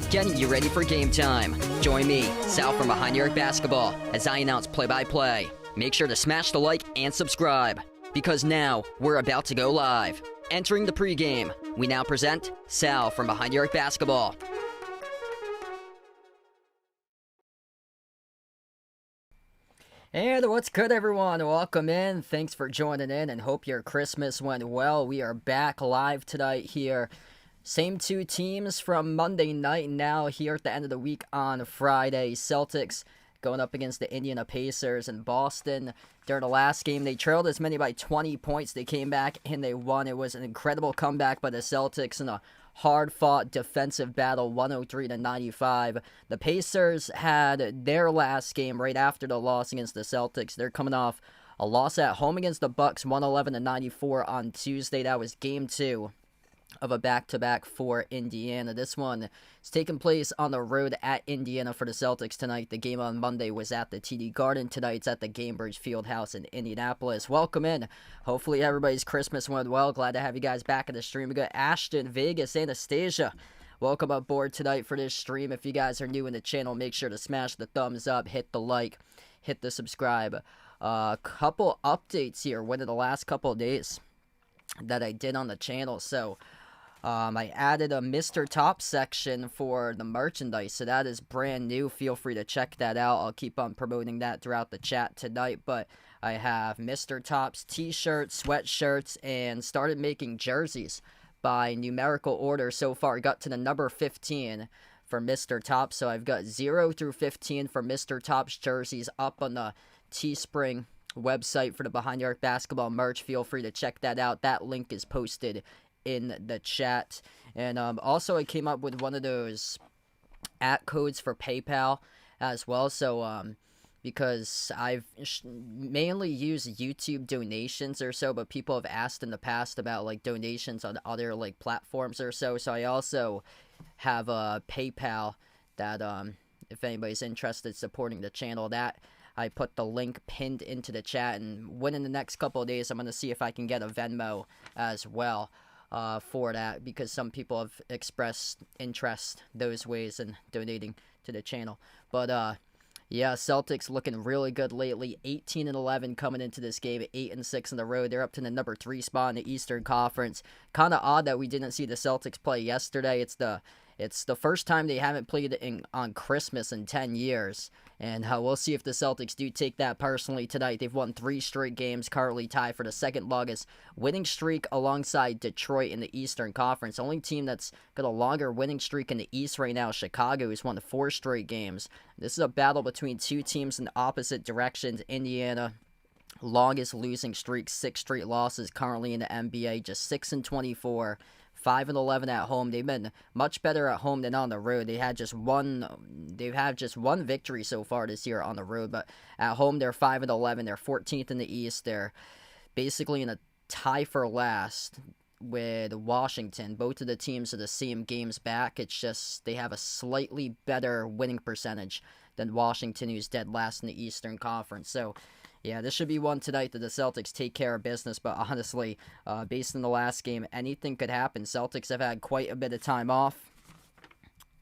Getting you ready for game time. Join me, Sal from Behind Your Arc Basketball, as I announce play-by-play. Make sure to smash the like and subscribe, because now we're about to go live. Entering the pregame, we now present Sal from Behind Your Arc Basketball. And what's good, everyone? Welcome in. Thanks for joining in, and hope your Christmas went well. We are back live tonight here. Same two teams from Monday night, now here at the end of the week on Friday. Celtics going up against the Indiana Pacers in Boston. During the last game, they trailed as many by 20 points. They came back and they won. It was an incredible comeback by the Celtics in a hard-fought defensive battle, 103-95. The Pacers had their last game right after the loss against the Celtics. They're coming off a loss at home against the Bucks, 111-94 on Tuesday. That was game 2 of a back-to-back for Indiana. This one is taking place on the road at Indiana for the Celtics tonight. The game on Monday was at the TD Garden. Tonight it's at the Gainbridge Fieldhouse in Indianapolis. Welcome in. Hopefully everybody's Christmas went well. Glad to have you guys back in the stream. We got Ashton, Vegas, Anastasia. Welcome aboard tonight for this stream. If you guys are new in the channel, make sure to smash the thumbs up, hit the like, hit the subscribe. Couple updates here within the last couple of days that I did on the channel. So I added a Mr. Top section for the merchandise, so that is brand new. Feel free to check that out. I'll keep on promoting that throughout the chat tonight, but I have Mr. Top's t-shirts, sweatshirts, and started making jerseys by numerical order. So far, I got to the number 15 for Mr. Top, so I've got 0 through 15 for Mr. Top's jerseys up on the Teespring website for the Behind Your Arc Basketball merch. Feel free to check that out. That link is posted in the chat. And also I came up with one of those codes for PayPal as well. So because I've mainly used YouTube donations or so, but people have asked in the past about like donations on other like platforms or so. So I also have a PayPal that if anybody's interested in supporting the channel, that I put the link pinned into the chat, and within the next couple of days I'm going to see if I can get a Venmo as well for that, because some people have expressed interest those ways in donating to the channel. But yeah, Celtics looking really good lately. 18-11 coming into this game, 8-6 on the road. They're up to the number 3 spot in the Eastern Conference. Kind of odd that we didn't see the Celtics play yesterday. It's the It's the first time they haven't played on Christmas in 10 years. And we'll see if the Celtics do take that personally tonight. They've won 3 straight games, currently tied for the second longest winning streak alongside Detroit in the Eastern Conference. The only team that's got a longer winning streak in the East right now is Chicago, who's won 4 straight games. This is a battle between two teams in opposite directions. Indiana, longest losing streak, 6 straight losses currently in the NBA, just 6-24. 5-11 at home. They've been much better at home than on the road. They've had just one victory so far this year on the road, but at home they're 5-11. They're 14th in the East. They're basically in a tie for last with Washington. Both of the teams are the same games back. It's just they have a slightly better winning percentage than Washington, who's dead last in the Eastern Conference. So yeah, this should be one tonight that the Celtics take care of business, but honestly, based on the last game, anything could happen. Celtics have had quite a bit of time off,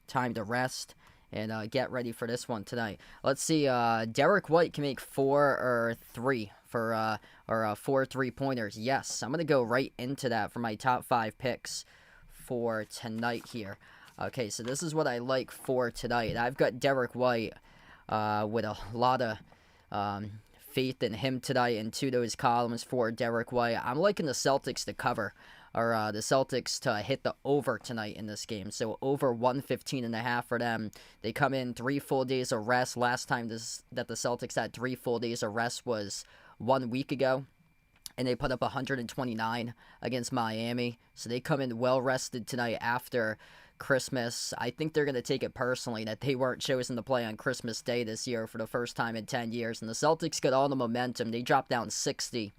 time to rest, and get ready for this one tonight. Let's see, Derek White can make 4 or 3 for 4 3-pointers. Yes, I'm going to go right into that for my top 5 picks for tonight here. Okay, so this is what I like for tonight. I've got Derek White with a lot of faith in him tonight in 2 of those columns for Derek White. I'm liking the Celtics to cover, or the Celtics to hit the over tonight in this game. So over 115.5 for them. They come in 3 full days of rest. Last time that the Celtics had 3 full days of rest was 1 week ago, and they put up 129 against Miami. So they come in well rested tonight after Christmas. I think they're going to take it personally that they weren't chosen to play on Christmas Day this year for the first time in 10 years. And the Celtics got all the momentum. They dropped down 60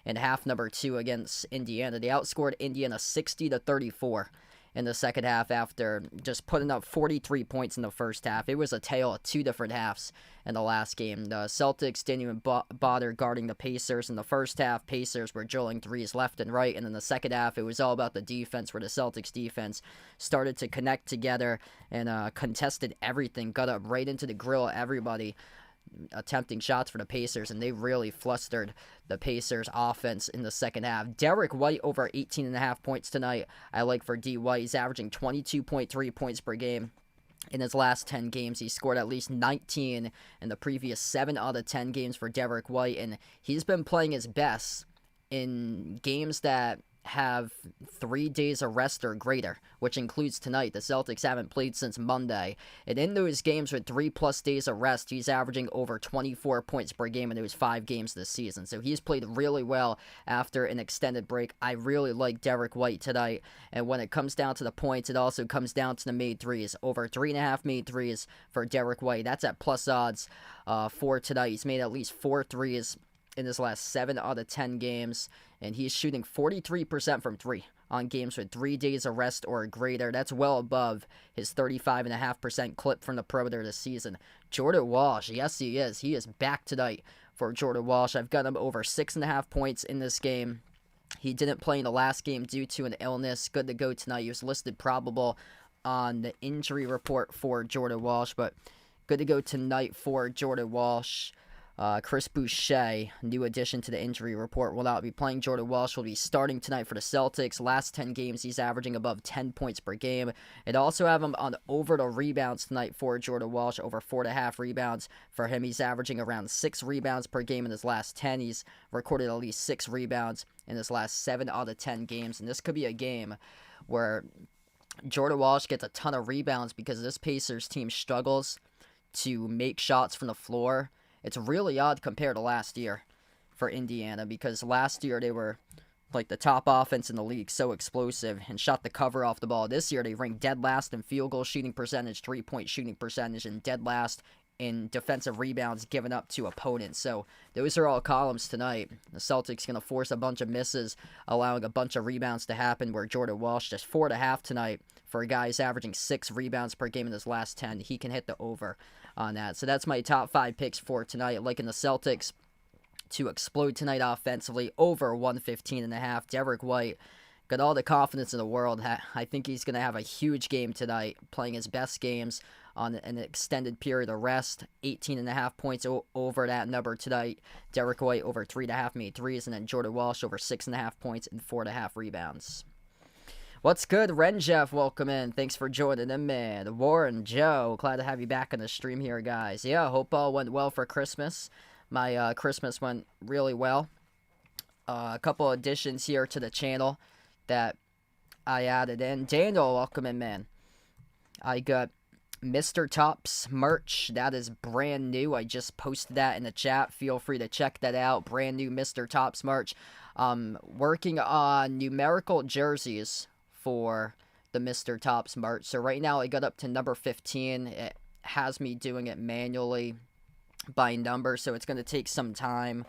in half number 2 against Indiana. They outscored Indiana 60-34 in the second half after just putting up 43 points in the first half. It was a tale of 2 different halves in the last game. The Celtics didn't even bother guarding the Pacers in the first half. Pacers were drilling threes left and right, and in the second half, it was all about the defense, where the Celtics defense started to connect together and contested everything, got up right into the grill of everybody, attempting shots for the Pacers, and they really flustered the Pacers offense in the second half. Derek White over 18.5 points tonight. I like for D. White. He's averaging 22.3 points per game. In his last 10 games, he scored at least 19 in the previous 7 out of 10 games for Derek White, and he's been playing his best in games that have 3 days of rest or greater, which includes tonight. The Celtics haven't played since Monday, and in those games with 3+ days of rest, he's averaging over 24 points per game in those 5 games this season. So he's played really well after an extended break. I really like Derek White tonight, and when it comes down to the points, it also comes down to the made threes. Over 3.5 made threes for Derek White. That's at plus odds for tonight. He's made at least 4 threes in his last 7 out of 10 games, and he's shooting 43% from 3 on games with 3 days of rest or greater. That's well above his 35.5% clip from the perimeter this season. Jordan Walsh, yes he is. He is back tonight for Jordan Walsh. I've got him over 6.5 points in this game. He didn't play in the last game due to an illness. Good to go tonight. He was listed probable on the injury report for Jordan Walsh, but good to go tonight for Jordan Walsh. Chris Boucher, new addition to the injury report, will not be playing. Jordan Walsh will be starting tonight for the Celtics. Last 10 games, he's averaging above 10 points per game. It also have him on over the rebounds tonight for Jordan Walsh, over 4.5 rebounds. For him, he's averaging around 6 rebounds per game in his last 10. He's recorded at least 6 rebounds in his last 7 out of 10 games. And this could be a game where Jordan Walsh gets a ton of rebounds because this Pacers team struggles to make shots from the floor. It's really odd compared to last year for Indiana, because last year they were like the top offense in the league, so explosive, and shot the cover off the ball. This year they ranked dead last in field goal shooting percentage, 3-point shooting percentage, and dead last in defensive rebounds given up to opponents. So those are all columns tonight. The Celtics going to force a bunch of misses, allowing a bunch of rebounds to happen, where Jordan Walsh just 4.5 tonight for a guy who's averaging 6 rebounds per game in his last 10. He can hit the over on that. So that's my top 5 picks for tonight. Liking the Celtics to explode tonight offensively, over 115.5. Derek White got all the confidence in the world. I think he's going to have a huge game tonight, playing his best games on an extended period of rest. 18.5 points over that number tonight. Derek White over 3.5 made threes, and then Jordan Walsh over 6.5 points and 4.5 rebounds. What's good, Ren Jeff? Welcome in. Thanks for joining in, man. Warren, Joe, glad to have you back on the stream here, guys. Yeah, hope all went well for Christmas. My Christmas went really well. A couple additions here to the channel that I added in. Daniel, welcome in, man. I got Mr. Tops merch. That is brand new. I just posted that in the chat. Feel free to check that out. Brand new Mr. Tops merch. Working on numerical jerseys for the Mr. Tops merch. So right now I got up to number 15. It has me doing it manually by number, so it's going to take some time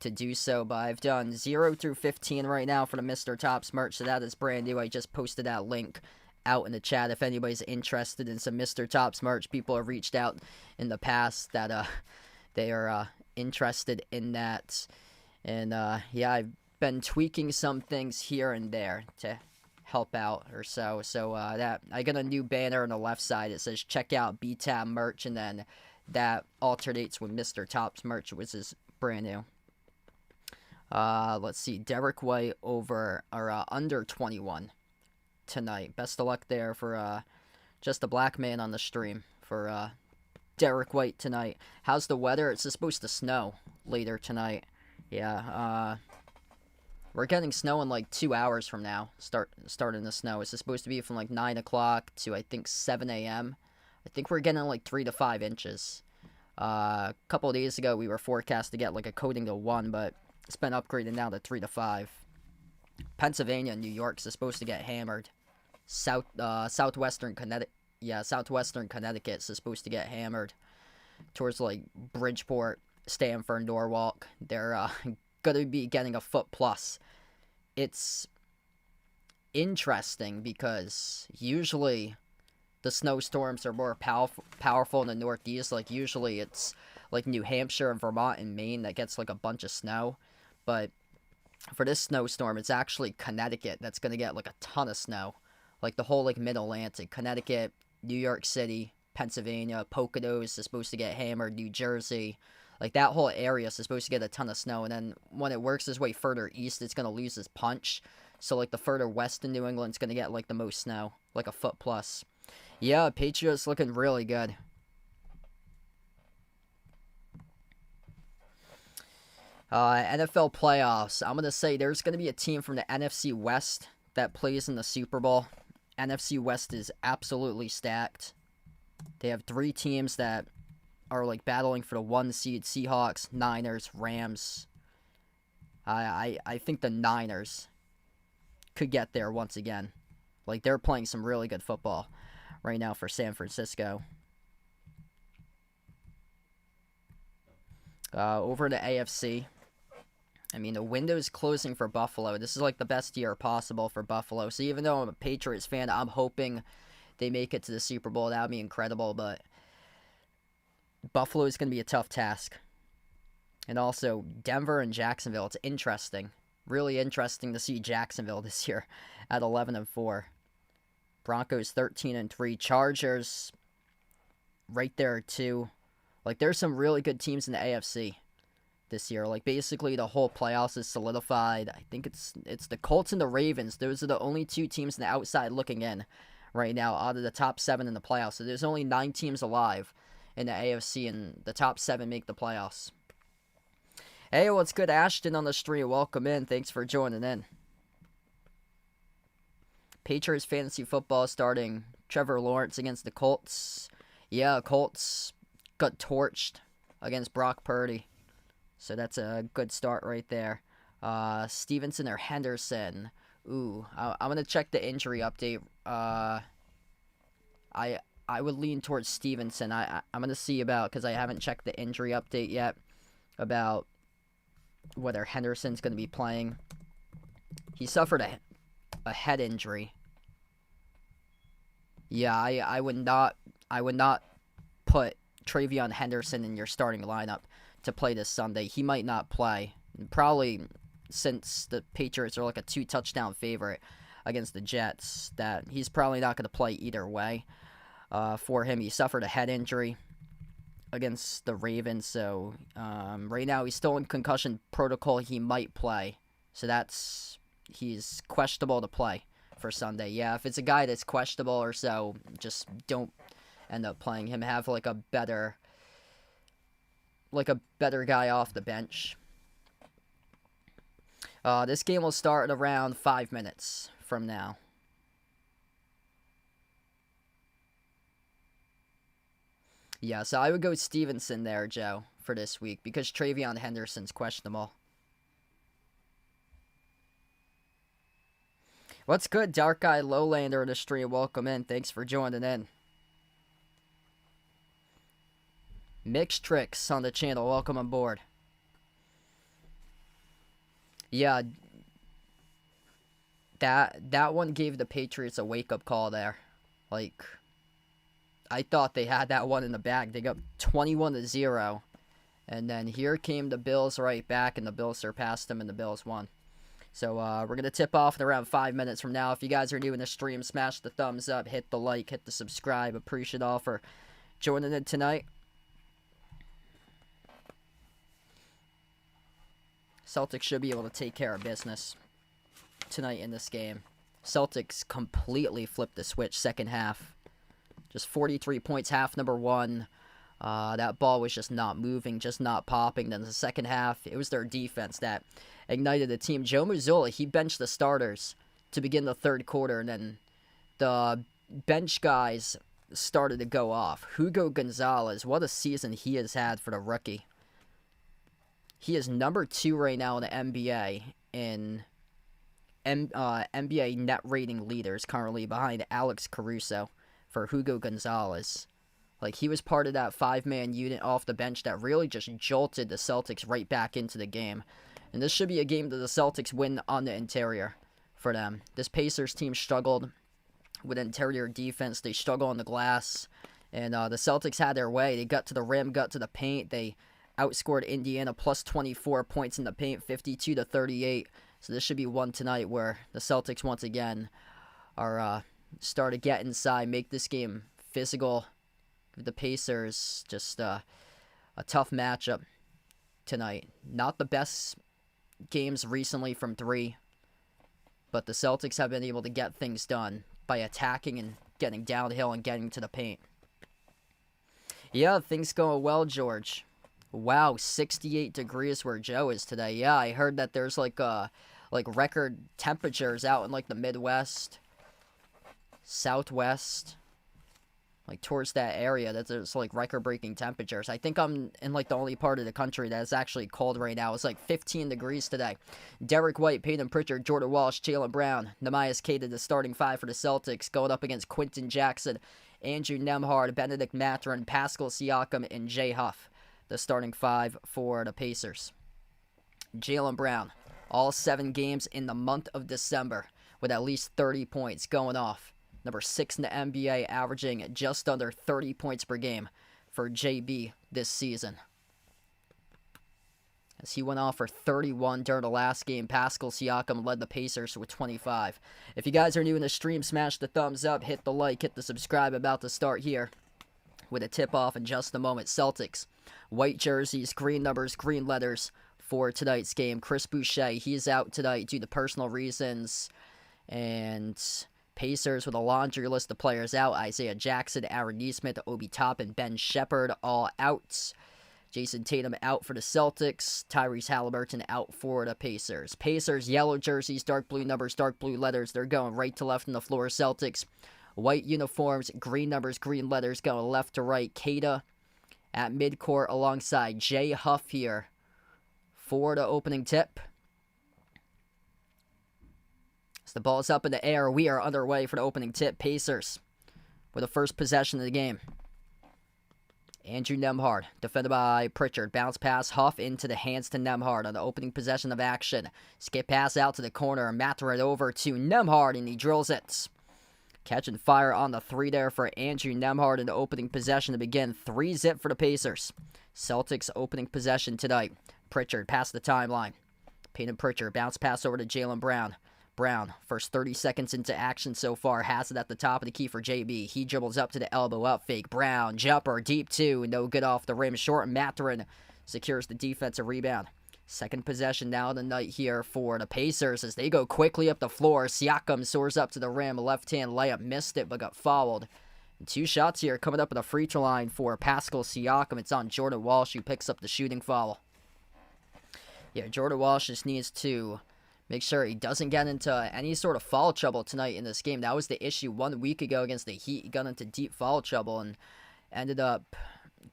to do so, but I've done 0 through 15 right now for the Mr. Tops merch, so that is brand new. I just posted that link out in the chat if anybody's interested in some Mr. Tops merch. People have reached out in the past that they are interested in that, and yeah, I've been tweaking some things here and there to help out or so. So that I got a new banner on the left side. It says check out BTAB merch, and then that alternates with Mr. Tops merch, which is brand new. Let's see, Derek White over or under 21 tonight. Best of luck there for just a black man on the stream for Derek White tonight. How's the weather? It's supposed to snow later tonight. Yeah, we're getting snow in like 2 hours from now. Starting to snow. It's supposed to be from like 9 o'clock to I think 7 a.m. I think we're getting like 3 to 5 inches. A couple of days ago we were forecast to get like a coating to 1, but it's been upgraded now to 3 to 5. Pennsylvania and New York is supposed to get hammered. Southwestern Connecticut is supposed to get hammered. Towards like Bridgeport, Stamford, Norwalk, they're gonna be getting a foot plus. It's interesting because usually the snowstorms are more powerful in the Northeast. Like usually it's like New Hampshire and Vermont and Maine that gets like a bunch of snow. But for this snowstorm, it's actually Connecticut that's going to get like a ton of snow. Like the whole like mid-Atlantic. Connecticut, New York City, Pennsylvania, Poconos is supposed to get hammered. New Jersey. Like that whole area is supposed to get a ton of snow. And then when it works its way further east, it's going to lose its punch. So like the further west in New England, it's going to get like the most snow. Like a foot plus. Yeah, Patriots looking really good. NFL playoffs. I'm going to say there's going to be a team from the NFC West that plays in the Super Bowl. NFC West is absolutely stacked. They have 3 teams that are like battling for the 1 seed. Seahawks, Niners, Rams. I think the Niners could get there once again. Like they're playing some really good football right now for San Francisco. Over to AFC. I mean, the window's closing for Buffalo. This is like the best year possible for Buffalo. So even though I'm a Patriots fan, I'm hoping they make it to the Super Bowl. That would be incredible. But Buffalo is going to be a tough task. And also, Denver and Jacksonville. It's interesting. Really interesting to see Jacksonville this year at 11-4. Broncos 13-3. Chargers right there too. Like there's some really good teams in the AFC this year. Like basically the whole playoffs is solidified. I think it's the Colts and the Ravens. Those are the only 2 teams in the outside looking in right now out of the top 7 in the playoffs. So there's only 9 teams alive in the AFC, and the top 7 make the playoffs. Hey, what's good, Ashton on the stream? Welcome in. Thanks for joining in. Patriots fantasy football starting. Trevor Lawrence against the Colts. Yeah, Colts got torched against Brock Purdy. So that's a good start right there. Stevenson or Henderson. Ooh, I'm going to check the injury update. I would lean towards Stevenson. I'm going to see about, because I haven't checked the injury update yet, about whether Henderson's going to be playing. He suffered a head injury. Yeah, I would not put Travion Henderson in your starting lineup to play this Sunday. He might not play. Probably since the Patriots are like a 2-touchdown favorite against the Jets, that he's probably not going to play either way. For him, he suffered a head injury against the Ravens, so right now he's still in concussion protocol. He might play, so he's questionable to play for Sunday. Yeah, if it's a guy that's questionable or so, just don't end up playing him. Have like a better guy off the bench. This game will start in around 5 minutes from now. Yeah, so I would go Stevenson there, Joe, for this week because Travion Henderson's questionable. What's good, Dark Guy Lowlander in the stream? Welcome in. Thanks for joining in. Mixed Tricks on the channel. Welcome on board. Yeah, that one gave the Patriots a wake-up call there. Like, I thought they had that one in the bag. They got 21-0. And then here came the Bills right back, and the Bills surpassed them, and the Bills won. So we're going to tip off in around 5 minutes from now. If you guys are new in the stream, smash the thumbs up, hit the like, hit the subscribe. Appreciate all for joining in tonight. Celtics should be able to take care of business tonight in this game. Celtics completely flipped the switch second half. Just 43 points, half number one. That ball was just not moving, just not popping. Then the second half, it was their defense that ignited the team. Joe Mazzulla, he benched the starters to begin the third quarter, and then the bench guys started to go off. Hugo Gonzalez, what a season he has had for the rookie. He is number 2 right now in the NBA in NBA net rating leaders, currently behind Alex Caruso for Hugo Gonzalez. Like, he was part of that 5-man unit off the bench that really just jolted the Celtics right back into the game. And this should be a game that the Celtics win on the interior for them. This Pacers team struggled with interior defense. They struggled on the glass. And the Celtics had their way. They got to the rim, got to the paint. They outscored Indiana plus 24 points in the paint, 52-38. So this should be one tonight where the Celtics once again are start to get inside, make this game physical. The Pacers, just a tough matchup tonight. Not the best games recently from 3, but the Celtics have been able to get things done by attacking and getting downhill and getting to the paint. Yeah, things going well, George. Wow, 68 degrees where Joe is today. Yeah, I heard that there's like record temperatures out in like the Midwest, Southwest, like towards that area, that there's like record-breaking temperatures. I think I'm in like the only part of the country that's actually cold right now. It's like 15 degrees today. Derek White, Peyton Pritchard, Jordan Walsh, Jaylen Brown, Nehemias Queta, the starting 5 for the Celtics, going up against Quentin Jackson, Andrew Nembhard, Benedict Mathurin, Pascal Siakam, and Jay Huff, the starting 5 for the Pacers. Jaylen Brown, all 7 games in the month of December with at least 30 points going off. Number 6 in the NBA, averaging just under 30 points per game for JB this season. As he went off for 31 during the last game, Pascal Siakam led the Pacers with 25. If you guys are new in the stream, smash the thumbs up, hit the like, hit the subscribe. About to start here with a tip-off in just a moment. Celtics, white jerseys, green numbers, green letters for tonight's game. Chris Boucher, he's out tonight due to personal reasons. And Pacers with a laundry list of players out. Isaiah Jackson, Aaron Nesmith, Obi Toppin, Ben Shepherd all out. Jason Tatum out for the Celtics. Tyrese Halliburton out for the Pacers. Pacers, yellow jerseys, dark blue numbers, dark blue letters. They're going right to left on the floor. Celtics, white uniforms, green numbers, green letters, going left to right. Queta at midcourt alongside Jay Huff here for the opening tip. As the ball is up in the air, we are underway for the opening tip. Pacers with the first possession of the game. Andrew Nembhard, defended by Pritchard. Bounce pass, Huff into the hands to Nembhard on the opening possession of action. Skip pass out to the corner. Mathurin over to Nembhard, and he drills it. Catch and fire on the 3 there for Andrew Nembhard in the opening possession to begin. 3-zip for the Pacers. Celtics opening possession tonight. Pritchard past the timeline. Peyton Pritchard, bounce pass over to Jaylen Brown. Brown, first 30 seconds into action so far, has it at the top of the key for JB. He dribbles up to the elbow, up fake. Brown, jumper, deep 2, no good off the rim. Short, Mathurin secures the defensive rebound. Second possession now of the night here for the Pacers as they go quickly up the floor. Siakam soars up to the rim. A left-hand layup. Missed it, but got fouled. And 2 shots here coming up at the free throw line for Pascal Siakam. It's on Jordan Walsh, who picks up the shooting foul. Yeah, Jordan Walsh just needs to make sure he doesn't get into any sort of foul trouble tonight in this game. That was the issue 1 week ago against the Heat. He got into deep foul trouble and ended up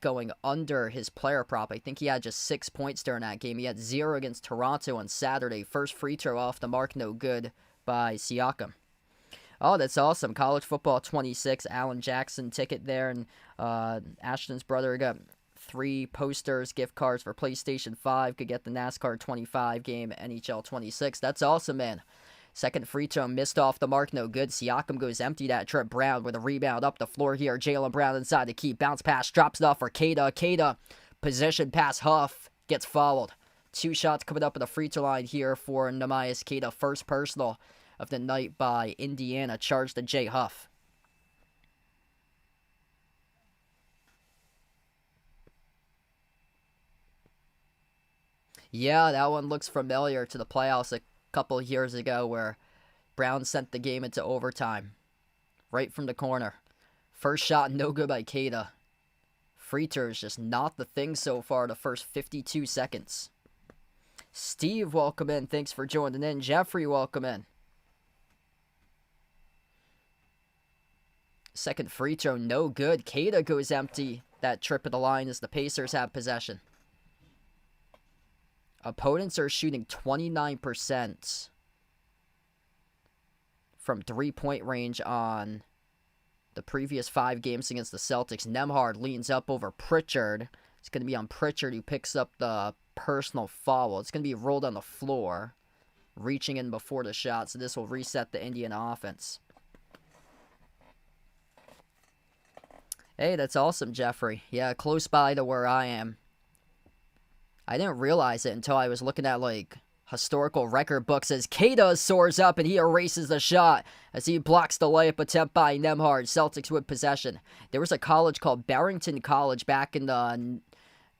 going under his player prop. I think he had just 6 points during that game. He had 0 against Toronto on Saturday. First free throw off the mark, no good by Siakam. Oh, that's awesome. College Football 26, Alan Jackson ticket there. And Ashton's brother got 3 posters, gift cards for PlayStation 5. Could get the NASCAR 25 game, NHL 26. That's awesome, man. Second free throw missed off the mark, no good. Siakam goes empty that trip. Brown with a rebound up the floor here. Jaylen Brown inside the key. Bounce pass, drops it off for Queta. Queta, position pass, Huff, gets fouled. 2 shots coming up at the free throw line here for Neemias Queta. First personal of the night by Indiana, charged to Jay Huff. Yeah, that one looks familiar to the playoffs a couple years ago where Brown sent the game into overtime. Right from the corner. First shot, no good by Queta. Free throw is just not the thing so far the first 52 seconds. Steve, welcome in. Thanks for joining in. Jeffrey, welcome in. Second free throw, no good. Queta goes empty. That trip of the line as the Pacers have possession. Opponents are shooting 29% from 3-point range on the previous 5 games against the Celtics. Nembhard leans up over Pritchard. It's going to be on Pritchard, who picks up the personal foul. It's going to be rolled on the floor, reaching in before the shot, so this will reset the Indian offense. Hey, that's awesome, Jeffrey. Yeah, close by to where I am. I didn't realize it until I was looking at, historical record books as Queta soars up and he erases the shot as he blocks the layup attempt by Nembhard. Celtics with possession. There was a college called Barrington College back in the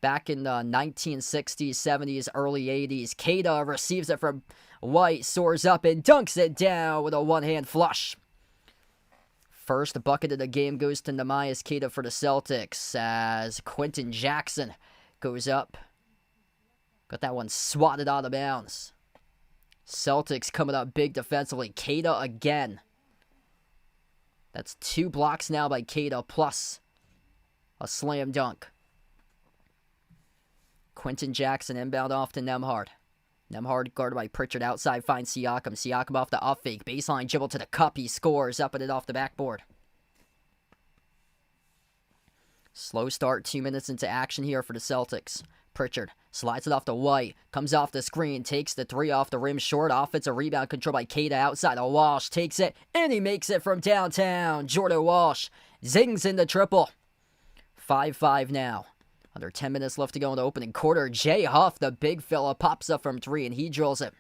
1960s, 70s, early 80s. Queta receives it from White, soars up and dunks it down with a one-hand flush. First bucket of the game goes to Neemias Queta for the Celtics as Quentin Jackson goes up. Got that one swatted out of bounds. Celtics coming up big defensively. Queta again. That's 2 blocks now by Queta plus a slam dunk. Quentin Jackson inbound off to Nembhard. Nembhard guarded by Pritchard outside, finds Siakam. Siakam off the off fake. Baseline dribble to the cup. He scores, up and it off the backboard. Slow start, 2 minutes into action here for the Celtics. Pritchard slides it off to White, comes off the screen, takes the 3 off the rim short. Offensive rebound control by Queta outside of Walsh. Takes it, and he makes it from downtown. Jordan Walsh zings in the triple. 5-5 now. Under 10 minutes left to go in the opening quarter. Jay Huff, the big fella, pops up from 3, and he drills it.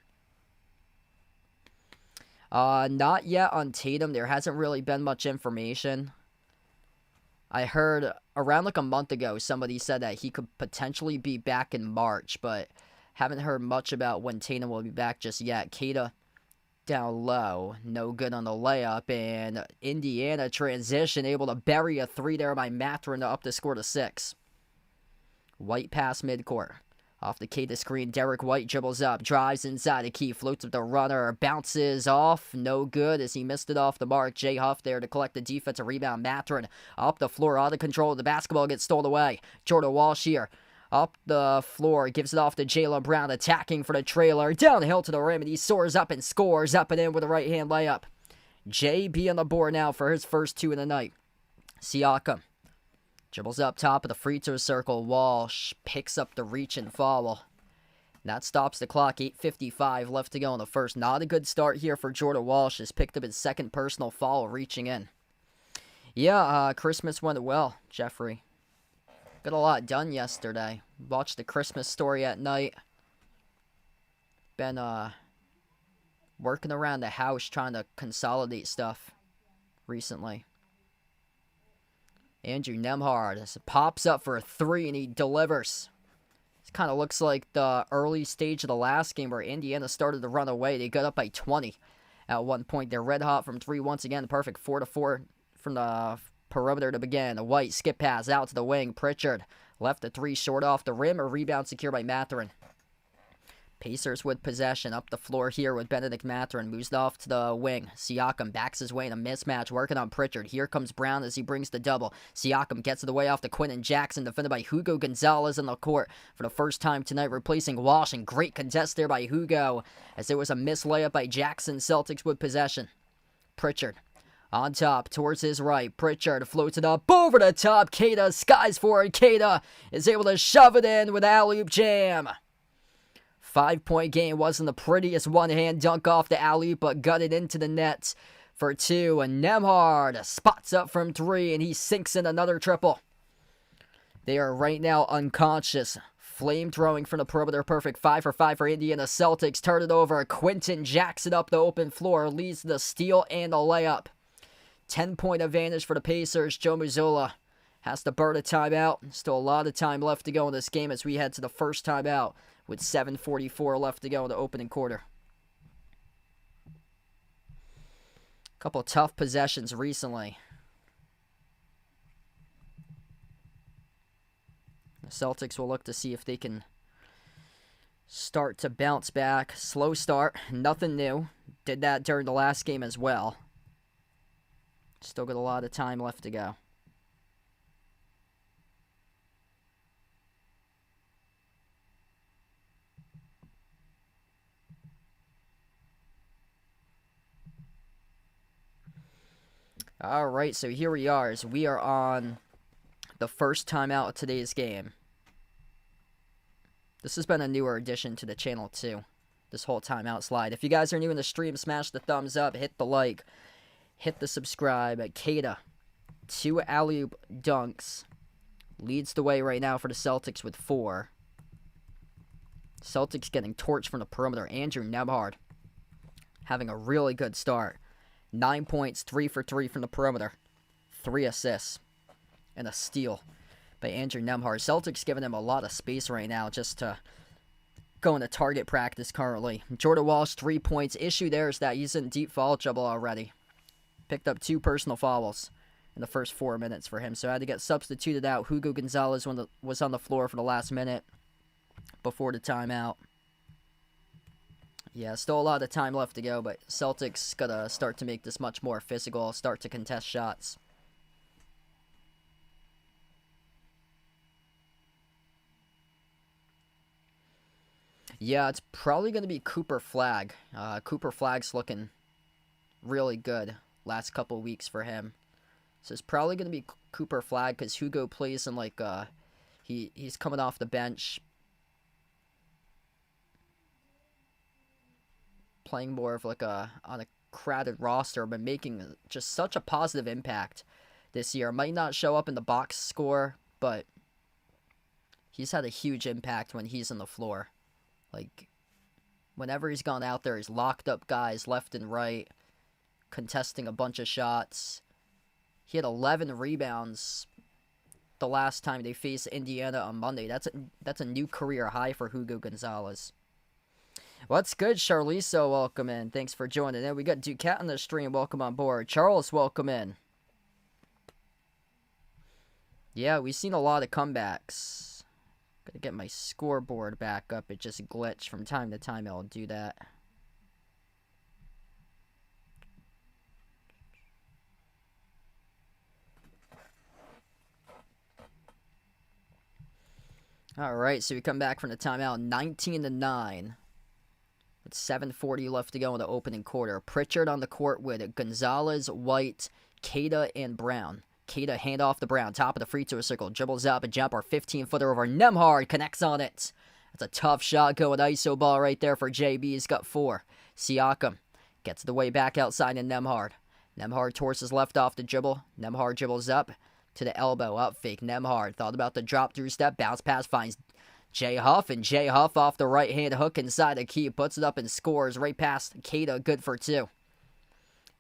Not yet on Tatum. There hasn't really been much information. I heard around a month ago somebody said that he could potentially be back in March, but haven't heard much about when Tatum will be back just yet. Queta down low, no good on the layup, and Indiana transition, able to bury a 3 there by Mathurin to up the score to 6. White pass midcourt. Off the Queta screen, Derek White dribbles up, drives inside the key, floats up the runner, bounces off, no good as he missed it off the mark. Jay Huff there to collect the defensive rebound. Mathurin up the floor, out of control. The basketball gets stolen away. Jordan Walsh here, up the floor, gives it off to Jaylen Brown, attacking for the trailer. Downhill to the rim, and he soars up and scores up and in with a right-hand layup. JB on the board now for his first 2 in the night. Siakam dribbles up top of the free throw circle. Walsh picks up the reach and foul. That stops the clock. 8:55 left to go in the first. Not a good start here for Jordan Walsh. Has picked up his second personal foul reaching in. Yeah, Christmas went well, Jeffrey. Got a lot done yesterday. Watched the Christmas Story at night. Been working around the house trying to consolidate stuff recently. Andrew Nembhard pops up for a 3 and he delivers. It kind of looks like the early stage of the last game where Indiana started to run away. They got up by 20 at one point. They're red hot from three once again. Perfect 4-4 from the perimeter to begin. A White skip pass out to the wing. Pritchard left the three short off the rim. A rebound secured by Mathurin. Pacers with possession up the floor here with Benedict Mathurin. Moves off to the wing. Siakam backs his way in a mismatch, working on Pritchard. Here comes Brown as he brings the double. Siakam gets it away off to Quentin Jackson, defended by Hugo Gonzalez on the court for the first time tonight, replacing Walsh. And great contest there by Hugo as it was a missed layup by Jackson. Celtics with possession. Pritchard on top, towards his right. Pritchard floats it up over the top. Keita skies for it. Keita is able to shove it in with alley-oop jam. 5-point game. Wasn't the prettiest one-hand dunk off the alley-oop, but gutted into the net for two. And Nembhard spots up from three, and he sinks in another triple. They are right now unconscious. Flame throwing from the perimeter. Perfect 5 for 5 for Indiana. Celtics turn it over. Quentin Jackson up the open floor. Leads the steal and the layup. 10-point advantage for the Pacers. Joe Mazzola has to burn a timeout. Still a lot of time left to go in this game as we head to the first timeout with 7:44 left to go in the opening quarter. A couple tough possessions recently. The Celtics will look to see if they can start to bounce back. Slow start, nothing new. Did that during the last game as well. Still got a lot of time left to go. All right, so here we are. As we are on the first timeout of today's game. This has been a newer addition to the channel, too. This whole timeout slide. If you guys are new in the stream, smash the thumbs up, hit the like, hit the subscribe. Keita, 2 alley-oop dunks. Leads the way right now for the Celtics with 4. Celtics getting torched from the perimeter. Andrew Nembhard having a really good start. 9 points, 3 for 3 from the perimeter. 3 assists. And a steal by Andrew Nembhard. Celtics giving him a lot of space right now just to go into target practice currently. Jordan Walsh, 3 points. Issue there is that he's in deep foul trouble already. Picked up 2 personal fouls in the first 4 minutes for him. So I had to get substituted out. Hugo Gonzalez was on the floor for the last minute before the timeout. Yeah, still a lot of time left to go, but Celtics got to start to make this much more physical, start to contest shots. Yeah, it's probably going to be Cooper Flagg. Cooper Flagg's looking really good last couple weeks for him. So it's probably going to be Cooper Flagg because Hugo plays in like, he's coming off the bench. Playing more of like on a crowded roster, but making just such a positive impact this year. Might not show up in the box score, but he's had a huge impact when he's on the floor. Like, whenever he's gone out there, he's locked up guys left and right, contesting a bunch of shots. He had 11 rebounds the last time they faced Indiana on Monday. That's a new career high for Hugo Gonzalez. What's good, Charliso? Welcome in. Thanks for joining in. We got Ducat on the stream. Welcome on board. Charles, welcome in. Yeah, we've seen a lot of comebacks. Gotta get my scoreboard back up. It just glitched from time to time. I'll do that. Alright, so we come back from the timeout. 19-9. With 7:40 left to go in the opening quarter. Pritchard on the court with Gonzalez, White, Keita, and Brown. Keita handoff to Brown. Top of the free throw circle. Dribbles up a jumper. 15-footer over Nembhard. Connects on it. That's a tough shot going ISO ball right there for JB. He's got 4. Siakam gets the way back outside to Nembhard. Nembhard torses left off the dribble. Nembhard dribbles up to the elbow. Up fake. Nembhard thought about the drop through step. Bounce pass finds Jay Huff, and Jay Huff off the right-hand hook inside the key. Puts it up and scores right past Keita. Good for 2.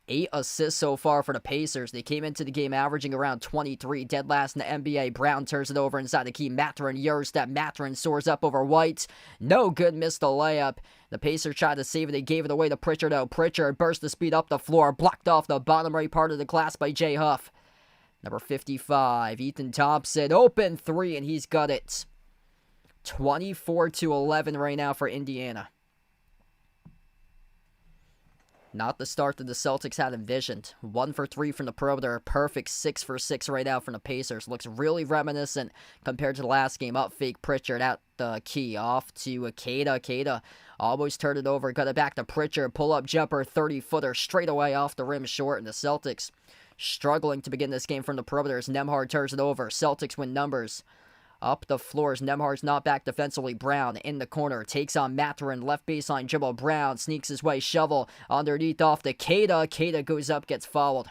8 assists so far for the Pacers. They came into the game averaging around 23, dead last in the NBA. Brown turns it over inside the key. Mathurin, Yerstep. Mathurin soars up over White. No good, missed the layup. The Pacers tried to save it. They gave it away to Pritchard, though. Pritchard burst the speed up the floor, blocked off the bottom right part of the glass by Jay Huff. Number 55, Ethan Thompson, open three, and he's got it. 24-11 right now for Indiana. Not the start that the Celtics had envisioned. 1 for 3 from the perimeter. Perfect 6 for 6 right now from the Pacers. Looks really reminiscent compared to the last game. Up fake Pritchard at the key. Off to Akeda. Akeda almost turned it over. Got it back to Pritchard. Pull-up jumper. 30-footer straight away off the rim short. And the Celtics struggling to begin this game from the perimeter as Nembhard turns it over. Celtics win numbers. Up the floors, Nembhard's not back defensively. Brown in the corner, takes on Mathurin, left baseline dribble. Brown sneaks his way, shovel underneath off to Kata. Kata goes up, gets fouled.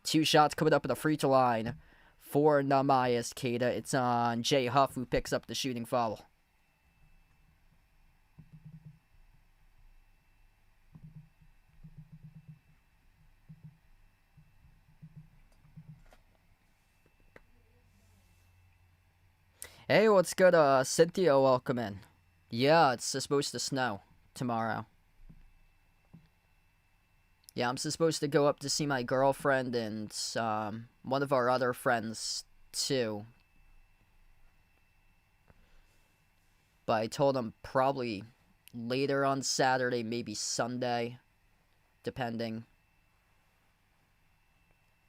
2 shots coming up at the free throw line for Namias Kata. It's on Jay Huff who picks up the shooting foul. Hey, what's good, Cynthia? Welcome in. Yeah, it's supposed to snow tomorrow. Yeah, I'm supposed to go up to see my girlfriend and one of our other friends, too. But I told them probably later on Saturday, maybe Sunday, depending.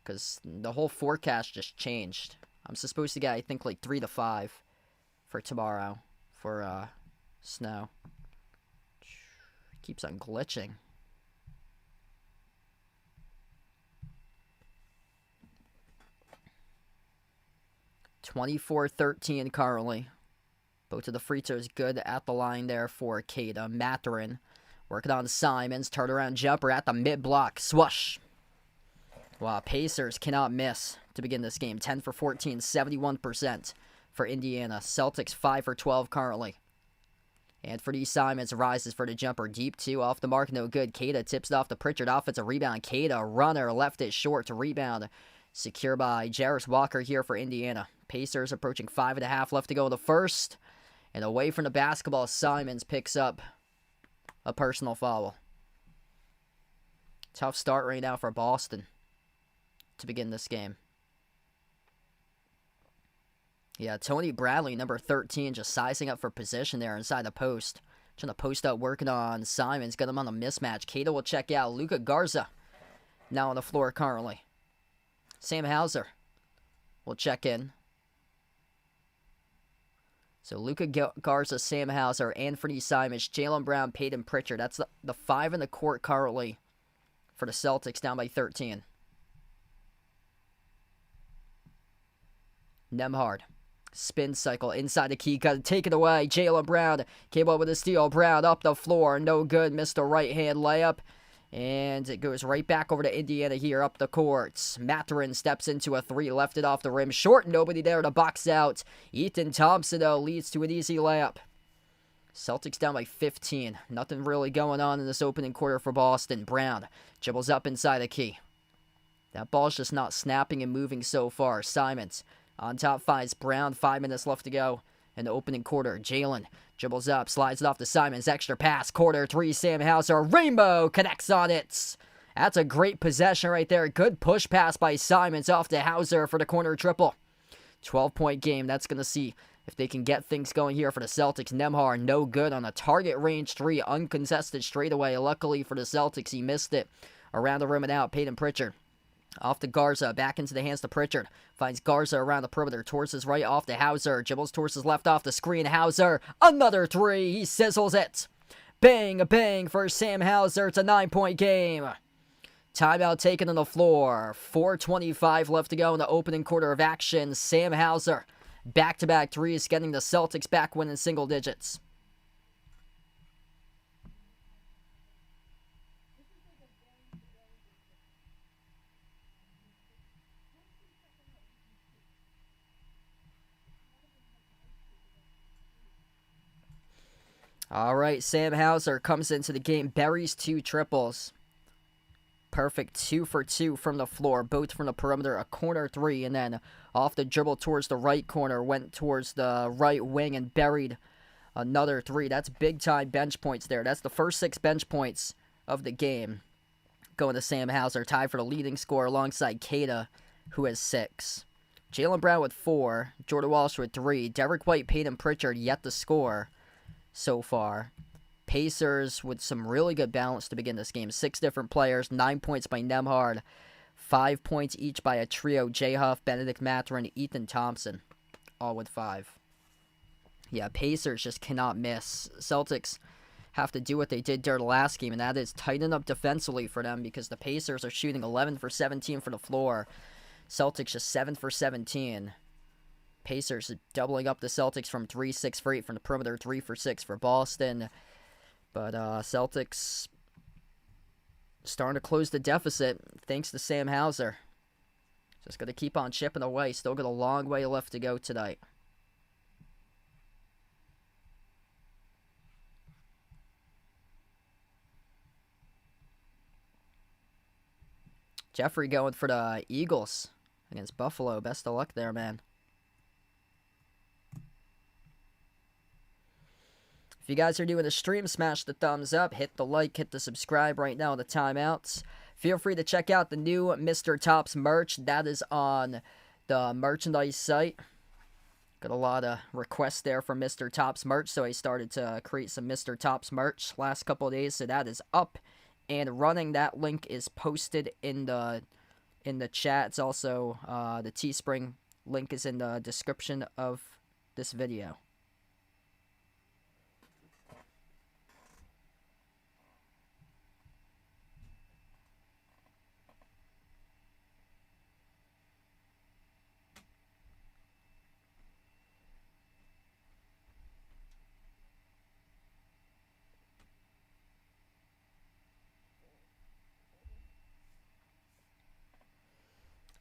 Because the whole forecast just changed. I'm supposed to get, I think, like 3 to 5 for tomorrow for snow. Keeps on glitching. (24-13) currently. Both of the free throws good at the line there for Kata. Mathurin working on Simons. Turnaround jumper at the mid-block. Swoosh. Wow, Pacers cannot miss to begin this game. 10 for 14, 71% for Indiana. Celtics 5 for 12 currently. Anthony Simons rises for the jumper. Deep 2 off the mark, no good. Kata tips it off to Pritchard. Offensive rebound. Kata, runner, left it short to rebound. Secure by Jarris Walker here for Indiana. Pacers approaching 5.5 left to go in the first. And away from the basketball, Simons picks up a personal foul. Tough start right now for Boston to begin this game. Yeah, Tony Bradley, number 13, just sizing up for position there inside the post. Trying to post up, working on Simons. Got him on a mismatch. Kata will check out. Luka Garza now on the floor currently. Sam Hauser will check in. So Luka Garza, Sam Hauser, Anthony Simons, Jaylen Brown, Peyton Pritchard. That's the 5 in the court currently for the Celtics, down by 13. Nembhard. Spin cycle inside the key. Got to take it away. Jaylen Brown came up with a steal. Brown up the floor. No good. Missed a right-hand layup. And it goes right back over to Indiana here up the courts. Mathurin steps into a 3. Left it off the rim. Short. Nobody there to box out. Ethan Thompson, though, leads to an easy layup. Celtics down by 15. Nothing really going on in this opening quarter for Boston. Brown dribbles up inside the key. That ball's just not snapping and moving so far. Simons on top finds Brown. 5 minutes left to go in the opening quarter. Jaylen dribbles up, slides it off to Simons. Extra pass, quarter 3. Sam Hauser, Rainbow connects on it. That's a great possession right there. Good push pass by Simons off to Hauser for the corner triple. 12-point game. That's going to see if they can get things going here for the Celtics. Nembhard, no good on a target range 3, uncontested straightaway. Luckily for the Celtics, he missed it. Around the rim and out, Peyton Pritchard. Off to Garza, back into the hands to Pritchard. Finds Garza around the perimeter, towards his right, off to Hauser. Dribbles towards his left, off the screen. Hauser, another 3. He sizzles it. Bang, bang for Sam Hauser. It's a 9-point game. Timeout taken on the floor. 4:25 left to go in the opening quarter of action. Sam Hauser, back-to-back 3s, getting the Celtics back winning single digits. All right, Sam Hauser comes into the game, buries 2 triples. Perfect 2 for 2 from the floor, both from the perimeter, a corner three, and then off the dribble towards the right corner, went towards the right wing and buried another three. That's big-time bench points there. That's the first 6 bench points of the game going to Sam Hauser, tied for the leading scorer alongside Keita, who has 6. Jaylen Brown with 4, Jordan Walsh with 3, Derek White, Peyton Pritchard yet to score so far. Pacers with some really good balance to begin this game. 6 different players, 9 points by Nembhard, 5 points each by a trio, Jay Huff, Benedict Mathurin, Ethan Thompson, all with 5. Yeah, Pacers just cannot miss. Celtics have to do what they did during the last game, and that is tighten up defensively for them because the Pacers are shooting 11 for 17 from the floor. Celtics just 7 for 17. Pacers doubling up the Celtics from 3, 6 for 8 from the perimeter, 3 for 6 for Boston. But Celtics starting to close the deficit thanks to Sam Hauser. Just going to keep on chipping away. Still got a long way left to go tonight. Jeffrey going for the Eagles against Buffalo. Best of luck there, man. If you guys are doing the stream, smash the thumbs up, hit the like, hit the subscribe right now in the timeouts. Feel free to check out the new Mr. Tops merch. That is on the merchandise site. Got a lot of requests there for Mr. Tops merch, so I started to create some Mr. Tops merch last couple of days. So that is up and running. That link is posted in the chat. It's also the Teespring link is in the description of this video.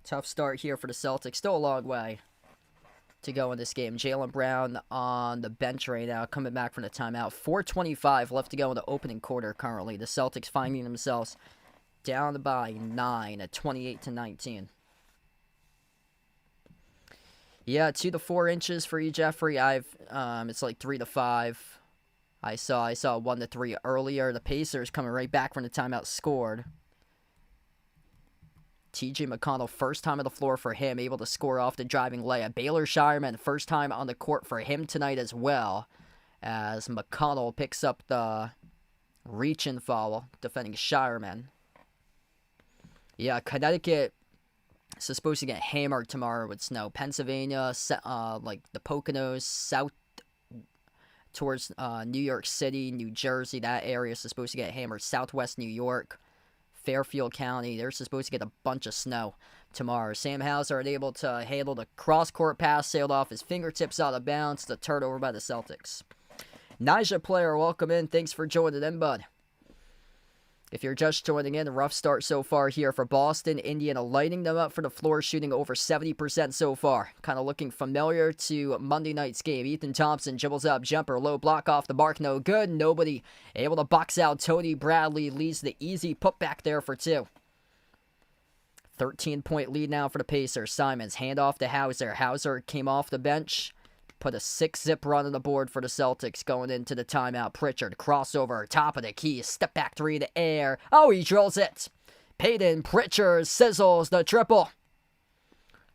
Tough start here for the Celtics. Still a long way to go in this game. Jaylen Brown on the bench right now, coming back from the timeout. 4:25 left to go in the opening quarter currently. The Celtics finding themselves down by 9 at 28-19. Yeah, 2 to 4 inches for you, Jeffrey. It's like 3 to 5. I saw 1 to 3 earlier. The Pacers coming right back from the timeout scored. T.J. McConnell, first time on the floor for him, able to score off the driving layup. Baylor Shireman, first time on the court for him tonight as well, as McConnell picks up the reach-in foul, defending Shireman. Yeah, Connecticut is supposed to get hammered tomorrow with snow. Pennsylvania, like the Poconos, south towards New York City, New Jersey, that area is supposed to get hammered. Southwest New York, Fairfield County, they're supposed to get a bunch of snow tomorrow. Sam Hauser able to handle the cross-court pass, sailed off his fingertips out of bounds, the turn over by the Celtics. Nija player, welcome in. Thanks for joining in, bud. If you're just joining in, a rough start so far here for Boston. Indiana lighting them up for the floor, shooting over 70% so far. Kind of looking familiar to Monday night's game. Ethan Thompson dribbles up, jumper, low block off the mark, no good. Nobody able to box out. Tony Bradley leads the easy putback there for 2. 13-point lead now for the Pacers. Simons, hand off to Hauser. Hauser came off the bench. Put a 6-zip run on the board for the Celtics going into the timeout. Pritchard, crossover, top of the key, step back 3 in the air. Oh, he drills it. Peyton Pritchard sizzles the triple.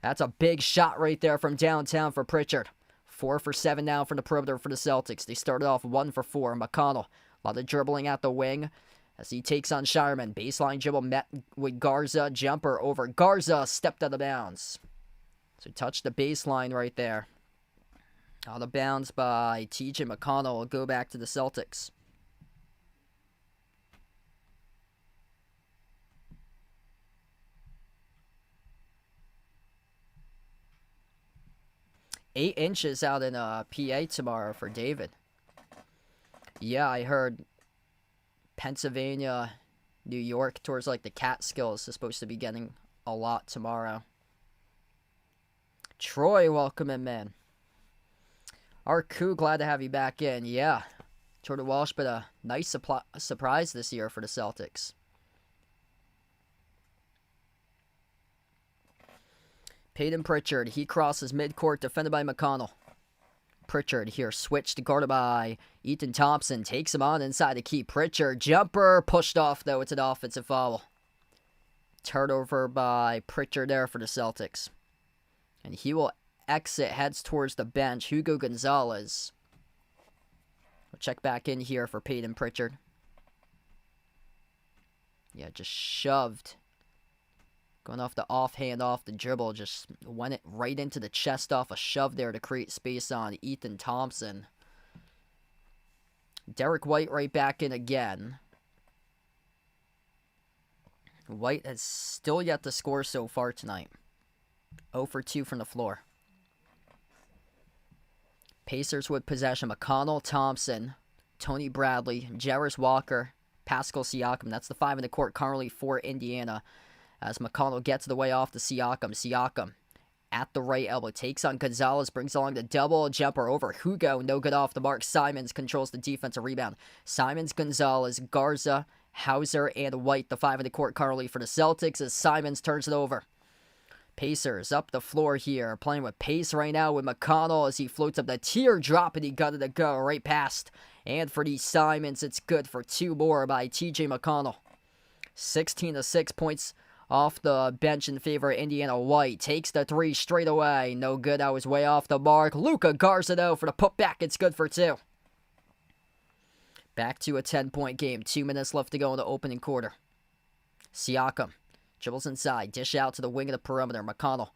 That's a big shot right there from downtown for Pritchard. 4 for 7 now from the perimeter for the Celtics. They started off 1 for 4. McConnell, a lot of dribbling at the wing as he takes on Shireman. Baseline dribble met with Garza. Jumper over Garza, stepped out of bounds. So touch the baseline right there. Out of bounds by T.J. McConnell. Will go back to the Celtics. Eight inches out in PA tomorrow for David. Yeah, I heard Pennsylvania, New York, towards like the Catskills is supposed to be getting a lot tomorrow. Troy, welcome in, man. Arku, glad to have you back in. Yeah, Jordan Walsh, but a nice surprise this year for the Celtics. Peyton Pritchard, he crosses midcourt, defended by McConnell. Pritchard here switched, guarded by Ethan Thompson. Takes him on inside the key. Pritchard, jumper, pushed off though. It's an offensive foul. Turnover by Pritchard there for the Celtics. And he will exit, heads towards the bench. Hugo Gonzalez. We'll check back in here for Peyton Pritchard. Yeah, just shoved. Going off the offhand, off the dribble, just went it right into the chest off a shove there to create space on Ethan Thompson. Derek White right back in again. White has still yet to score so far tonight. 0 for 2 from the floor. Pacers with possession. McConnell, Thompson, Tony Bradley, Jarris Walker, Pascal Siakam. That's the 5 in the court currently for Indiana. As McConnell gets the way off to Siakam. Siakam at the right elbow. Takes on Gonzalez. Brings along the double jumper over Hugo. No good off the mark. Simons controls the defensive rebound. Simons, Gonzalez, Garza, Hauser, and White. The 5 in the court currently for the Celtics as Simons turns it over. Pacers up the floor here. Playing with pace right now with McConnell as he floats up the teardrop and he got it to go right past. And for the Simons, it's good for 2 more by TJ McConnell. 16 to 6 points off the bench in favor of Indiana. White takes the 3 straight away. No good. That was way off the mark. Luka Garza, though, for the putback. It's good for 2. Back to a 10-point game. 2 minutes left to go in the opening quarter. Siakam dribbles inside. Dish out to the wing of the perimeter. McConnell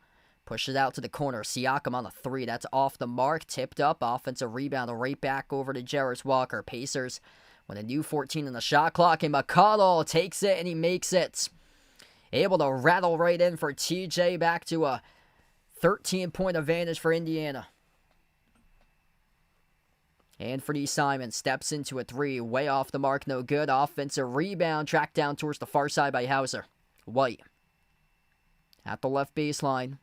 pushes out to the corner. Siakam on the 3. That's off the mark. Tipped up. Offensive rebound. Right back over to Jarris Walker. Pacers with a new 14 in the shot clock. And McConnell takes it and he makes it. Able to rattle right in for TJ, back to a 13-point advantage for Indiana. And for D. Simon, steps into a 3, way off the mark, no good. Offensive rebound, tracked down towards the far side by Hauser. White at the left baseline.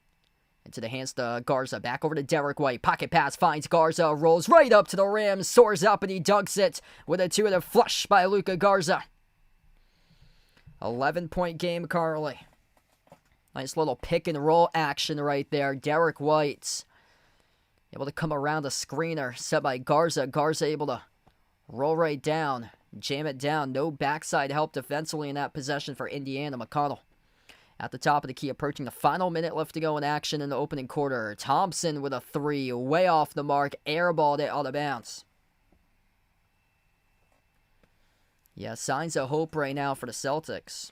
Into the hands to Garza, back over to Derek White. Pocket pass, finds Garza, rolls right up to the rim, soars up and he dunks it with a 2-2 flush by Luka Garza. 11-point game currently. Nice little pick and roll action right there. Derek White able to come around a screener set by Garza. Garza able to roll right down, jam it down. No backside help defensively in that possession for Indiana. McConnell at the top of the key, approaching the final minute left to go in action in the opening quarter. Thompson with a 3, way off the mark, airballed it out of bounds. Yeah, signs of hope right now for the Celtics.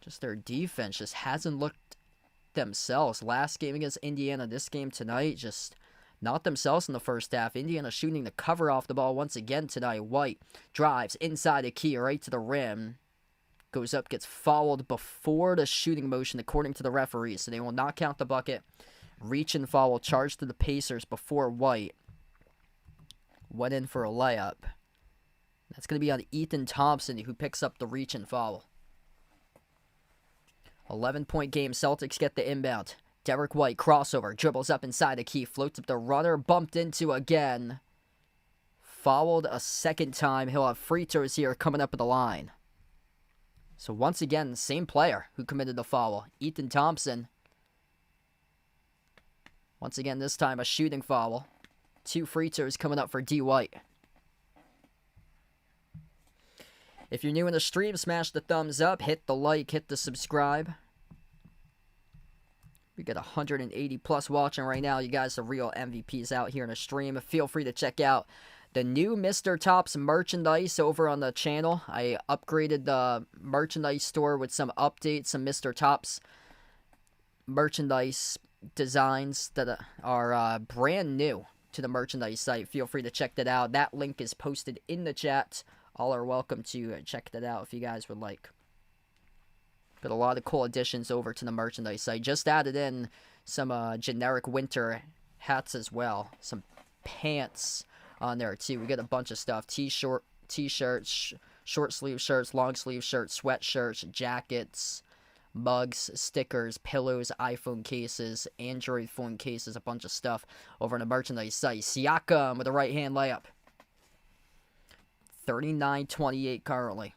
Just their defense just hasn't looked themselves. Last game against Indiana, this game tonight, just not themselves in the first half. Indiana shooting the cover off the ball once again tonight. White drives inside the key, right to the rim. Goes up, gets fouled before the shooting motion according to the referees, so they will not count the bucket. Reach and foul charged to the Pacers before White went in for a layup. That's going to be on Ethan Thompson, who picks up the reach and foul. 11-point game. Celtics get the inbound. Derek White, crossover, dribbles up inside the key, floats up the runner, bumped into again. Fouled a second time. He'll have free throws here coming up at the line. So once again, the same player who committed the foul, Ethan Thompson. Once again, this time a shooting foul. 2 free throws coming up for D. White. If you're new in the stream, smash the thumbs up, hit the like, hit the subscribe. We got 180 plus watching right now. You guys are real MVPs out here in the stream. Feel free to check out the new Mr. Tops merchandise over on the channel. I upgraded the merchandise store with some updates, some Mr. Tops merchandise designs that are brand new to the merchandise site. Feel free to check that out. That link is posted in the chat. All are welcome to check that out if you guys would like. Got a lot of cool additions over to the merchandise site. Just added in some generic winter hats as well. Some pants on there too. We got a bunch of stuff. T-shirts, short sleeve shirts, long sleeve shirts, sweatshirts, jackets, mugs, stickers, pillows, iPhone cases, Android phone cases, a bunch of stuff over on the merchandise site. Siakam with a right-hand layup. 39-28 currently.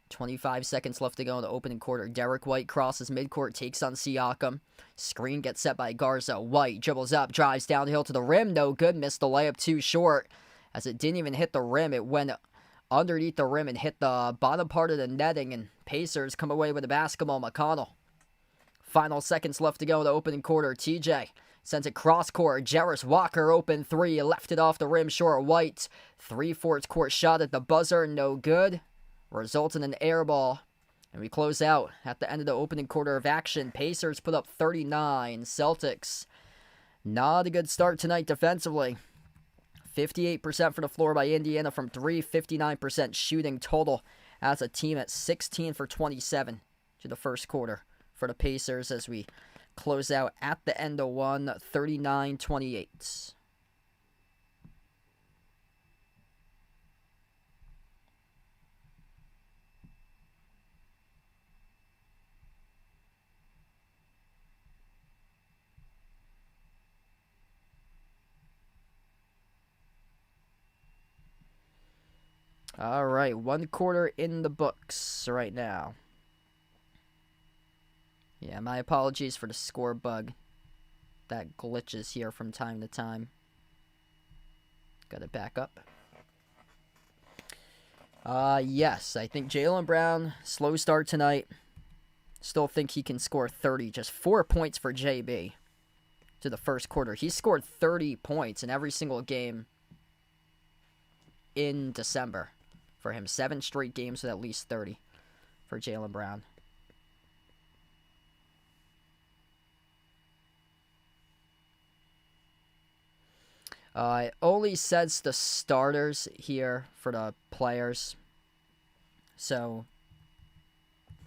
25 seconds left to go in the opening quarter. Derek White crosses midcourt, takes on Siakam. Screen gets set by Garza. White dribbles up, drives downhill to the rim. No good. Missed the layup too short. As it didn't even hit the rim, it went underneath the rim and hit the bottom part of the netting. And Pacers come away with the basketball. McConnell. Final seconds left to go in the opening quarter. TJ sends it cross court. Jarris Walker open three. Left it off the rim short. White. 3/4 court shot at the buzzer. No good. Results in an air ball. And we close out at the end of the opening quarter of action. Pacers put up 39. Celtics, not a good start tonight defensively. 58% for the floor by Indiana from three. 59% shooting total as a team at 16 for 27 to the first quarter for the Pacers as we close out at the end of one. 39-28. All right, one quarter in the books right now. Yeah, my apologies for the score bug that glitches here from time to time. Got it back up. Yes, I think Jaylen Brown, slow start tonight. Still think he can score 30. Just 4 points for JB to the first quarter. He scored 30 points in every single game in December for him. 7 straight games with at least 30 for Jaylen Brown. It only says the starters here for the players. So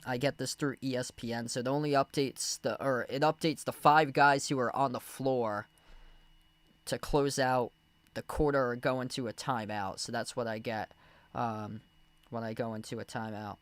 I get this through ESPN. So it only updates the 5 guys who are on the floor to close out the quarter or go into a timeout. So that's what I get when I go into a timeout.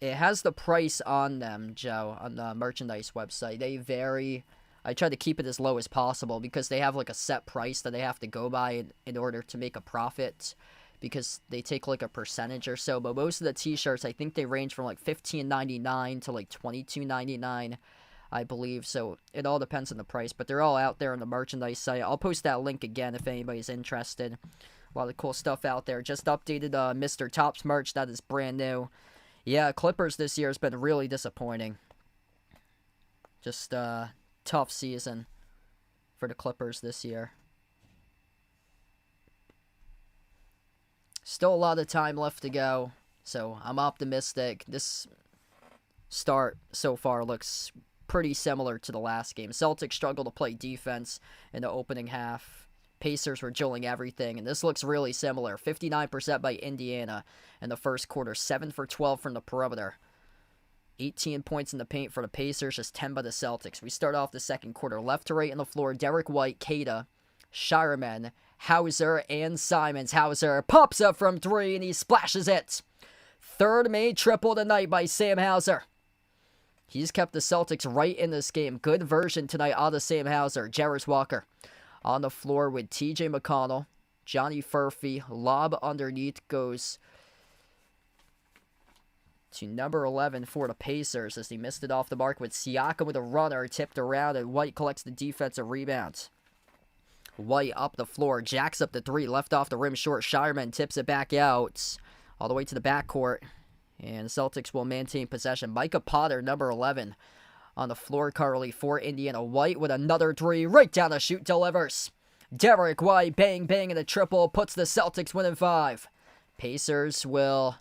It has the price on them, Joe, on the merchandise website. They vary. I try to keep it as low as possible because they have like a set price that they have to go by in order to make a profit, because they take like a percentage or so. But most of the t-shirts, I think they range from like $15.99 to like $22.99, I believe. So it all depends on the price, but they're all out there on the merchandise site. I'll post that link again if anybody's interested. A lot of cool stuff out there. Just updated Mr. Topps merch. That is brand new. Yeah, Clippers this year has been really disappointing. Just tough season for the Clippers this year. Still a lot of time left to go, so I'm optimistic. This start so far looks pretty similar to the last game. Celtics struggled to play defense in the opening half. Pacers were drilling everything, and this looks really similar. 59% by Indiana in the first quarter, 7 for 12 from the perimeter. 18 points in the paint for the Pacers, just 10 by the Celtics. We start off the second quarter. Left to right on the floor, Derek White, Kada, Shireman, Hauser, and Simons. Hauser pops up from 3, and he splashes it. Third made triple tonight by Sam Hauser. He's kept the Celtics right in this game. Good version tonight out of Sam Hauser. Jarris Walker on the floor with TJ McConnell. Johnny Furphy. Lob underneath goes to number 11 for the Pacers as he missed it off the mark with Siakam with a runner tipped around, and White collects the defensive rebound. White up the floor, jacks up the 3, left off the rim short. Shireman tips it back out all the way to the backcourt, and the Celtics will maintain possession. Micah Potter, number 11, on the floor currently for Indiana. White with another 3, right down the chute, delivers. Derek White, bang, bang, and a triple, puts the Celtics winning 5. Pacers will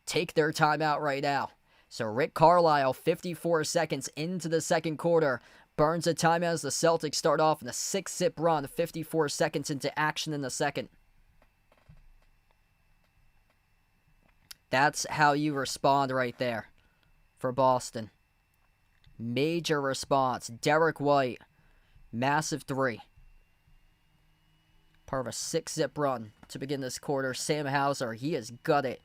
take their timeout right now. So Rick Carlisle, 54 seconds into the second quarter, burns a timeout as the Celtics start off in a 6-zip run, 54 seconds into action in the second. That's how you respond right there for Boston. Major response. Derek White, massive 3. Part of a 6-zip run to begin this quarter. Sam Hauser, he has got it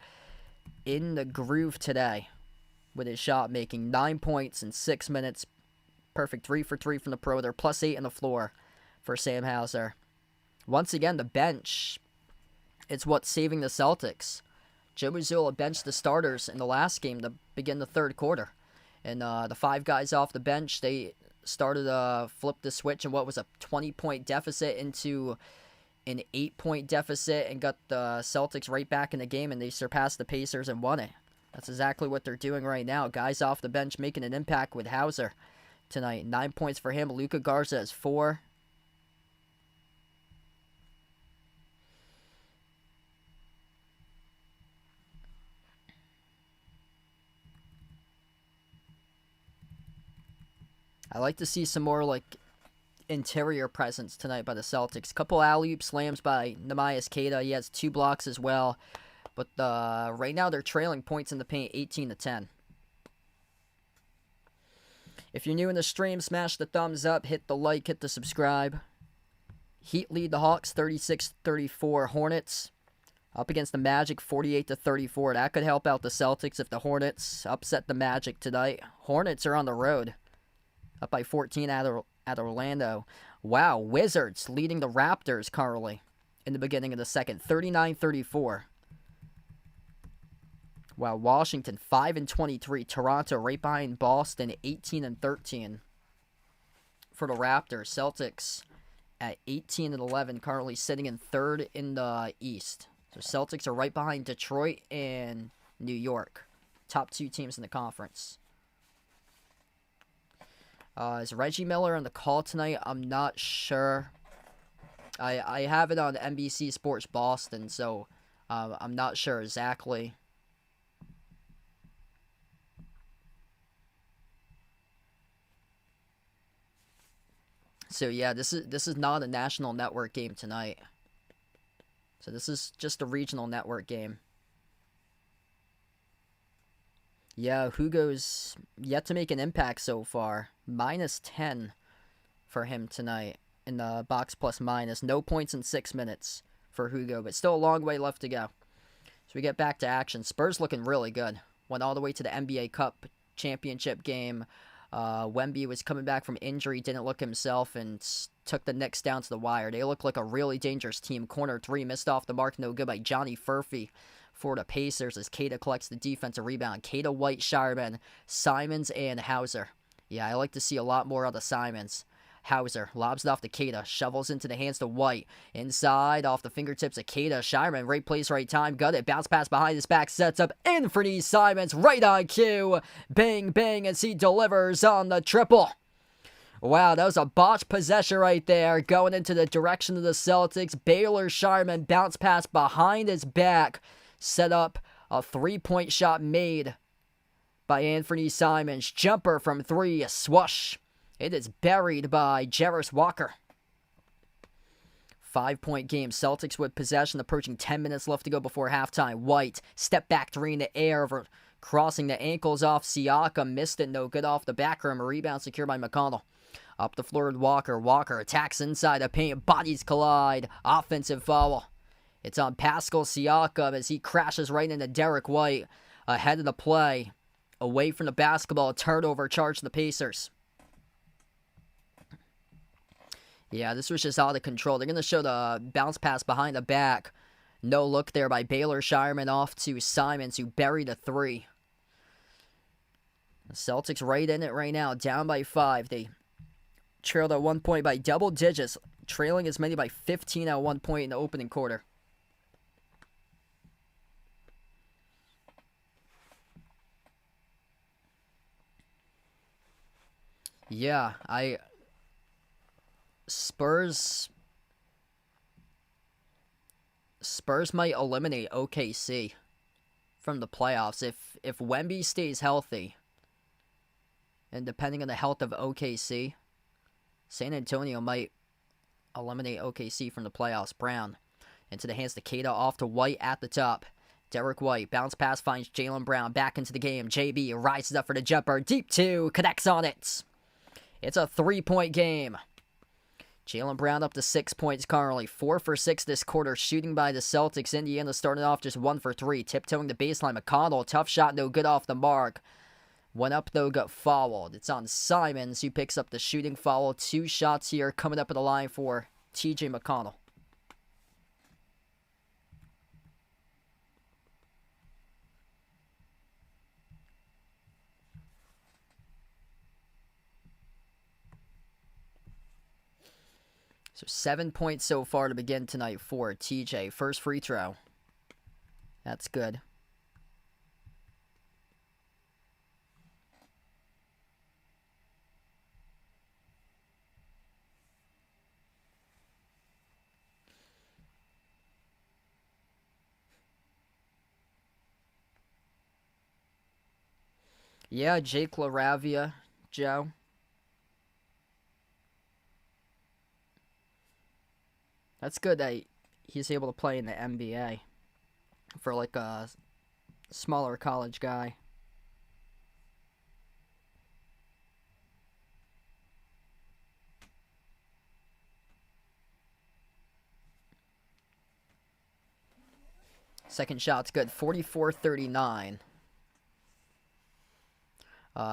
in the groove today with his shot making. 9 points in 6 minutes. Perfect 3 for 3 from the perimeter, plus 8 on the floor for Sam Hauser. Once again, the bench, it's what's saving the Celtics. Joe Mazzulla benched the starters in the last game to begin the third quarter. And the 5 guys off the bench, they started to flip the switch in what was a 20-point deficit into an 8-point deficit and got the Celtics right back in the game, and they surpassed the Pacers and won it. That's exactly what they're doing right now. Guys off the bench making an impact with Hauser tonight. 9 points for him. Luka Garza has 4. I like to see some more interior presence tonight by the Celtics. Couple alley-oop slams by Nehemias Queta. He has 2 blocks as well. But right now they're trailing points in the paint 18-10. If you're new in the stream, smash the thumbs up, hit the like, hit the subscribe. Heat lead the Hawks 36-34. Hornets up against the Magic 48-34. That could help out the Celtics if the Hornets upset the Magic tonight. Hornets are on the road. Up by 14 at Orlando. Wow, Wizards leading the Raptors currently in the beginning of the second. 39-34. Wow, Washington 5-23. Toronto right behind Boston 18-13 for the Raptors. Celtics at 18-11, currently sitting in third in the East. So Celtics are right behind Detroit and New York, top 2 teams in the conference. Is Reggie Miller on the call tonight? I'm not sure. I have it on NBC Sports Boston, so I'm not sure exactly. So yeah, this is not a national network game tonight. So this is just a regional network game. Yeah, Hugo's yet to make an impact so far. -10 for him tonight in the box plus minus. No points in 6 minutes for Hugo, but still a long way left to go. So we get back to action. Spurs looking really good. Went all the way to the NBA Cup championship game. Wemby was coming back from injury, didn't look himself, and took the Knicks down to the wire. They look like a really dangerous team. Corner 3 missed off the mark, no good by Johnny Furphy for the Pacers as Queta collects the defensive rebound. Queta, White, Shireman, Simons, and Hauser. Yeah, I like to see a lot more out of Simons. Hauser lobs it off to Queta, shovels into the hands to White. Inside, off the fingertips of Queta. Shireman, right place, right time, got it. Bounce pass behind his back, sets up Anthony Simons, right on cue. Bang, bang, as he delivers on the triple. Wow, that was a botched possession right there, going into the direction of the Celtics. Baylor Shireman, bounce pass behind his back. Set up a 3-point shot made by Anthony Simons. Jumper from 3, a swoosh. It is buried by Jarris Walker. 5-point game. Celtics with possession, approaching 10 minutes left to go before halftime. White, step back 3 in the air, crossing the ankles off Siakam. Missed it, no good off the back rim. A rebound secured by McConnell. Up the floor with Walker. Walker attacks inside the paint. Bodies collide. Offensive foul. It's on Pascal Siakam as he crashes right into Derek White. Ahead of the play. Away from the basketball. Turnover charge to the Pacers. Yeah, this was just out of control. They're going to show the bounce pass behind the back. No look there by Baylor Shireman off to Simons, who buried a 3. The Celtics right in it right now. Down by 5. They trailed at 1 point by double digits. Trailing as many by 15 at 1 point in the opening quarter. Yeah, Spurs might eliminate OKC from the playoffs if Wemby stays healthy. And depending on the health of OKC, San Antonio might eliminate OKC from the playoffs. Brown into the hands to Queta, off to White at the top. Derek White, bounce pass finds Jaylen Brown back into the game. JB rises up for the jumper. Deep 2, connects on it. It's a 3-point game. Jaylen Brown up to 6 points currently. 4 for 6 this quarter. Shooting by the Celtics. Indiana started off just 1 for 3. Tiptoeing the baseline. McConnell, tough shot, no good off the mark. Went up though, got fouled. It's on Simons, who picks up the shooting foul. 2 shots here coming up at the line for TJ McConnell. So 7 points so far to begin tonight for TJ. First free throw. That's good. Yeah, Jake LaRavia, Joe. That's good that he's able to play in the NBA for like a smaller college guy. Second shot's good. 44-39.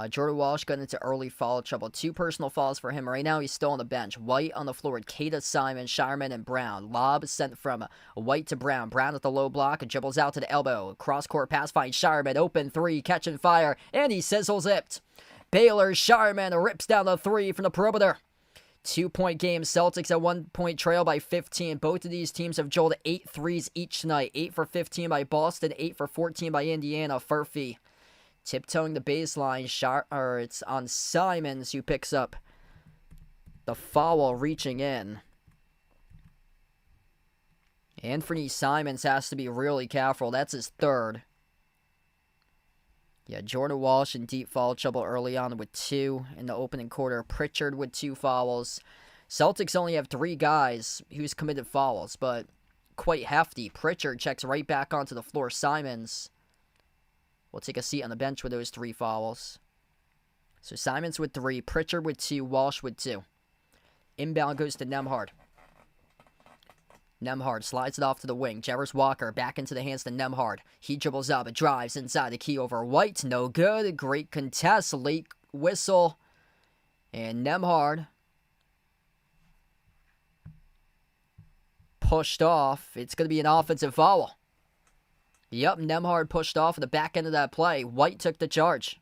Jordan Walsh got into early foul trouble. 2 personal fouls for him. Right now, he's still on the bench. White on the floor with Kata, Simon, Shireman, and Brown. Lob sent from White to Brown. Brown at the low block. Dribbles out to the elbow. Cross-court pass finds Shireman. Open 3. Catching fire. And he sizzles it. Baylor Shireman rips down the 3 from the perimeter. 2-point game. Celtics at 1-point trail by 15. Both of these teams have drilled 8 threes each tonight. 8 for 15 by Boston. 8 for 14 by Indiana. Furphy tiptoeing the baseline. It's on Simons, who picks up the foul reaching in. Anthony Simons has to be really careful. That's his 3rd. Yeah, Jordan Walsh in deep foul trouble early on with 2 in the opening quarter. Pritchard with 2 fouls. Celtics only have 3 guys who's committed fouls, but quite hefty. Pritchard checks right back onto the floor. Simons will take a seat on the bench with those 3 fouls. So Simons with 3, Pritchard with 2, Walsh with 2. Inbound goes to Nembhard. Nembhard slides it off to the wing. Jarvis Walker back into the hands to Nembhard. He dribbles up, drives inside the key over White. No good. Great contest. Late whistle. And Nembhard pushed off. It's going to be an offensive foul. Yep, Nembhard pushed off at the back end of that play. White took the charge.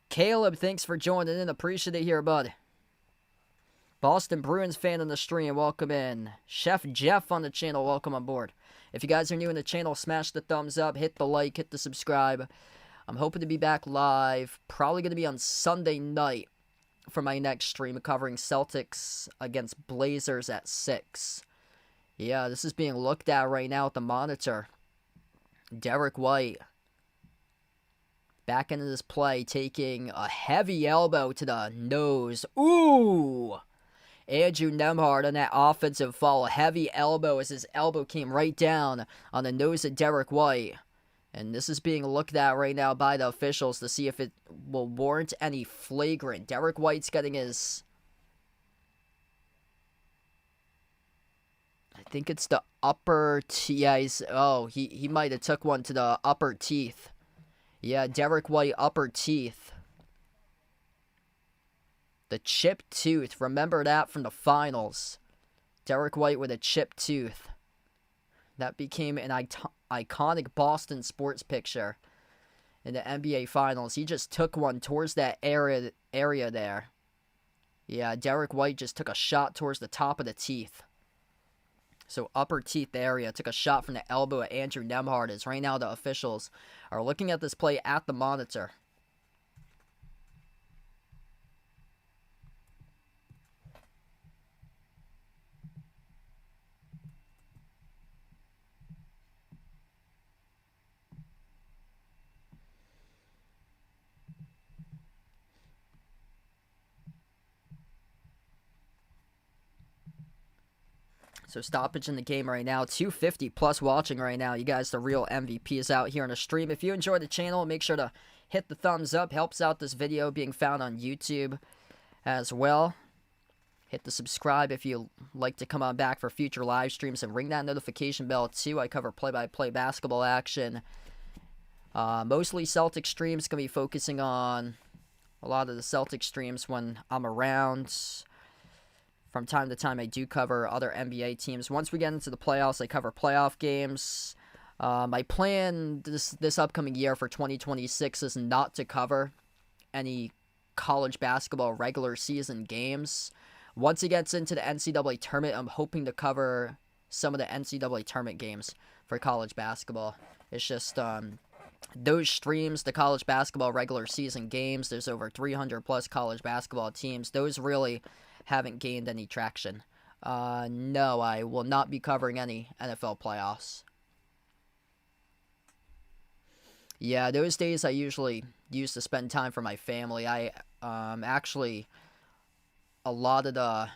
Caleb, thanks for joining in. Appreciate it here, bud. Boston Bruins fan on the stream, welcome in. Chef Jeff on the channel, welcome on board. If you guys are new in the channel, smash the thumbs up, hit the like, hit the subscribe. I'm hoping to be back live, probably going to be on Sunday night for my next stream, covering Celtics against Blazers at 6. Yeah, this is being looked at right now at the monitor. Derek White back into this play, taking a heavy elbow to the nose. Ooh! Andrew Nembhard on that offensive foul. Heavy elbow as his elbow came right down on the nose of Derek White. And this is being looked at right now by the officials to see if it will warrant any flagrant. Derek White's getting his... I think it's the upper teeth. Yeah, he might have took one to the upper teeth. Yeah, Derek White, upper teeth. The chipped tooth. Remember that from the finals. Derek White with a chipped tooth. That became an iconic Boston sports picture in the NBA finals. He just took one towards that area there. Yeah, Derek White just took a shot towards the top of the teeth. So upper teeth area, took a shot from the elbow at Andrew Nembhard, as right now the officials are looking at this play at the monitor. So stoppage in the game right now. 250 plus watching right now. You guys, the real MVPs out here on the stream. If you enjoyed the channel, make sure to hit the thumbs up. Helps out this video being found on YouTube as well. Hit the subscribe if you like to come on back for future live streams. And ring that notification bell too. I cover play-by-play basketball action. Mostly Celtic streams. Going to be focusing on a lot of the Celtic streams when I'm around. From time to time, I do cover other NBA teams. Once we get into the playoffs, I cover playoff games. My plan this upcoming year for 2026 is not to cover any college basketball regular season games. once he gets into the NCAA tournament, I'm hoping to cover some of the NCAA tournament games for college basketball. It's just those streams, the college basketball regular season games, there's over 300 plus college basketball teams. Those really haven't gained any traction. No, I will not be covering any NFL playoffs. Yeah, those days I usually used to spend time for my family. I actually a lot of the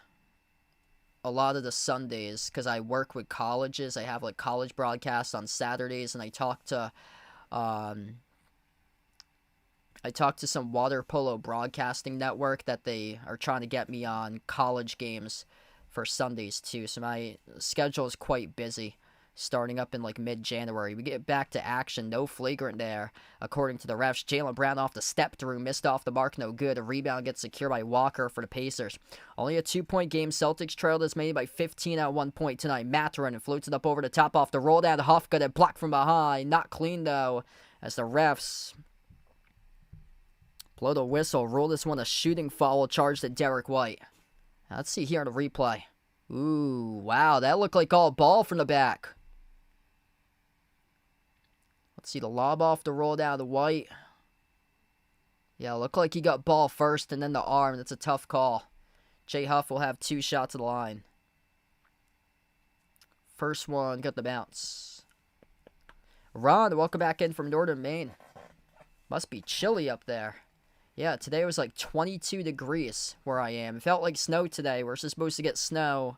Sundays, because I work with colleges, I have like college broadcasts on Saturdays, and I talk to some water polo broadcasting network that they are trying to get me on college games for Sundays too. So my schedule is quite busy starting up in like mid-January. We get back to action. No flagrant there, according to the refs. Jaylen Brown off the step through, missed off the mark, no good. A rebound gets secured by Walker for the Pacers. Only a 2-point game. Celtics trailed as many by 15 at one point tonight. Mathurin floats it up over the top off the roll down to Hufka, then blocked from behind. Not clean though, as the refs blow the whistle. Rule this one a shooting foul charged at Derek White. Now, let's see here on the replay. Ooh, wow, that looked like all ball from the back. Let's see the lob off the roll down to White. Yeah, looked like he got ball first and then the arm. That's a tough call. Jay Huff will have 2 shots at the line. First one got the bounce. Ron, welcome back in from Northern Maine. Must be chilly up there. Yeah, today was like 22 degrees where I am. It felt like snow today. We're supposed to get snow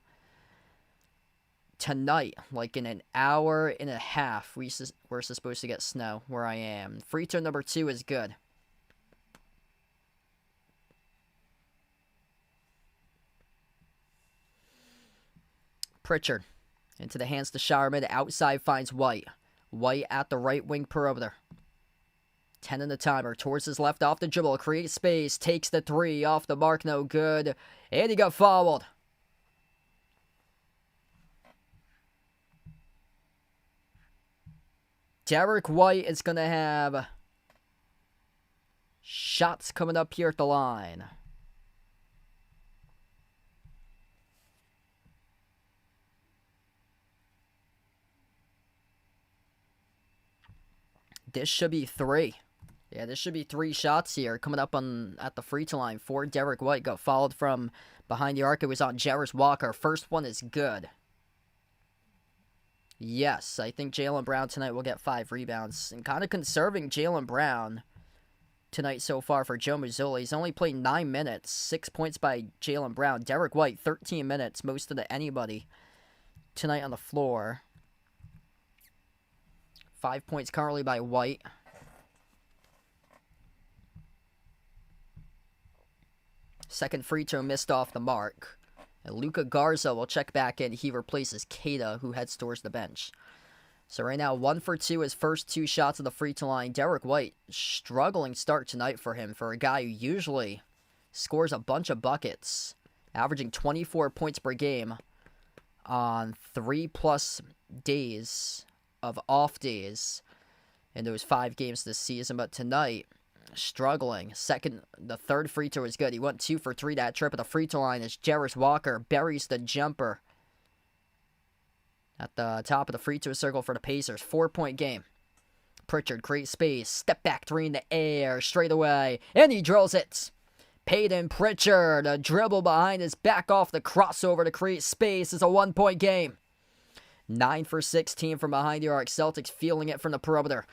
tonight, like in an hour and a half. We're supposed to get snow where I am. Free throw number 2 is good. Pritchard into the hands to Showerman. Outside finds White. White at the right wing perimeter. 10 in the timer. Towards his left off the dribble. Creates space. Takes the 3. Off the mark. No good. And he got fouled. Derek White is going to have shots coming up here at the line. This should be 3. Yeah, this should be 3 shots here coming up at the free throw line for Derek White. Got fouled from behind the arc. It was on Jarris Walker. First one is good. Yes, I think Jaylen Brown tonight will get 5 rebounds. And kind of conserving Jaylen Brown tonight so far for Joe Mazzulla. He's only played 9 minutes. 6 points by Jaylen Brown. Derek White, 13 minutes. Most of anybody tonight on the floor. 5 points currently by White. Second free throw missed off the mark. And Luka Garza will check back in. He replaces Keita, who heads towards the bench. So right now, 1 for 2, his first 2 shots of the free throw line. Derek White, struggling start tonight for him, for a guy who usually scores a bunch of buckets, averaging 24 points per game on 3+ days of off days in those 5 games this season. But tonight, struggling. The third free throw is good. He went 2 for 3 that trip at the free throw line as Jarris Walker buries the jumper at the top of the free throw circle for the Pacers. 4-point game. Pritchard creates space. Step back 3 in the air. Straight away. And he drills it. Peyton Pritchard. A dribble behind his back off the crossover to create space. It's a 1-point game. 9 for 16 from behind the arc. Celtics feeling it from the perimeter.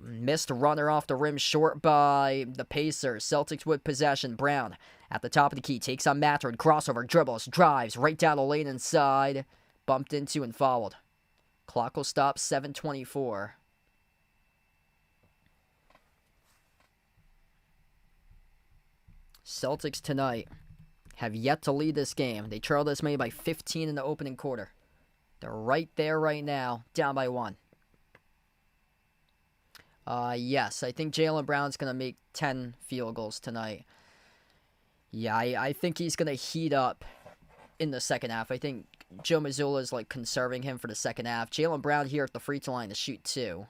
Missed runner off the rim, short by the Pacers. Celtics with possession. Brown at the top of the key. Takes on Mathurin. Crossover. Dribbles. Drives. Right down the lane inside. Bumped into and fouled. Clock will stop. 7:24. Celtics tonight have yet to lead this game. They trailed this many by 15 in the opening quarter. They're right there right now. Down by 1. Yes, I think Jaylen Brown's going to make 10 field goals tonight. Yeah, I think he's going to heat up in the second half. I think Joe Mazzulla is like conserving him for the second half. Jaylen Brown here at the free throw line to shoot 2.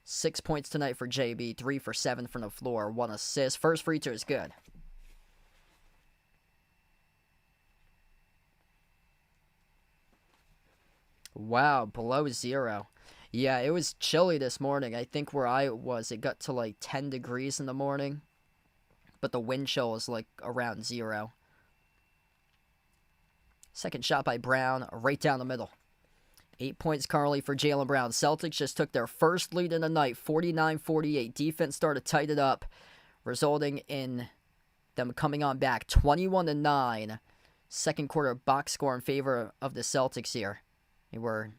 6 points tonight for JB. 3 for 7 from the floor. 1 assist. First free throw is good. Wow, below zero. Yeah, it was chilly this morning. I think where I was, it got to like 10 degrees in the morning, but the wind chill was like around zero. Second shot by Brown, right down the middle. 8 points currently for Jaylen Brown. Celtics just took their first lead in the night, 49-48. Defense started to tighten it up, resulting in them coming on back 21-9. Second quarter box score in favor of the Celtics here. They were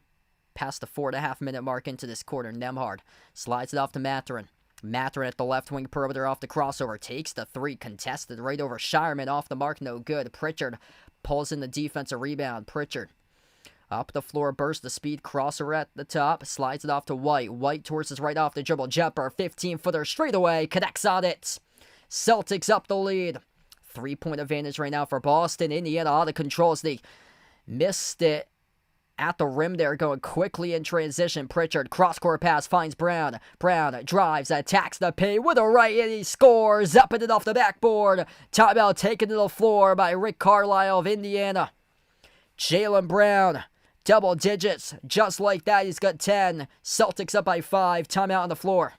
past the 4.5-minute mark into this quarter. Nembhard slides it off to Mathurin. Mathurin at the left wing perimeter off the crossover. Takes the three, contested right over Shireman. Off the mark, no good. Pritchard pulls in the defensive rebound. Pritchard up the floor, burst the speed, crosser at the top, slides it off to White. White towards his right off the dribble. Jumper, 15-footer straight away, connects on it. Celtics up the lead. 3-point advantage right now for Boston. Indiana out of control as they missed it at the rim there, going quickly in transition. Pritchard, cross-court pass, finds Brown. Brown drives, attacks the paint with a right, and he scores. Up and off the backboard. Timeout taken to the floor by Rick Carlisle of Indiana. Jaylen Brown, double digits. Just like that, he's got 10. Celtics up by 5. Timeout on the floor.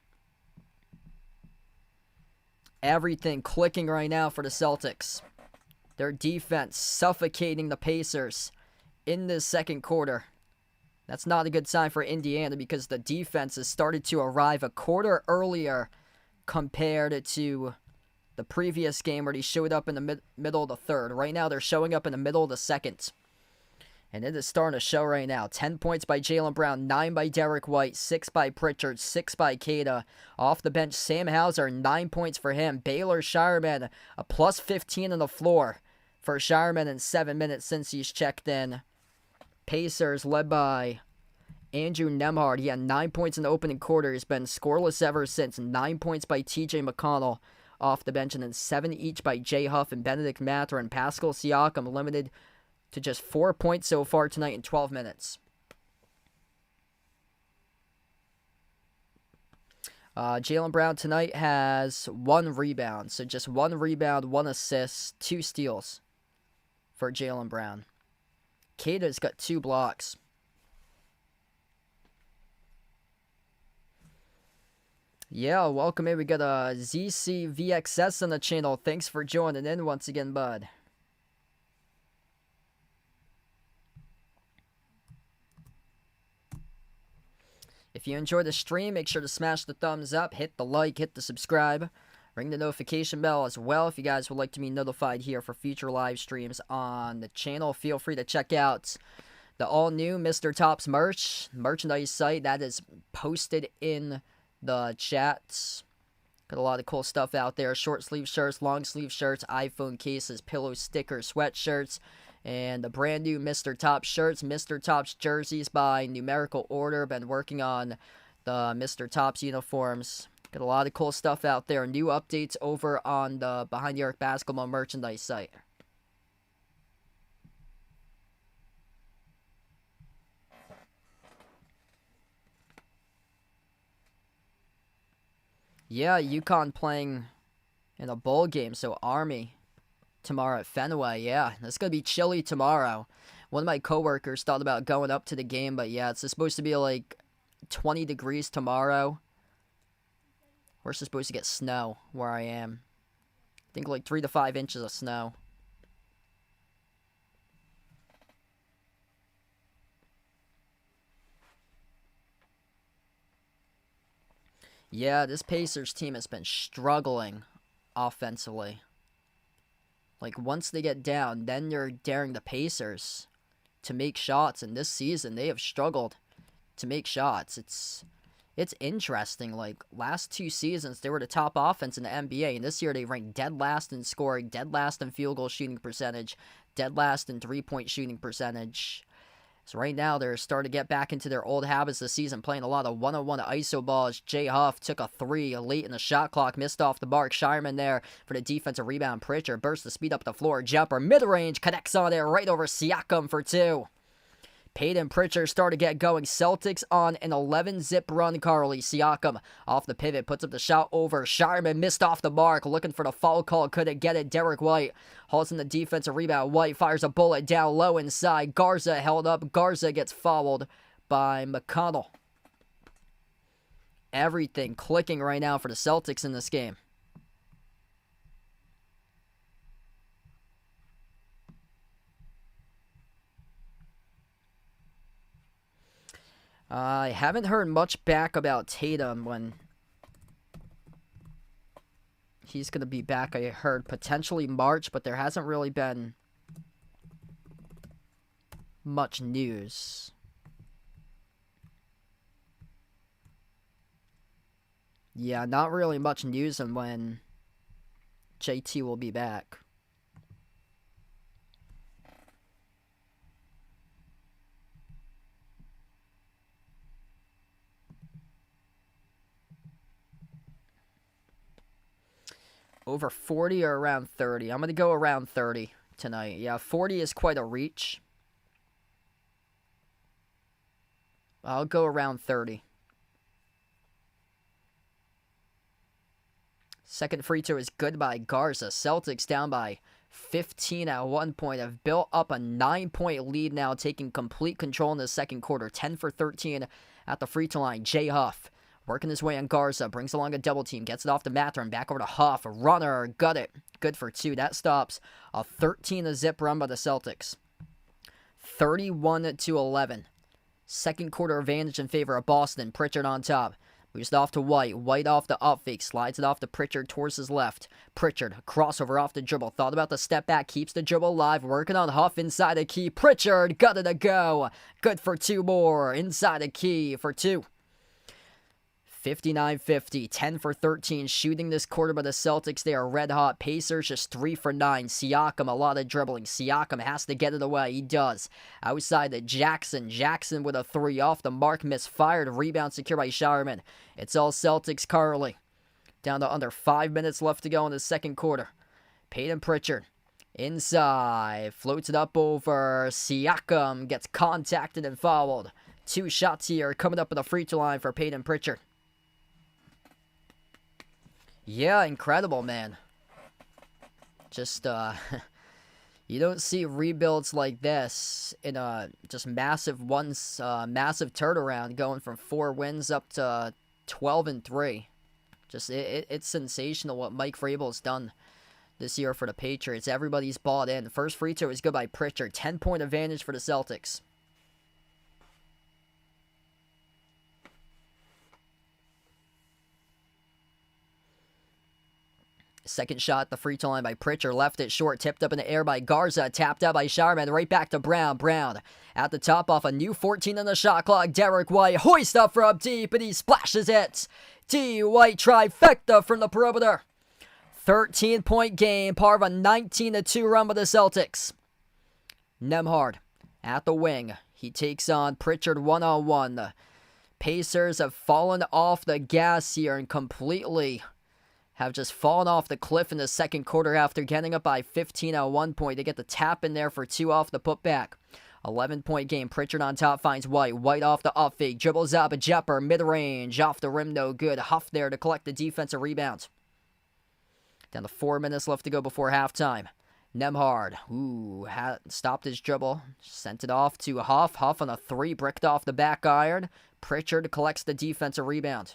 Everything clicking right now for the Celtics. Their defense suffocating the Pacers in this second quarter. That's not a good sign for Indiana because the defense has started to arrive a quarter earlier compared to the previous game where they showed up in the middle of the third. Right now, they're showing up in the middle of the second. And it is starting to show right now. 10 points by Jaylen Brown, 9 by Derek White, 6 by Pritchard, 6 by Queta. Off the bench, Sam Hauser, 9 points for him. Baylor Shireman, a plus 15 on the floor for Shireman in 7 minutes since he's checked in. Pacers led by Andrew Nembhard. He had 9 points in the opening quarter. He's been scoreless ever since. 9 points by TJ McConnell off the bench, and then 7 each by Jay Huff and Benedict Mathurin. Pascal Siakam limited to just 4 points so far tonight in 12 minutes. Jaylen Brown tonight has 1 rebound. So just 1 rebound, 1 assist, 2 steals for Jaylen Brown. Queta's got 2 blocks. Yeah, welcome in. We got a ZCVXS on the channel. Thanks for joining in once again, bud. If you enjoyed the stream, make sure to smash the thumbs up, hit the like, hit the subscribe, ring the notification bell as well if you guys would like to be notified here for future live streams on the channel. Feel free to check out the all-new Mr. Tops merchandise site that is posted in the chats. Got a lot of cool stuff out there. Short sleeve shirts, long sleeve shirts, iPhone cases, pillow stickers, sweatshirts, and the brand new Mr. Tops shirts, Mr. Tops jerseys by numerical order. Been working on the Mr. Tops uniforms. Got a lot of cool stuff out there. New updates over on the Behind the Arc Basketball merchandise site. Yeah, UConn playing in a bowl game, so Army tomorrow at Fenway. Yeah, it's going to be chilly tomorrow. One of my coworkers thought about going up to the game, but yeah, it's supposed to be like 20 degrees tomorrow. We're supposed to get snow where I am. I think like 3 to 5 inches of snow. Yeah, this Pacers team has been struggling offensively. Like, once they get down, then you're daring the Pacers to make shots. And this season, they have struggled to make shots. It's interesting. Like, last 2 seasons, they were the top offense in the NBA. And this year, they ranked dead last in scoring, dead last in field goal shooting percentage, dead last in three-point shooting percentage. So right now, they're starting to get back into their old habits this season, playing a lot of one-on-one iso balls. Jay Huff took a 3 late in the shot clock, missed off the mark. Shireman there for the defensive rebound. Pritchard bursts the speed up the floor. Jumper, mid-range, connects on it right over Siakam for 2. Peyton Pritchard started to get going. Celtics on an 11-zip run, Carly. Siakam off the pivot, puts up the shot over. Shireman missed off the mark, looking for the foul call, couldn't get it. Derek White hauls in the defensive rebound. White fires a bullet down low inside. Garza held up. Garza gets fouled by McConnell. Everything clicking right now for the Celtics in this game. I haven't heard much back about Tatum when he's going to be back. I heard potentially March, but there hasn't really been much news. Yeah, not really much news on when JT will be back. Over 40 or around 30? I'm going to go around 30 tonight. Yeah, 40 is quite a reach. I'll go around 30. Second free throw is good by Garza. Celtics down by 15 at one point. Have built up a 9-point lead now, taking complete control in the second quarter. 10 for 13 at the free throw line. Jay Huff working his way on Garza. Brings along a double team. Gets it off to Mathurin. Back over to Huff. A runner. Got it. Good for 2. That stops a 13-zip run by the Celtics. 31-11. Second quarter advantage in favor of Boston. Pritchard on top. Moves it off to White. White off the up fake. Slides it off to Pritchard towards his left. Pritchard, crossover off the dribble. Thought about the step back. Keeps the dribble alive. Working on Huff inside the key. Pritchard got it to go. Good for 2 more. Inside the key for 2. 59-50. 10 for 13 shooting this quarter by the Celtics. They are red hot. Pacers just 3 for 9. Siakam, a lot of dribbling. Siakam has to get it away. He does. Outside to Jackson. Jackson with a 3 off the mark. Misfired. Rebound secured by Shireman. It's all Celtics, Carly. Down to under 5 minutes left to go in the second quarter. Peyton Pritchard. Inside. Floats it up over Siakam. Gets contacted and fouled. 2 shots here coming up at the free throw line for Peyton Pritchard. Yeah, incredible, man. Just, you don't see rebuilds like this in a just massive massive turnaround going from 4 wins up to 12-3. Just, it's sensational what Mike Vrabel's done this year for the Patriots. Everybody's bought in. First free throw is good by Pritchard. 10-point advantage for the Celtics. Second shot at the free throw line by Pritchard. Left it short. Tipped up in the air by Garza. Tapped out by Shireman. Right back to Brown. Brown at the top off a new 14 on the shot clock. Derek White hoist up from deep and he splashes it. D. White trifecta from the perimeter. 13-point game. Part of a 19-2 run by the Celtics. Nembhard at the wing. He takes on Pritchard one-on-one. The Pacers have fallen off the gas here and completely have just fallen off the cliff in the second quarter after getting up by 15 at one point. They get the tap in there for 2 off the putback. 11-point game. Pritchard on top finds White. White off the up fake. Dribbles up a Jepper. Mid-range. Off the rim, no good. Huff there to collect the defensive rebound. Down to 4 minutes left to go before halftime. Nembhard. Stopped his dribble. Sent it off to Huff. Huff on a 3. Bricked off the back iron. Pritchard collects the defensive rebound.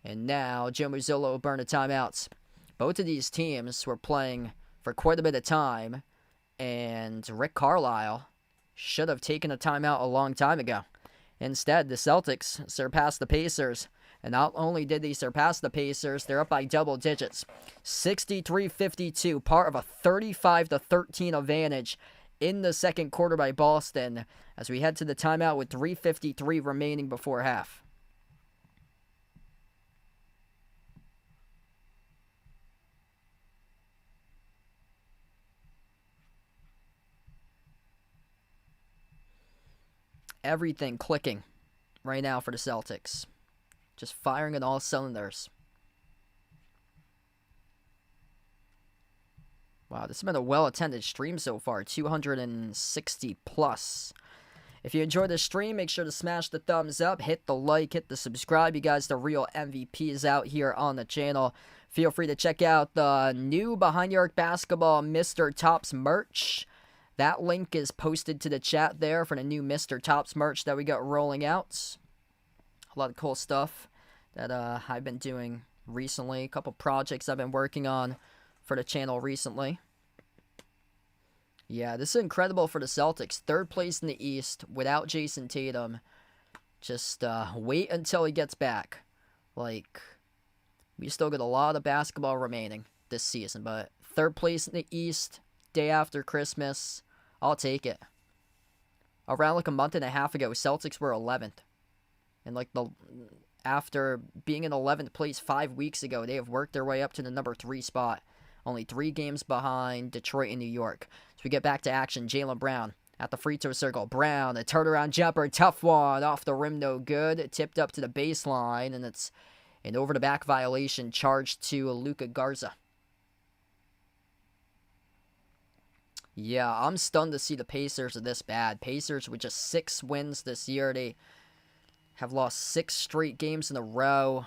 And now, Joe Mazzulla will burn the timeouts. Both of these teams were playing for quite a bit of time, and Rick Carlisle should have taken a timeout a long time ago. Instead, the Celtics surpassed the Pacers, and not only did they surpass the Pacers, they're up by double digits. 63-52, part of a 35-13 advantage in the second quarter by Boston, as we head to the timeout with 3:53 remaining before half. Everything clicking right now for the Celtics. Just firing on all cylinders. Wow, this has been a well-attended stream so far. 260 plus If you enjoyed the stream, make sure to smash the thumbs up, hit the like, hit the subscribe. You guys, the real MVPs out here on the channel. Feel free to check out the new Behind the Arc Basketball Mr. Tops merch. That link is posted to the chat there for the new Mr. Tops merch that we got rolling out. A lot of cool stuff that I've been doing recently. A couple projects I've been working on for the channel recently. Yeah, this is incredible for the Celtics. Third place in the East without Jason Tatum. Just wait until he gets back. Like, we still got a lot of basketball remaining this season, but third place in the East, day after Christmas, I'll take it. Around like a month and a half ago, Celtics were 11th. And like after being in 11th place 5 weeks ago, they have worked their way up to the number 3 spot. Only 3 games behind Detroit and New York. So we get back to action. Jaylen Brown at the free throw circle. Brown, a turnaround jumper, tough one, off the rim, no good. Tipped up to the baseline, and it's an over-the-back violation charged to Luka Garza. Yeah, I'm stunned to see the Pacers are this bad. Pacers with just 6 wins this year. They have lost 6 straight games in a row.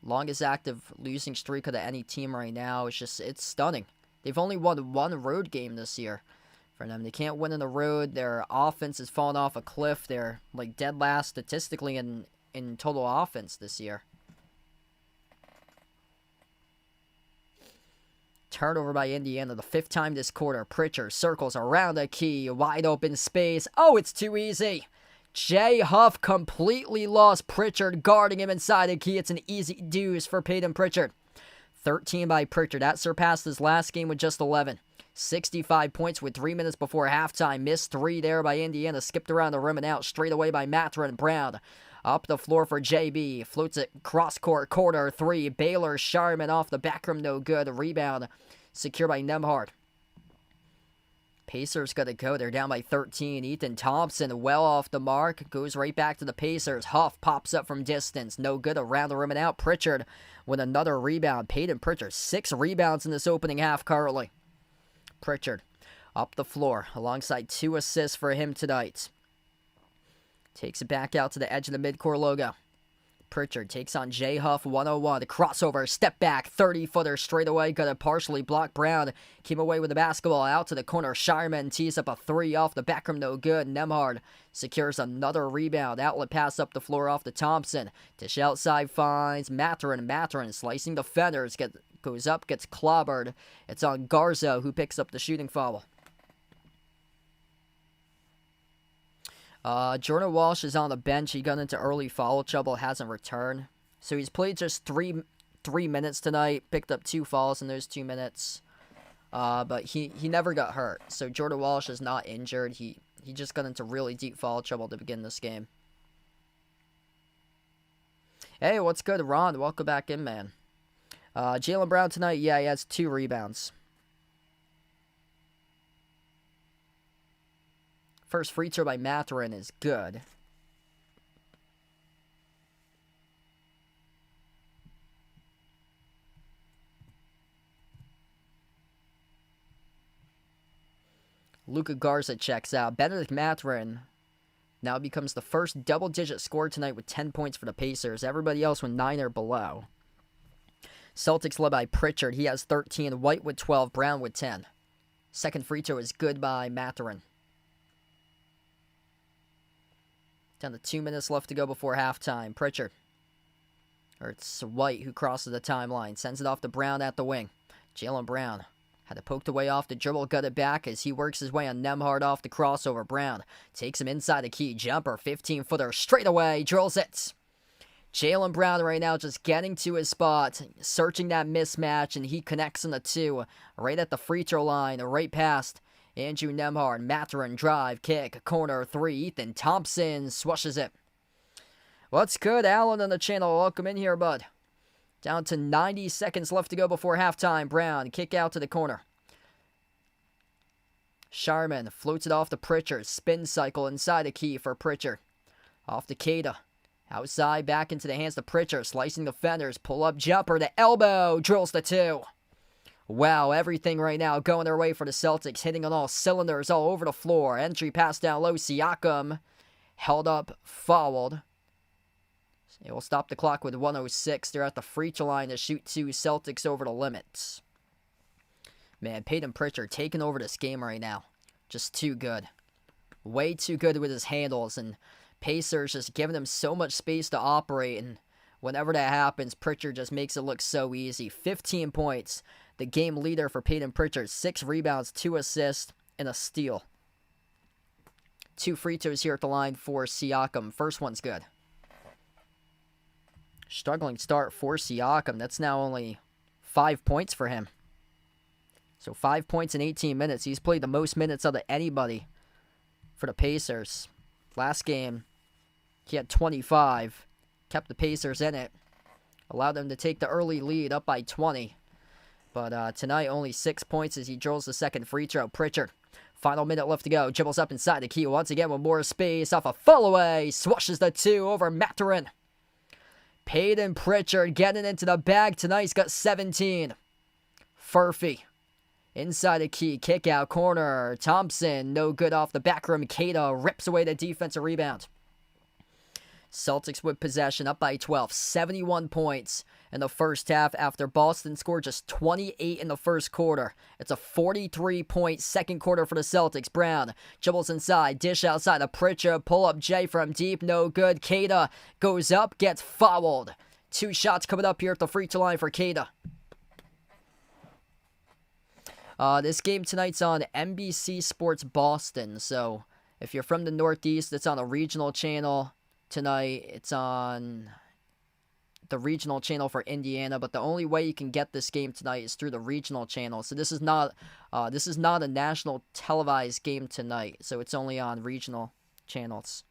Longest active losing streak of any team right now. It's stunning. They've only won 1 road game this year for them. They can't win on the road. Their offense has fallen off a cliff. They're like dead last statistically in total offense this year. Turnover by Indiana, the 5th time this quarter. Pritchard circles around the key, wide open space. Oh, it's too easy. Jay Huff completely lost Pritchard, guarding him inside the key. It's an easy deuce for Peyton Pritchard. 13 by Pritchard. That surpassed his last game with just 11. 65 points with 3 minutes before halftime. Missed 3 there by Indiana. Skipped around the rim and out straight away by Mathurin. Brown up the floor for JB. Floats it cross-court, corner 3. Baylor Sharman off the back rim, no good. Rebound secured by Nembhard. Pacers got to go. They're down by 13. Ethan Thompson well off the mark. Goes right back to the Pacers. Huff pops up from distance. No good around the rim and out. Pritchard with another rebound. Peyton Pritchard, 6 rebounds in this opening half currently. Pritchard up the floor alongside 2 assists for him tonight. Takes it back out to the edge of the midcourt logo. Pritchard takes on Jay Huff, 101. Crossover, step back, 30-footer straight away. Got to partially block Brown. Came away with the basketball out to the corner. Shireman tees up a 3 off the back rim, no good. Nembhard secures another rebound. Outlet pass up the floor off to Thompson. Dish outside finds Mathurin. Mathurin slicing defenders. Goes up, gets clobbered. It's on Garza, who picks up the shooting foul. Jordan Walsh is on the bench. He got into early foul trouble, hasn't returned. So he's played just three minutes tonight, picked up 2 fouls in those 2 minutes. But he never got hurt. So Jordan Walsh is not injured. He just got into really deep foul trouble to begin this game. Hey, what's good, Ron? Welcome back in, man. Jaylen Brown tonight, yeah, he has 2 rebounds. First free throw by Mathurin is good. Luka Garza checks out. Benedict Mathurin now becomes the first double-digit scorer tonight with 10 points for the Pacers. Everybody else with 9 or below. Celtics led by Pritchard. He has 13. White with 12. Brown with 10. Second free throw is good by Mathurin. Down to 2 minutes left to go before halftime. Pritchard. Or it's White who crosses the timeline. Sends it off to Brown at the wing. Jaylen Brown had to poke the way off the dribble. Got it back as he works his way on Nembhard off the crossover. Brown takes him inside the key. Jumper. 15-footer. Straight away. Drills it. Jaylen Brown right now just getting to his spot. Searching that mismatch. And he connects on the 2. Right at the free throw line. Right past Andrew Nembhard. Mathurin drive, kick, corner 3. Ethan Thompson swashes it. What's good, Alan on the channel? Welcome in here, bud. Down to 90 seconds left to go before halftime. Brown, kick out to the corner. Sharman floats it off to Pritchard. Spin cycle inside the key for Pritchard. Off to Cada. Outside, back into the hands of Pritchard. Slicing the fenders. Pull up jumper. The elbow. Drills the 2. Wow, everything right now going their way for the Celtics, hitting on all cylinders all over the floor. Entry pass down low, Siakam held up, fouled. It will stop the clock with 1:06. They're at the free throw line to shoot 2. Celtics over the limits. Man, Peyton Pritchard taking over this game right now. Just too good. Way too good with his handles, and Pacers just giving him so much space to operate, and whenever that happens, Pritchard just makes it look so easy. 15 points, the game leader for Peyton Pritchard. 6 rebounds, 2 assists, and a steal. 2 free throws here at the line for Siakam. First one's good. Struggling start for Siakam. That's now only 5 points for him. So 5 points in 18 minutes. He's played the most minutes out of anybody for the Pacers. Last game, he had 25. Kept the Pacers in it. Allowed them to take the early lead up by 20. But tonight, only 6 points as he drills the second free throw. Pritchard, final minute left to go. Dribbles up inside the key once again with more space. Off a fall away. Swashes the 2 over Mathurin. Peyton Pritchard getting into the bag tonight. He's got 17. Furphy. Inside the key. Kick out corner. Thompson. No good off the back rim. Keita rips away the defensive rebound. Celtics with possession up by 12. 71 points in the first half after Boston scored just 28 in the first quarter. It's a 43-point second quarter for the Celtics. Brown dribbles inside. Dish outside of Pritchard. Pull up Jay from deep. No good. Keita goes up. Gets fouled. 2 shots coming up here at the free throw line for Keita. This game tonight's on NBC Sports Boston. So if you're from the Northeast, it's on a regional channel. Tonight, it's on the regional channel for Indiana, but the only way you can get this game tonight is through the regional channel. So this is not a national televised game tonight, so it's only on regional channels.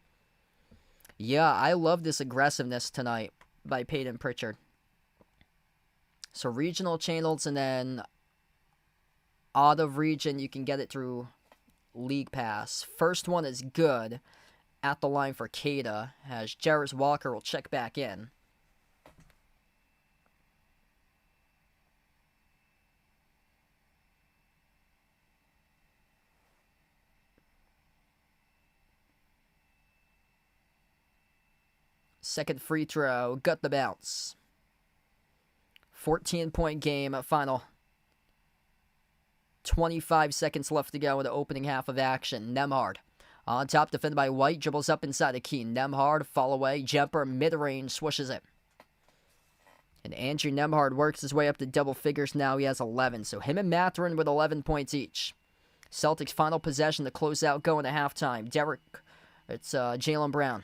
Yeah, I love this aggressiveness tonight by Peyton Pritchard. So regional channels, and then out of region, you can get it through League Pass. First one is good. At the line for Keita, as Jarvis Walker will check back in. Second free throw, got the bounce. 14-point game, final 25 seconds left to go in the opening half of action. Nembhard. On top, defended by White, dribbles up inside the key. Nembhard, fall away, jumper, mid-range, swishes it. And Andrew Nembhard works his way up to double figures now. He has 11, so him and Mathurin with 11 points each. Celtics' final possession to close out going to halftime. It's Jaylen Brown.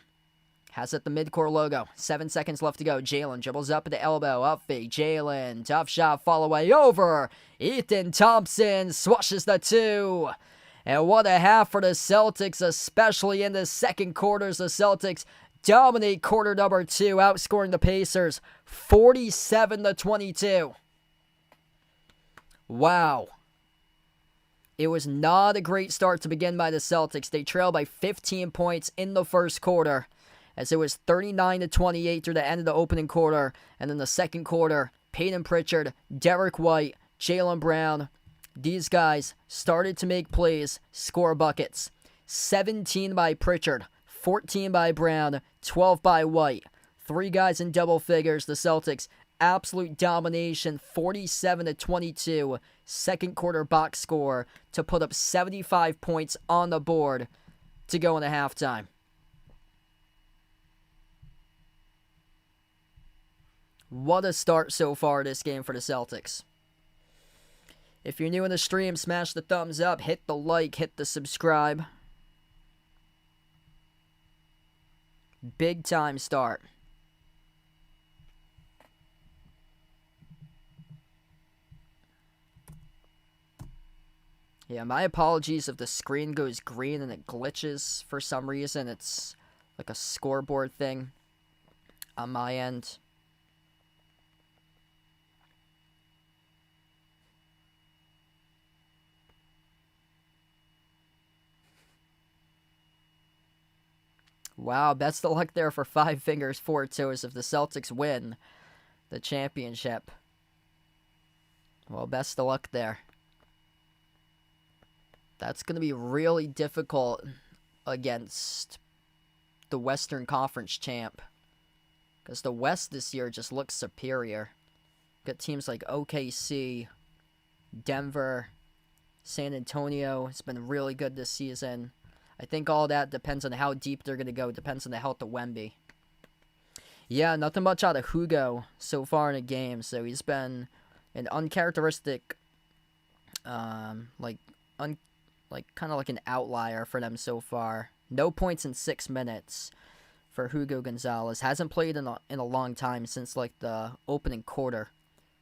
Has it the midcourt logo. 7 seconds left to go. Jaylen dribbles up at the elbow. Up fake. Jaylen, tough shot, fall away, over. Ethan Thompson swashes the 2. And what a half for the Celtics, especially in the second quarters. The Celtics dominate quarter number 2, outscoring the Pacers 47-22. Wow. It was not a great start to begin by the Celtics. They trailed by 15 points in the first quarter, as it was 39-28 through the end of the opening quarter. And in the second quarter, Peyton Pritchard, Derek White, Jaylen Brown, these guys started to make plays, score buckets. 17 by Pritchard, 14 by Brown, 12 by White. 3 guys in double figures. The Celtics, absolute domination, 47-22. Second quarter box score to put up 75 points on the board to go into halftime. What a start so far this game for the Celtics. If you're new in the stream, smash the thumbs up, hit the like, hit the subscribe. Big time start. Yeah, my apologies if the screen goes green and it glitches for some reason. It's like a scoreboard thing on my end. Wow, best of luck there for 5 fingers, 4 toes if the Celtics win the championship. Well, best of luck there. That's going to be really difficult against the Western Conference champ. Because the West this year just looks superior. Got teams like OKC, Denver, San Antonio. It's been really good this season. I think all that depends on how deep they're going to go. Depends on the health of Wemby. Yeah, nothing much out of Hugo so far in the game. So he's been an uncharacteristic, kind of like an outlier for them so far. No points in 6 minutes for Hugo Gonzalez. Hasn't played in a long time since like the opening quarter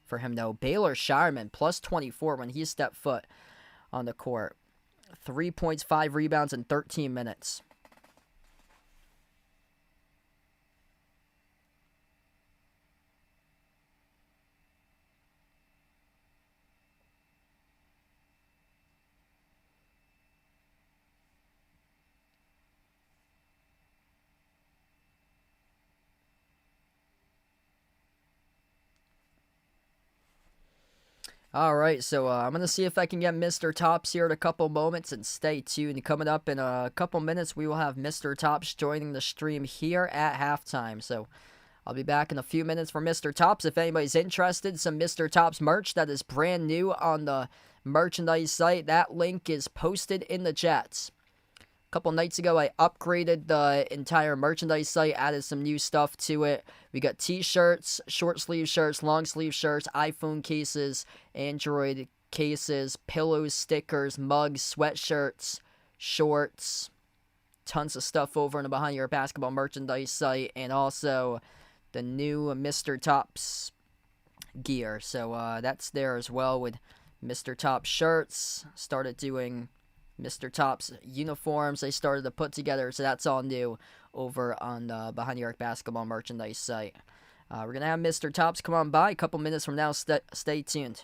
for him though. Baylor Shireman plus 24 when he stepped foot on the court. 3 points, 5 rebounds in 13 minutes. All right, so I'm going to see if I can get Mr. Tops here in a couple moments, and stay tuned. Coming up in a couple minutes, we will have Mr. Tops joining the stream here at halftime. So I'll be back in a few minutes for Mr. Tops. If anybody's interested, some Mr. Tops merch that is brand new on the merchandise site. That link is posted in the chats. A couple nights ago, I upgraded the entire merchandise site, added some new stuff to it. We got t-shirts, short sleeve shirts, long sleeve shirts, iPhone cases, Android cases, pillows, stickers, mugs, sweatshirts, shorts, tons of stuff over on the Behind Your Basketball merchandise site, and also the new Mr. Tops gear. So that's there as well with Mr. Tops shirts. Started doing Mr. Tops uniforms they started to put together, so that's all new over on the Behind Your Basketball merchandise site. We're going to have Mr. Tops come on by a couple minutes from now. Stay tuned.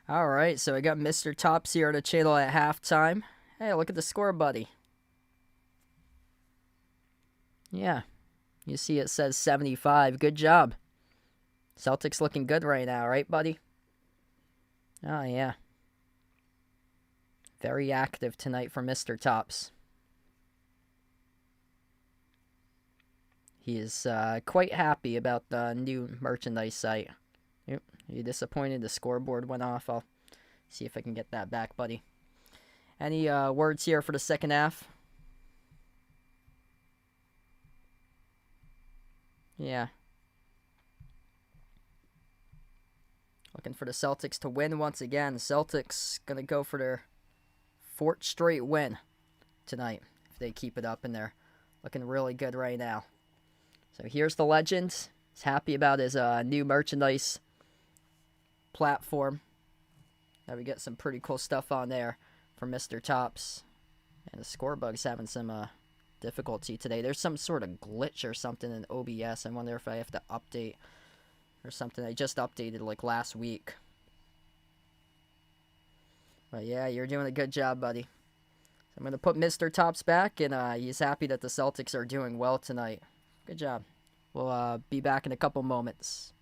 All right, so I got Mr. Tops here on the channel at halftime. Hey, look at the score, buddy. Yeah, you see it says 75. Good job. Celtics looking good right now, right, buddy? Oh, yeah. Very active tonight for Mr. Tops. He is quite happy about the new merchandise site. Are you disappointed the scoreboard went off? I'll see if I can get that back, buddy. Any words here for the second half? Yeah. Looking for the Celtics to win once again. Celtics going to go for their fourth straight win tonight if they keep it up, and they're looking really good right now. So here's the legend. He's happy about his new merchandise platform. Now we get some pretty cool stuff on there from Mr. Tops. And the Scorebug's having some difficulty today. There's some sort of glitch or something in OBS. I wonder if I have to update or something. I just updated like last week. But yeah, you're doing a good job, buddy. So I'm going to put Mr. Tops back, and he's happy that the Celtics are doing well tonight. Good job. We'll be back in a couple moments.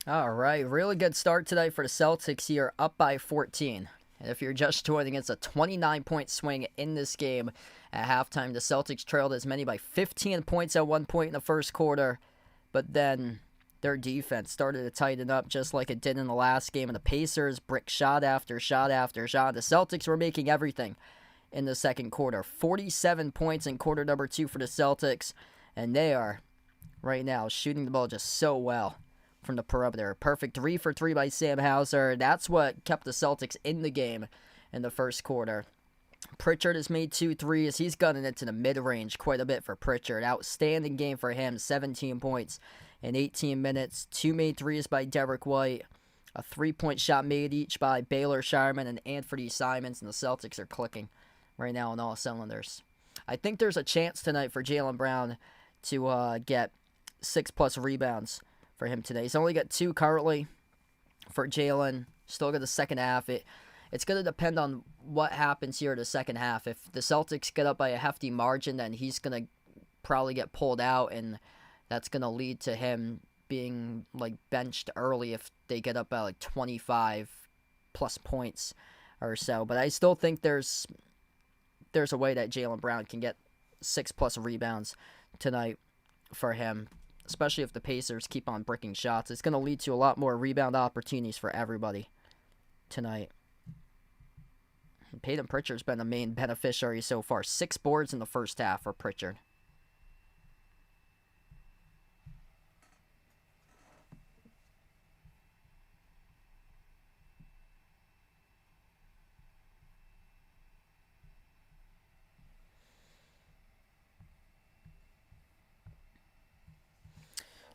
All right, really good start today for the Celtics here, up by 14. And if you're just joining, it's a 29-point swing in this game at halftime. The Celtics trailed as many by 15 points at one point in the first quarter, but then their defense started to tighten up just like it did in the last game. And the Pacers brick shot after shot after shot. The Celtics were making everything in the second quarter. 47 points in quarter number 2 for the Celtics, and they are right now shooting the ball just so well from the perimeter. Perfect 3 for 3 by Sam Hauser. That's what kept the Celtics in the game in the first quarter. Pritchard has made 2 threes. He's gunning into the mid-range quite a bit for Pritchard. Outstanding game for him. 17 points in 18 minutes. 2 made threes by Derek White. A 3-point shot made each by Baylor Shireman and Anthony Simons. And the Celtics are clicking right now on all cylinders. I think there's a chance tonight for Jaylen Brown to get 6+ rebounds for him today. He's only got 2 currently for Jaylen. Still got the second half. It's going to depend on what happens here in the second half. If the Celtics get up by a hefty margin, then he's going to probably get pulled out, and that's going to lead to him being like benched early if they get up by like 25+ points or so. But I still think there's a way that Jaylen Brown can get 6+ rebounds tonight for him, especially if the Pacers keep on bricking shots. It's going to lead to a lot more rebound opportunities for everybody tonight. And Peyton Pritchard's been the main beneficiary so far. 6 boards in the first half for Pritchard.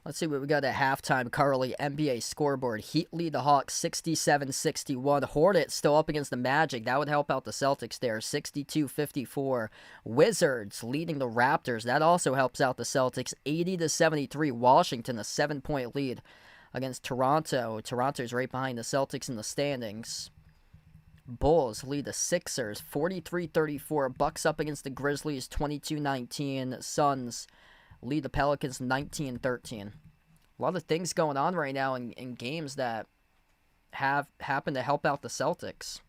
Let's see what we got at halftime. Currently, NBA scoreboard. Heat lead the Hawks 67-61. Hornets still up against the Magic. That would help out the Celtics there. 62-54. Wizards leading the Raptors. That also helps out the Celtics. 80-73. Washington, a 7-point lead against Toronto. Toronto's right behind the Celtics in the standings. Bulls lead the Sixers 43-34. Bucks up against the Grizzlies 22-19. Suns lead the Pelicans 19-13. A lot of things going on right now in games that have happened to help out the Celtics.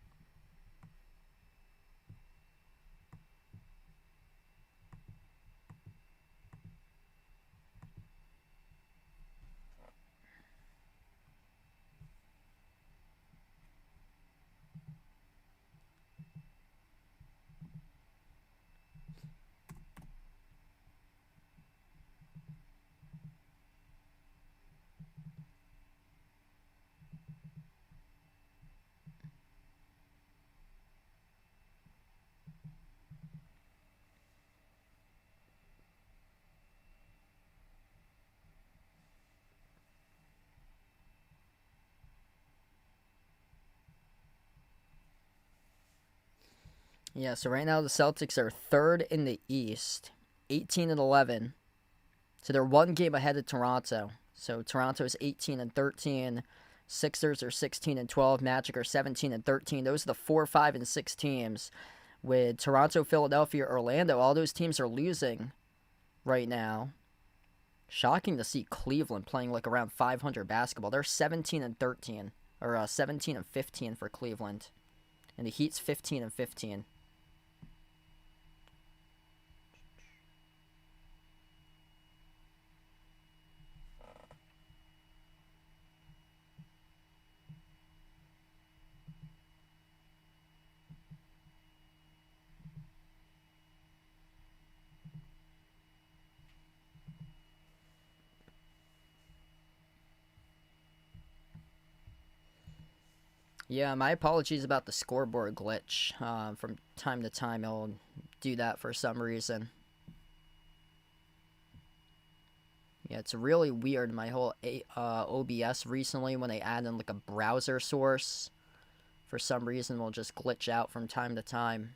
Yeah, so right now the Celtics are third in the East, 18-11. So they're one game ahead of Toronto. So Toronto is 18-13. Sixers are 16-12. Magic are 17-13. Those are the 4, 5, and 6 teams. With Toronto, Philadelphia, Orlando, all those teams are losing right now. Shocking to see Cleveland playing like around 500 basketball. They're 17-13, or 17-15 for Cleveland, and the Heat's 15-15. Yeah, my apologies about the scoreboard glitch. From time to time, it'll do that for some reason. Yeah, it's really weird, my whole OBS recently, when they add in like a browser source. For some reason, will just glitch out from time to time.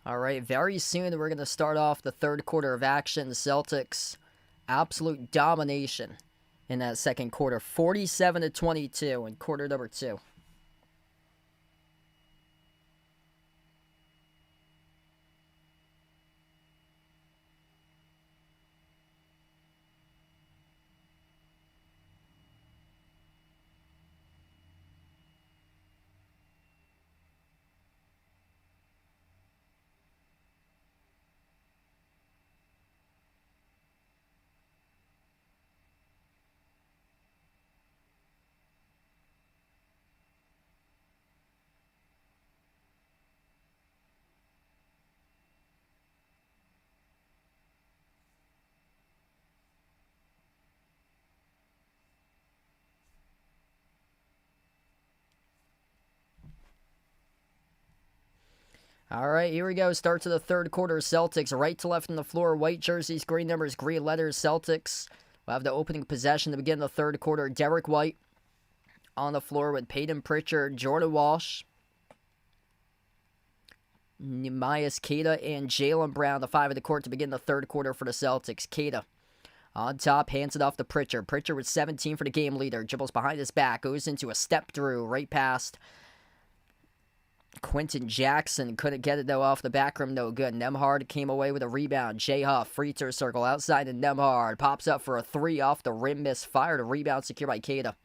All right, very soon we're going to start off the third quarter of action. The Celtics, absolute domination in that second quarter, 47-22 in quarter number 2. All right, here we go. Start to the third quarter. Celtics right to left on the floor. White jerseys, green numbers, green letters. Celtics will have the opening possession to begin the third quarter. Derek White on the floor with Peyton Pritchard, Jordan Walsh, Nehemias Queta, and Jaylen Brown, the 5 of the court to begin the third quarter for the Celtics. Queta on top, hands it off to Pritchard. Pritchard with 17 for the game leader. Dribbles behind his back, goes into a step through right past Quentin Jackson. Couldn't get it though off the back rim, no good. Nembhard came away with a rebound. Jay Huff, free throw circle outside to Nembhard. Pops up for a 3 off the rim, misfired. A rebound secured by Queta.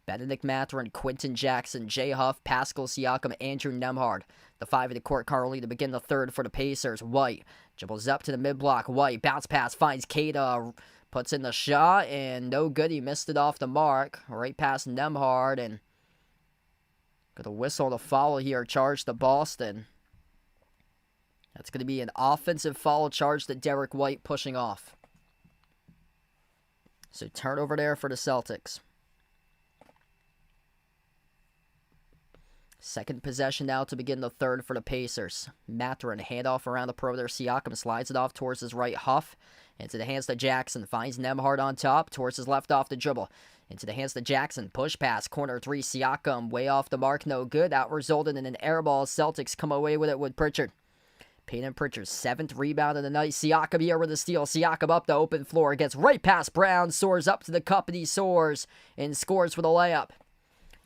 Benedict Mathurin, Quentin Jackson, Jay Huff, Pascal Siakam, Andrew Nembhard. The 5 of the court currently to begin the third for the Pacers. White dribbles up to the mid-block. White, bounce pass, finds Queta, puts in the shot, and no good. He missed it off the mark. Right past Nembhard, and got a whistle to follow here. Charge to Boston. That's going to be an offensive foul charge to Derek White, pushing off. So turnover there for the Celtics. Second possession now to begin the third for the Pacers. Mathurin, handoff around the perimeter. Siakam slides it off towards his right. Huff into the hands to Jackson. Finds Nembhard on top. Towards his left off the dribble. Into the hands to Jackson. Push pass. Corner three. Siakam way off the mark. No good. That resulted in an air ball. Celtics come away with it with Pritchard. Peyton Pritchard's 7th rebound of the night. Siakam here with a steal. Siakam up the open floor. Gets right past Brown. Soars up to the cup and he soars. And scores for the layup.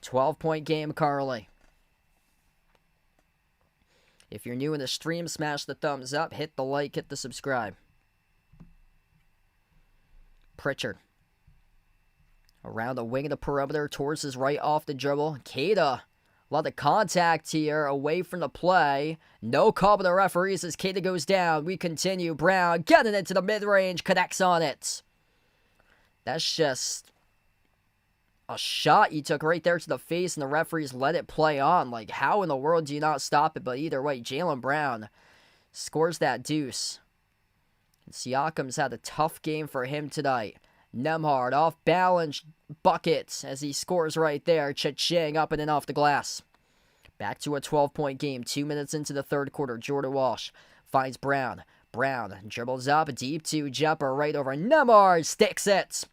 12-point game currently. If you're new in the stream, smash the thumbs up, hit the like, hit the subscribe. Pritchard. Around the wing of the perimeter, towards his right off the dribble. Queta. A lot of contact here, away from the play. No call by the referees as Queta goes down. We continue. Brown getting it to the mid-range, connects on it. That's just a shot he took right there to the face, and the referees let it play on. Like, how in the world do you not stop it? But either way, Jaylen Brown scores that deuce. And Siakam's had a tough game for him tonight. Nembhard off balance buckets as he scores right there. Cha-ching up and in off the glass. Back to a 12-point game. 2 minutes into the third quarter. Jordan Walsh finds Brown. Brown dribbles up. Deep two jumper right over Nembhard. Sticks it.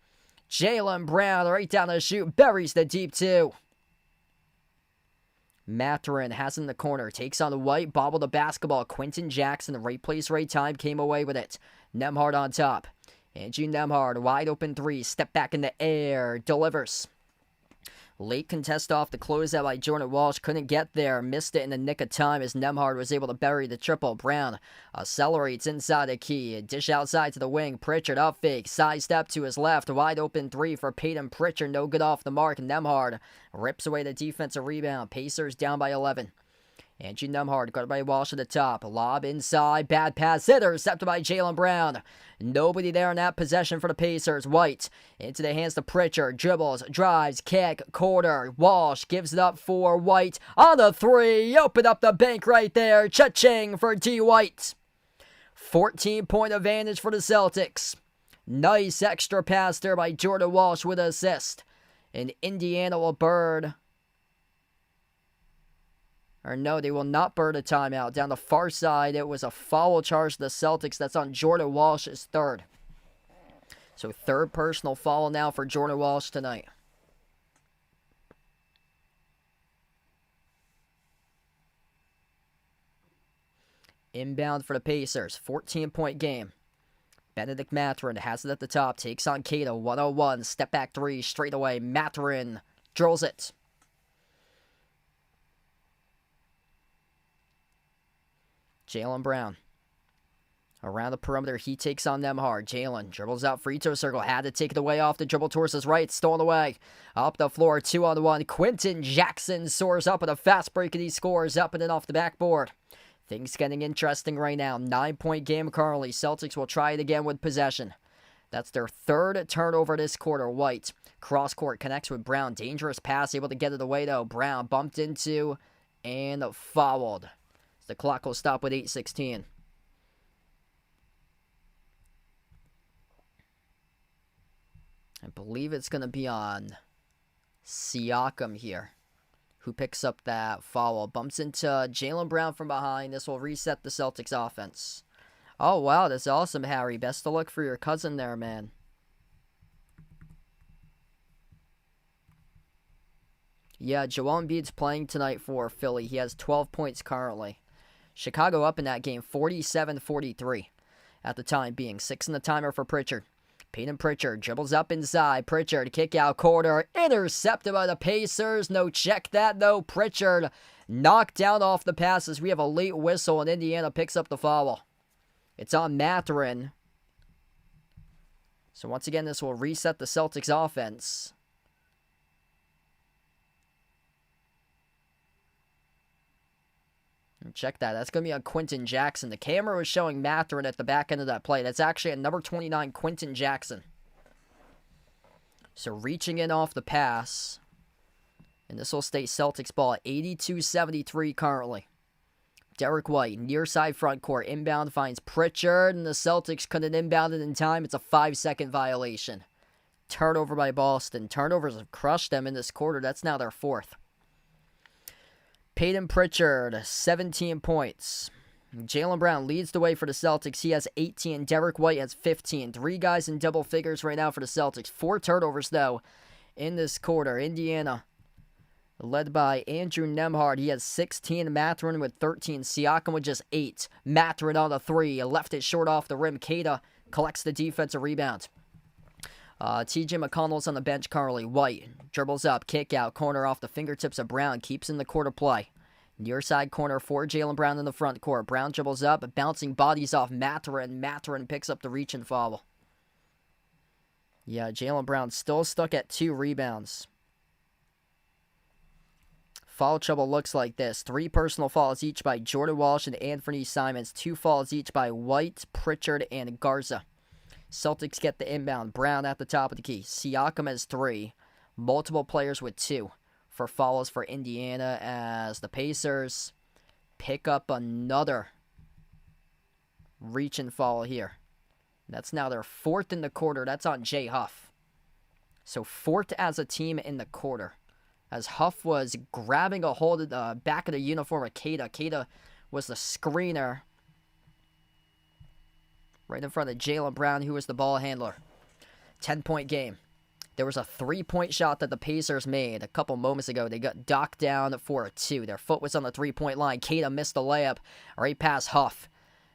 Jaylen Brown right down the chute, buries the deep two. Mathurin has in the corner, takes on the White, bobbled the basketball. Quentin Jackson, right place, right time, came away with it. Nembhard on top. Andrew Nembhard, wide open three, step back in the air, delivers. Late contest off the closeout by Jordan Walsh. Couldn't get there. Missed it in the nick of time as Nembhard was able to bury the triple. Brown accelerates inside the key. Dish outside to the wing. Pritchard up fake. Side step to his left. Wide open three for Peyton Pritchard. No good off the mark. Nembhard rips away the defensive rebound. Pacers down by 11. Andrew Nembhard guarded by Walsh at the top. Lob inside. Bad pass. Intercepted by Jaylen Brown. Nobody there in that possession for the Pacers. White into the hands to Pritchard. Dribbles, drives, kick, quarter. Walsh gives it up for White. On the three. Open up the bank right there. Cha-ching for D. White. 14-point advantage for the Celtics. Nice extra pass there by Jordan Walsh with an assist. And Indiana will burn. Or no, they will not burn a timeout. Down the far side, it was a foul charge to the Celtics. That's on Jordan Walsh's third. So third personal foul now for Jordan Walsh tonight. Inbound for the Pacers. 14-point game. Benedict Mathurin has it at the top. Takes on Queta. 1-on-1. Step back three. Straight away. Mathurin drills it. Jaylen Brown. Around the perimeter, he takes on Nembhard. Jaylen dribbles out free throw circle. Had to take it away off the dribble towards his right. Stolen away. Up the floor, 2-on-1. Quentin Jackson soars up with a fast break and he scores up and in off the backboard. Things getting interesting right now. 9-point game currently. Celtics will try it again with possession. That's their third turnover this quarter. White. Cross court connects with Brown. Dangerous pass. Able to get it away though. Brown bumped into and fouled. The clock will stop with 8:16. I believe it's going to be on Siakam here, who picks up that foul. Bumps into Jaylen Brown from behind. This will reset the Celtics offense. Oh, wow. That's awesome, Harry. Best of luck for your cousin there, man. Yeah, Joel Embiid's playing tonight for Philly. He has 12 points currently. Chicago up in that game, 47-43 at the time being. 6 in the timer for Pritchard. Peyton Pritchard dribbles up inside. Pritchard, kick out corner, intercepted by the Pacers. No check that though. Pritchard knocked down off the passes. We have a late whistle and Indiana picks up the foul. It's on Mathurin. So once again, this will reset the Celtics offense. Check that. That's going to be on Quentin Jackson. The camera was showing Mathurin at the back end of that play. That's actually at number 29, Quentin Jackson. So reaching in off the pass. And this will stay Celtics ball at 82-73 currently. Derek White, near side front court. Inbound finds Pritchard. And the Celtics couldn't inbound it in time. It's a 5-second violation. Turnover by Boston. Turnovers have crushed them in this quarter. That's now their fourth. Peyton Pritchard, 17 points. Jaylen Brown leads the way for the Celtics. He has 18. Derek White has 15. 3 guys in double figures right now for the Celtics. 4 turnovers, though, in this quarter. Indiana, led by Andrew Nembhard. He has 16. Mathurin with 13. Siakam with just 8. Mathurin on the 3. Left it short off the rim. Queta collects the defensive rebound. TJ McConnell's on the bench currently. White dribbles up, kick out, corner off the fingertips of Brown. Keeps in the court of play. Near side corner for Jaylen Brown in the front court. Brown dribbles up, bouncing bodies off Mathurin. Mathurin picks up the reach and foul. Yeah, Jaylen Brown still stuck at 2 rebounds. Foul trouble looks like this. 3 personal fouls each by Jordan Walsh and Anthony Simons. 2 fouls each by White, Pritchard, and Garza. Celtics get the inbound. Brown at the top of the key. Siakam has 3. Multiple players with 2 for fouls for Indiana as the Pacers pick up another reach and foul here. That's now their 4th in the quarter. That's on Jay Huff. So 4th as a team in the quarter. As Huff was grabbing a hold of the back of the uniform of Queta. Queta was the screener right in front of Jaylen Brown, who was the ball handler. 10-point game. There was a 3-point shot that the Pacers made a couple moments ago. They got docked down for a 2. Their foot was on the 3-point line. Queta missed the layup right past Huff.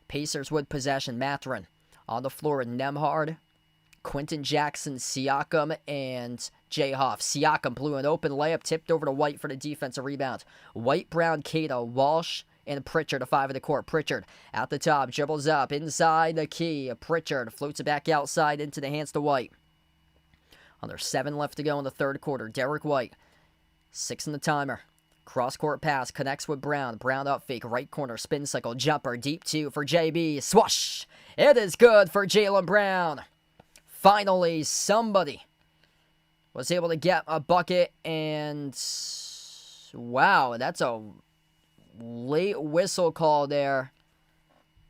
Pacers with possession. Mathurin on the floor with Nembhard, Quentin Jackson, Siakam, and Jay Huff. Siakam blew an open layup, tipped over to White for the defensive rebound. White, Brown, Queta, Walsh, and Pritchard, a 5 of the court. Pritchard at the top, dribbles up, inside the key. Pritchard floats it back outside into the hands to White. Under 7 left to go in the third quarter. Derek White, 6 in the timer. Cross-court pass, connects with Brown. Brown up fake, right corner, spin cycle, jumper, deep 2 for JB. Swoosh! It is good for Jaylen Brown. Finally, somebody was able to get a bucket, and wow, that's a late whistle call there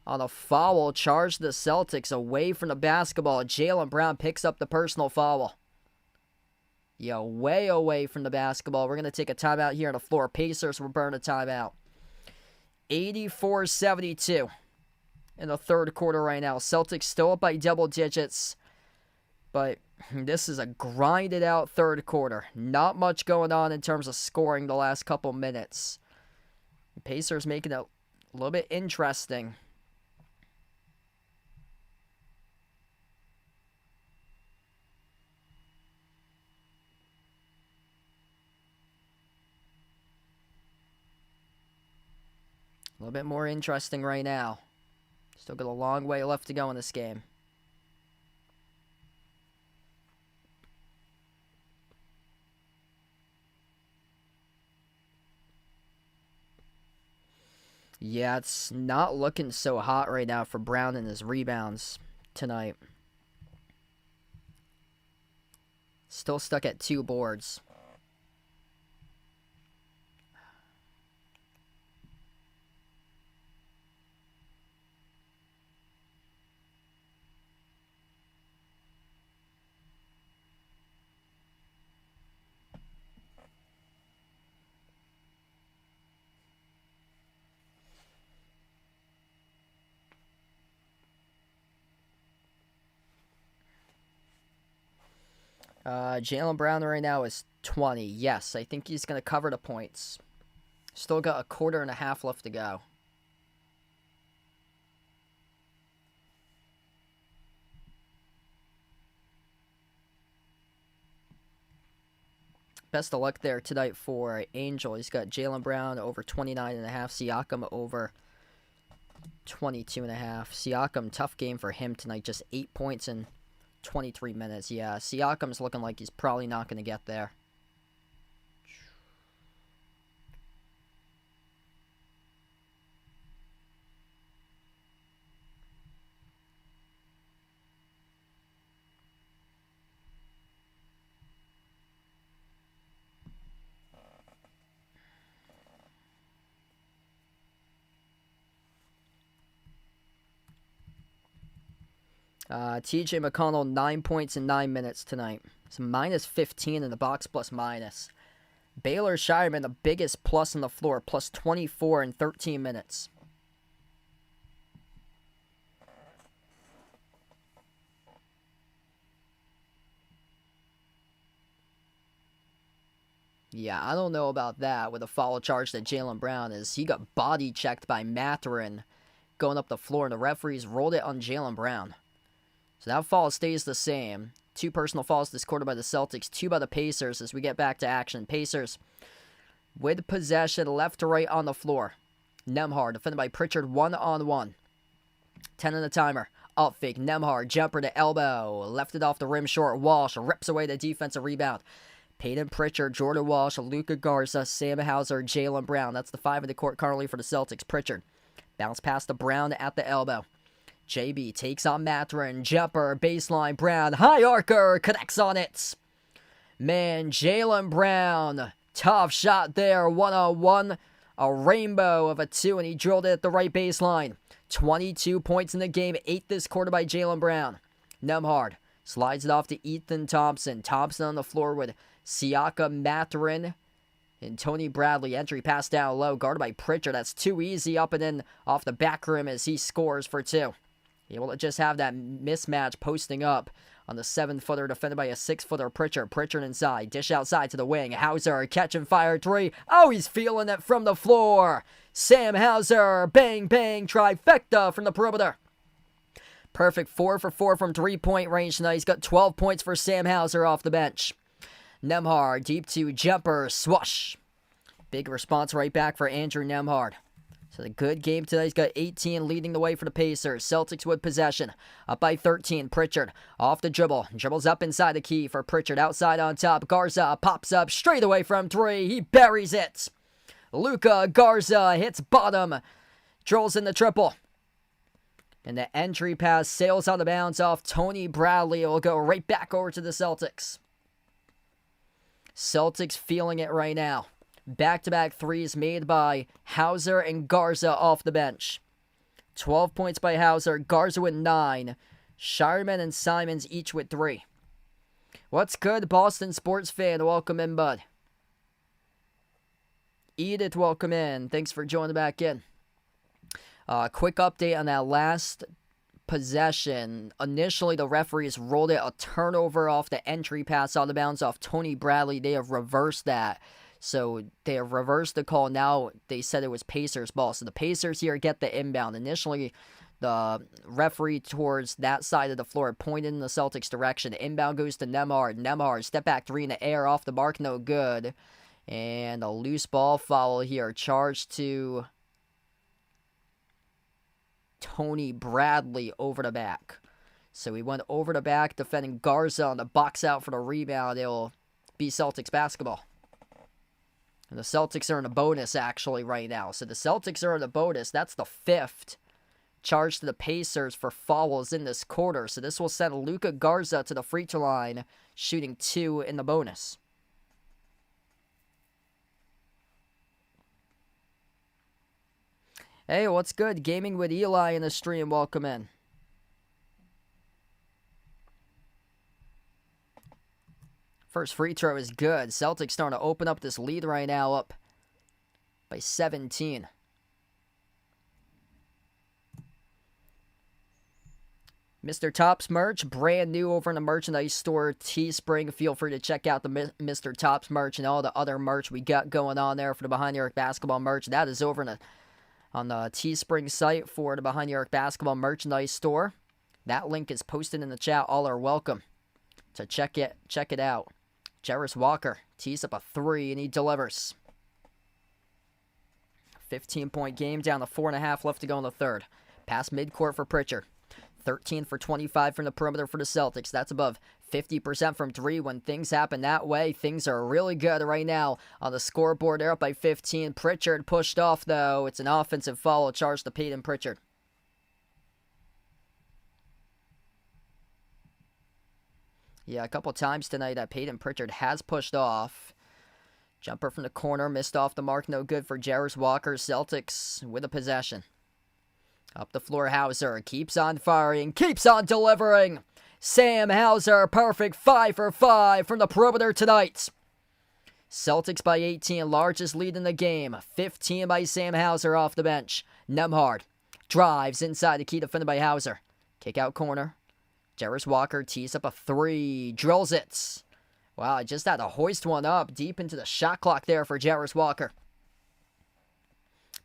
on a foul. Charged the Celtics away from the basketball. Jaylen Brown picks up the personal foul. Yeah, way away from the basketball. We're going to take a timeout here on the floor. Pacers will burn a timeout. 84-72 in the third quarter right now. Celtics still up by double digits, but this is a grinded out third quarter. Not much going on in terms of scoring the last couple minutes. Pacers making it a little bit interesting. A little bit more interesting right now. Still got a long way left to go in this game. Yeah, it's not looking so hot right now for Brown and his rebounds tonight. Still stuck at 2 boards. Jaylen Brown right now is 20. Yes, I think he's going to cover the points. Still got a quarter and a half left to go. Best of luck there tonight for Angel. He's got Jaylen Brown over 29.5. Siakam over 22.5. Siakam, tough game for him tonight. Just 8 points in 23 minutes. Yeah, Siakam's looking like he's probably not going to get there. TJ McConnell, 9 points in 9 minutes tonight. So minus 15 in the box plus minus. Baylor Shireman, the biggest plus on the floor, plus 24 in 13 minutes. Yeah, I don't know about that with a foul charge that Jaylen Brown is. He got body checked by Mathurin going up the floor, and the referees rolled it on Jaylen Brown. So that foul stays the same. 2 personal fouls this quarter by the Celtics, 2 by the Pacers as we get back to action. Pacers with possession left to right on the floor. Nembhard defended by Pritchard 1-on-1. 10 on the timer. Up fake. Nembhard jumper to elbow. Left it off the rim short. Walsh rips away the defensive rebound. Peyton Pritchard, Jordan Walsh, Luka Garza, Sam Hauser, Jaylen Brown. That's the 5 in the court currently for the Celtics. Pritchard bounce pass to Brown at the elbow. JB takes on Mathurin. Jumper, baseline, Brown. High arcer, connects on it. Man, Jaylen Brown. Tough shot there, 1-on-1. A rainbow of a 2, and he drilled it at the right baseline. 22 points in the game, 8 this quarter by Jaylen Brown. Nembhard slides it off to Ethan Thompson. Thompson on the floor with Siakam, Mathurin, and Tony Bradley. Entry pass down low, guarded by Pritchard. That's too easy, up and in off the back rim as he scores for 2. Able to just have that mismatch posting up on the 7-footer, defended by a 6-footer Pritchard. Pritchard inside, dish outside to the wing. Hauser, catch and fire 3. Oh, he's feeling it from the floor. Sam Hauser, bang, bang, trifecta from the perimeter. Perfect 4 for 4 from 3-point range tonight. He's got 12 points for Sam Hauser off the bench. Nembhard, deep 2, jumper, swoosh. Big response right back for Andrew Nembhard. So the good game tonight. He's got 18, leading the way for the Pacers. Celtics with possession. Up by 13, Pritchard off the dribble. Dribbles up inside the key for Pritchard. Outside on top, Garza pops up straight away from 3. He buries it. Luka Garza hits bottom. Drills in the triple. And the entry pass sails out of bounds off Tony Bradley. It will go right back over to the Celtics. Celtics feeling it right now. Back-to-back threes made by Hauser and Garza off the bench. 12 points by Hauser. Garza with 9. Shireman and Simons each with 3. What's good, Boston sports fan? Welcome in, bud. Edith, welcome in. Thanks for joining back in. Quick update on that last possession. Initially, the referees rolled it a turnover off the entry pass out of bounds off Tony Bradley. They have reversed that. So they have reversed the call. Now they said it was Pacers ball. So the Pacers here get the inbound. Initially, the referee towards that side of the floor pointed in the Celtics direction. The inbound goes to Nembhard. Nembhard, step back 3 in the air, off the mark, no good. And a loose ball foul here. Charge to Tony Bradley over the back. So he went over the back, defending Garza on the box out for the rebound. It'll be Celtics basketball. And the Celtics are in a bonus, actually, right now. So the Celtics are in a bonus. That's the 5th charge to the Pacers for fouls in this quarter. So this will send Luka Garza to the free throw line, shooting 2 in the bonus. Hey, what's good? Gaming with Eli in the stream. Welcome in. First free throw is good. Celtics starting to open up this lead right now, up by 17. Mr. Tops merch, brand new over in the merchandise store, Teespring. Feel free to check out the Mr. Tops merch and all the other merch we got going on there for the Behind the Arc basketball merch. That is over on the Teespring site for the Behind the Arc basketball merchandise store. That link is posted in the chat. All are welcome to check it out. Jarris Walker tees up a 3 and he delivers. 15-point game, down to 4.5 left to go in the third. Pass midcourt for Pritchard. 13 for 25 from the perimeter for the Celtics. That's above 50% from 3. When things happen that way, things are really good right now on the scoreboard. They're up by 15. Pritchard pushed off, though. It's an offensive foul charge to Peyton Pritchard. Yeah, a couple times tonight that Peyton Pritchard has pushed off. Jumper from the corner, missed off the mark, no good for Jarris Walker. Celtics with a possession. Up the floor, Hauser keeps on firing, keeps on delivering. Sam Hauser, perfect 5 for 5 from the perimeter tonight. Celtics by 18, largest lead in the game. 15 by Sam Hauser off the bench. Nembhard drives inside the key, defended by Hauser. Kick out corner. Jarris Walker tees up a three. Drills it. Wow, I just had to hoist one up deep into the shot clock there for Jarris Walker.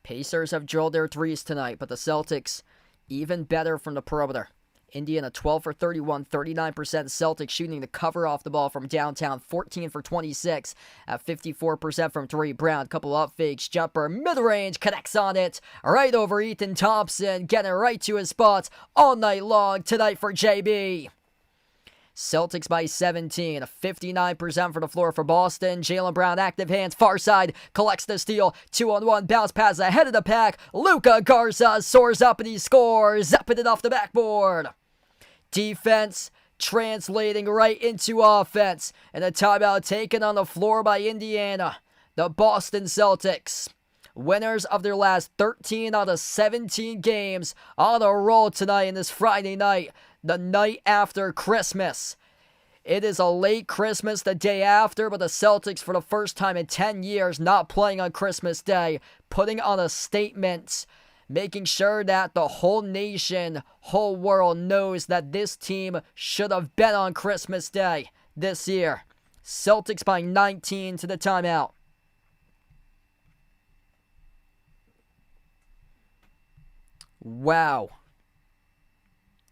Pacers have drilled their threes tonight, but the Celtics even better from the perimeter. Indiana 12 for 31, 39%. Celtics shooting the cover off the ball from downtown, 14 for 26 at 54% from three. Brown, couple up fakes, jumper, mid-range, connects on it. Right over Ethan Thompson, getting right to his spots all night long tonight for JB. Celtics by 17, 59% for the floor for Boston. Jaylen Brown, active hands, far side, collects the steal. 2-on-1, bounce pass ahead of the pack. Luka Garza soars up and he scores, zapping it off the backboard. Defense translating right into offense. And a timeout taken on the floor by Indiana. The Boston Celtics, winners of their last 13 out of 17 games, on a roll tonight in this Friday night, the night after Christmas. It is a late Christmas the day after, but the Celtics, for the first time in 10 years, not playing on Christmas Day, putting on a statement, making sure that the whole nation, whole world knows that this team should have been on Christmas Day this year. Celtics by 19 to the timeout. Wow.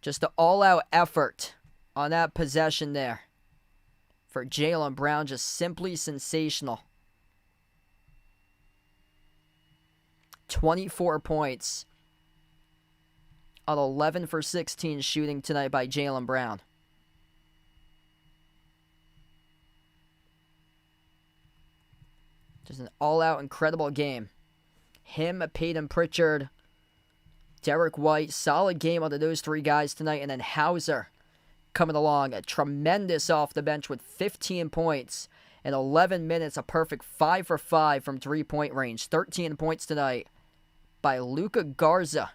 Just an all-out effort on that possession there for Jaylen Brown. Just simply sensational. 24 points on 11 for 16 shooting tonight by Jaylen Brown. Just an all-out incredible game. Him, Peyton Pritchard, Derek White, solid game out of those three guys tonight. And then Hauser coming along, a tremendous off the bench with 15 points in 11 minutes, a perfect 5 for 5 from three-point range. 13 points tonight by Luka Garza,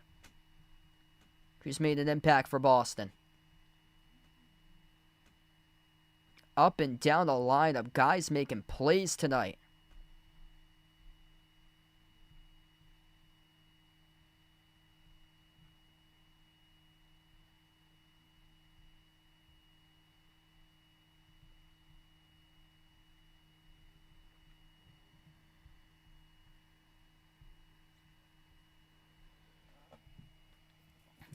who's made an impact for Boston. Up and down the lineup, guys making plays tonight.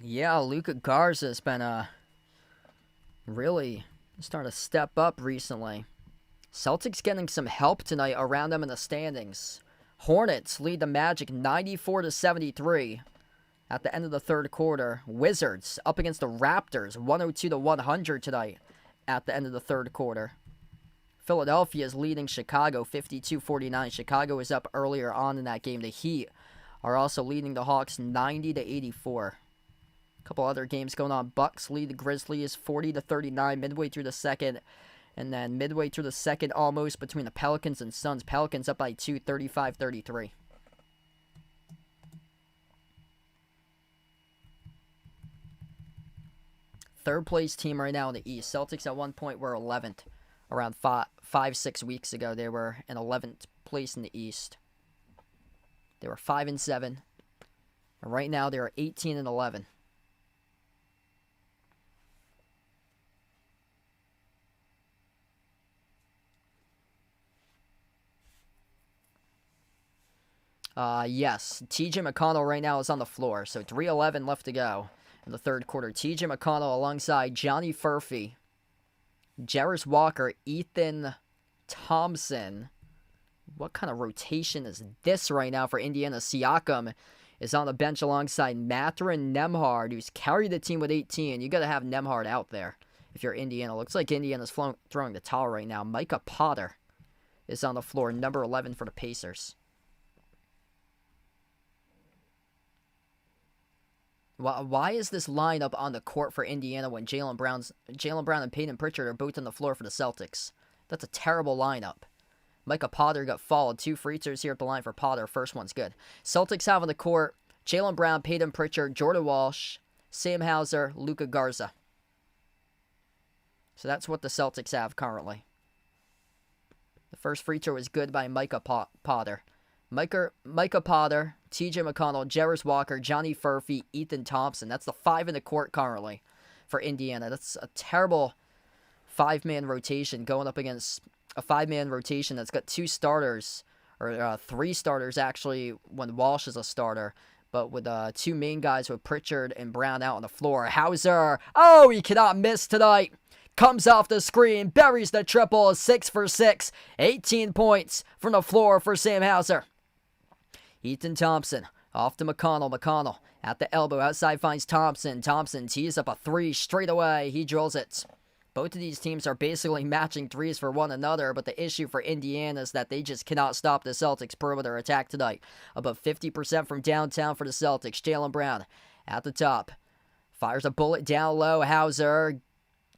Yeah, Luka Garza has been really starting to step up recently. Celtics getting some help tonight around them in the standings. Hornets lead the Magic 94-73 at the end of the third quarter. Wizards up against the Raptors 102-100 tonight at the end of the third quarter. Philadelphia is leading Chicago 52-49. Chicago was up earlier on in that game. The Heat are also leading the Hawks 90-84. Couple other games going on. Bucks lead the Grizzlies 40-39 midway through the second. And then midway through the second almost between the Pelicans and Suns. Pelicans up by 2, 35-33. Third place team right now in the East. Celtics at one point were 11th. Around 5-6 weeks ago, they were in 11th place in the East. They were 5-7. And right now, they are 18-11. Yes, TJ McConnell right now is on the floor, so 3:11 left to go in the third quarter. TJ McConnell alongside Johnny Furphy, Jarris Walker, Ethan Thompson. What kind of rotation is this right now for Indiana? Siakam is on the bench alongside Mathurin Nembhard, who's carried the team with 18. You got to have Nembhard out there if you're Indiana. Looks like Indiana's throwing the towel right now. Micah Potter is on the floor, number 11 for the Pacers. Why is this lineup on the court for Indiana when Jaylen Brown and Peyton Pritchard are both on the floor for the Celtics? That's a terrible lineup. Micah Potter got fouled. 2 free throws here at the line for Potter. First one's good. Celtics have on the court Jaylen Brown, Peyton Pritchard, Jordan Walsh, Sam Hauser, Luka Garza. So that's what the Celtics have currently. The First free throw is good by Micah Potter. Micah Potter, TJ McConnell, Jarris Walker, Johnny Furphy, Ethan Thompson. That's the 5 in the court currently for Indiana. That's a terrible 5-man rotation going up against a 5-man rotation that's got 2 starters, or 3 starters actually when Walsh is a starter, but with 2 main guys with Pritchard and Brown out on the floor. Hauser, oh, he cannot miss tonight. Comes off the screen, buries the triple, 6 for 6, 18 points from the floor for Sam Hauser. Ethan Thompson, off to McConnell. McConnell at the elbow, outside finds Thompson. Thompson tees up a 3 straight away. He drills it. Both of these teams are basically matching threes for one another, but the issue for Indiana is that they just cannot stop the Celtics' perimeter attack tonight. Above 50% from downtown for the Celtics. Jaylen Brown at the top. Fires a bullet down low. Hauser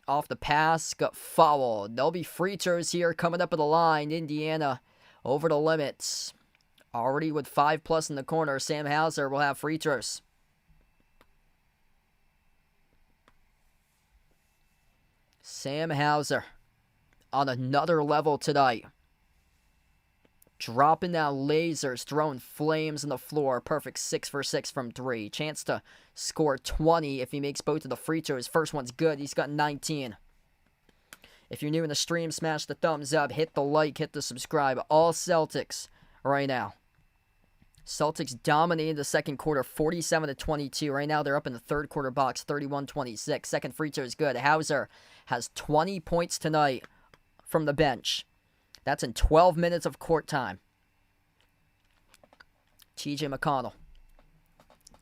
off the pass, got fouled. There'll be free throws here coming up at the line. Indiana over the limits. Already with 5+ in the corner, Sam Hauser will have free throws. Sam Hauser on another level tonight. Dropping down lasers, throwing flames on the floor. Perfect 6 for 6 from 3. Chance to score 20 if he makes both of the free throws. First one's good. He's got 19. If you're new in the stream, smash the thumbs up, hit the like, hit the subscribe. All Celtics right now. Celtics dominated the second quarter, 47-22. Right now, they're up in the third quarter box, 31-26. Second free throw is good. Hauser has 20 points tonight from the bench. That's in 12 minutes of court time. TJ McConnell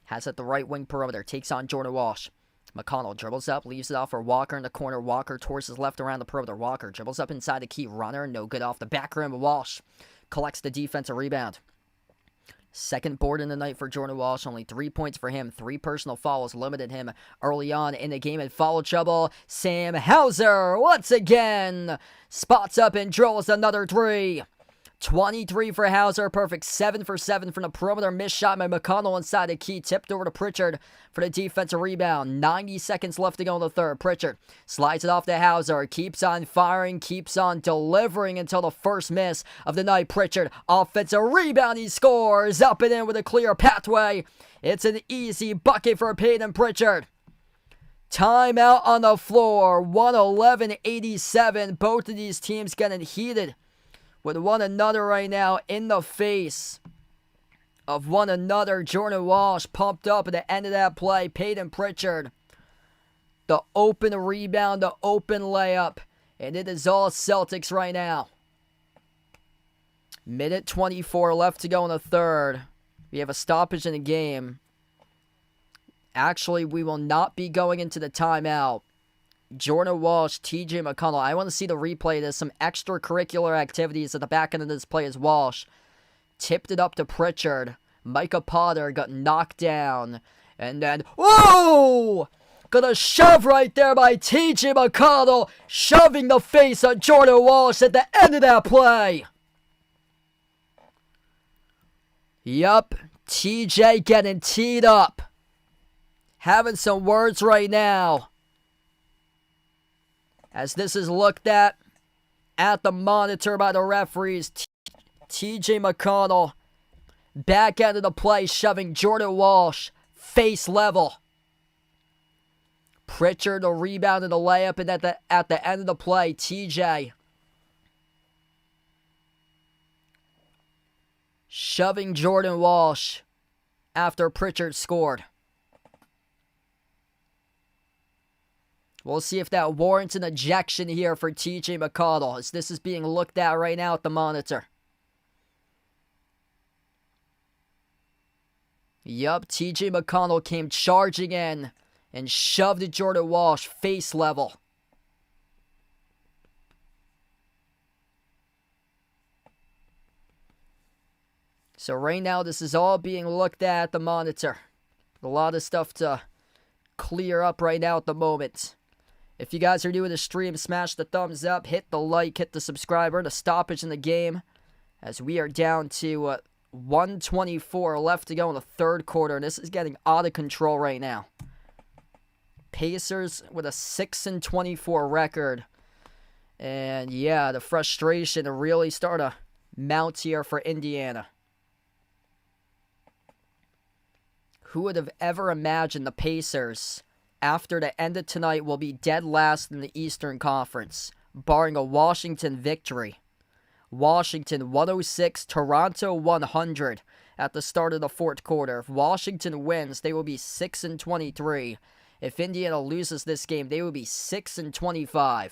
has at the right wing perimeter. Takes on Jordan Walsh. McConnell dribbles up, leaves it off for Walker in the corner. Walker towards his left around the perimeter. Walker dribbles up inside the key. Runner, no good off the back rim. Walsh collects the defensive rebound. Second board in the night for Jordan Walsh. Only 3 points for him. 3 personal fouls limited him early on in the game. In foul trouble, Sam Hauser once again spots up and drills another 3. 23 for Hauser. Perfect 7 for 7 from the perimeter. Missed shot by McConnell inside the key. Tipped over to Pritchard for the defensive rebound. 90 seconds left to go in the third. Pritchard slides it off to Hauser. Keeps on firing. Keeps on delivering until the first miss of the night. Pritchard, offensive rebound. He scores. Up and in with a clear pathway. It's an easy bucket for Peyton Pritchard. Timeout on the floor. 111-87. Both of these teams getting heated with one another right now, in the face of one another. Jordan Walsh pumped up at the end of that play. Peyton Pritchard, the open rebound, the open layup, and it is all Celtics right now. Minute 24 left to go in the third. We have a stoppage in the game. Actually, we will not be going into the timeout. Jordan Walsh, TJ McConnell. I want to see the replay of this. Some extracurricular activities at the back end of this play as Walsh tipped it up to Pritchard. Micah Potter got knocked down. And then, whoa! Got a shove right there by TJ McConnell, shoving the face of Jordan Walsh at the end of that play. Yup, TJ getting teed up. Having some words right now. As this is looked at the monitor by the referees, TJ McConnell back out of the play, shoving Jordan Walsh face level. Pritchard the rebound and the layup, and at the end of the play, TJ shoving Jordan Walsh after Pritchard scored. We'll see if that warrants an ejection here for TJ McConnell, as this is being looked at right now at the monitor. Yup, TJ McConnell came charging in and shoved Jordan Walsh face level. So right now, this is all being looked at the monitor. A lot of stuff to clear up right now at the moment. If you guys are new to the stream, smash the thumbs up, hit the like, hit the subscribe. We're in a stoppage in the game as we are down to 1:24 left to go in the third quarter, and this is getting out of control right now. Pacers with a 6-24 record, And yeah, the frustration really started to mount here for Indiana. Who would have ever imagined the Pacers, after the end of tonight, will be dead last in the Eastern Conference, barring a Washington victory. Washington 106, Toronto 100 at the start of the fourth quarter. If Washington wins, they will be 6-23. If Indiana loses this game, they will be 6-25.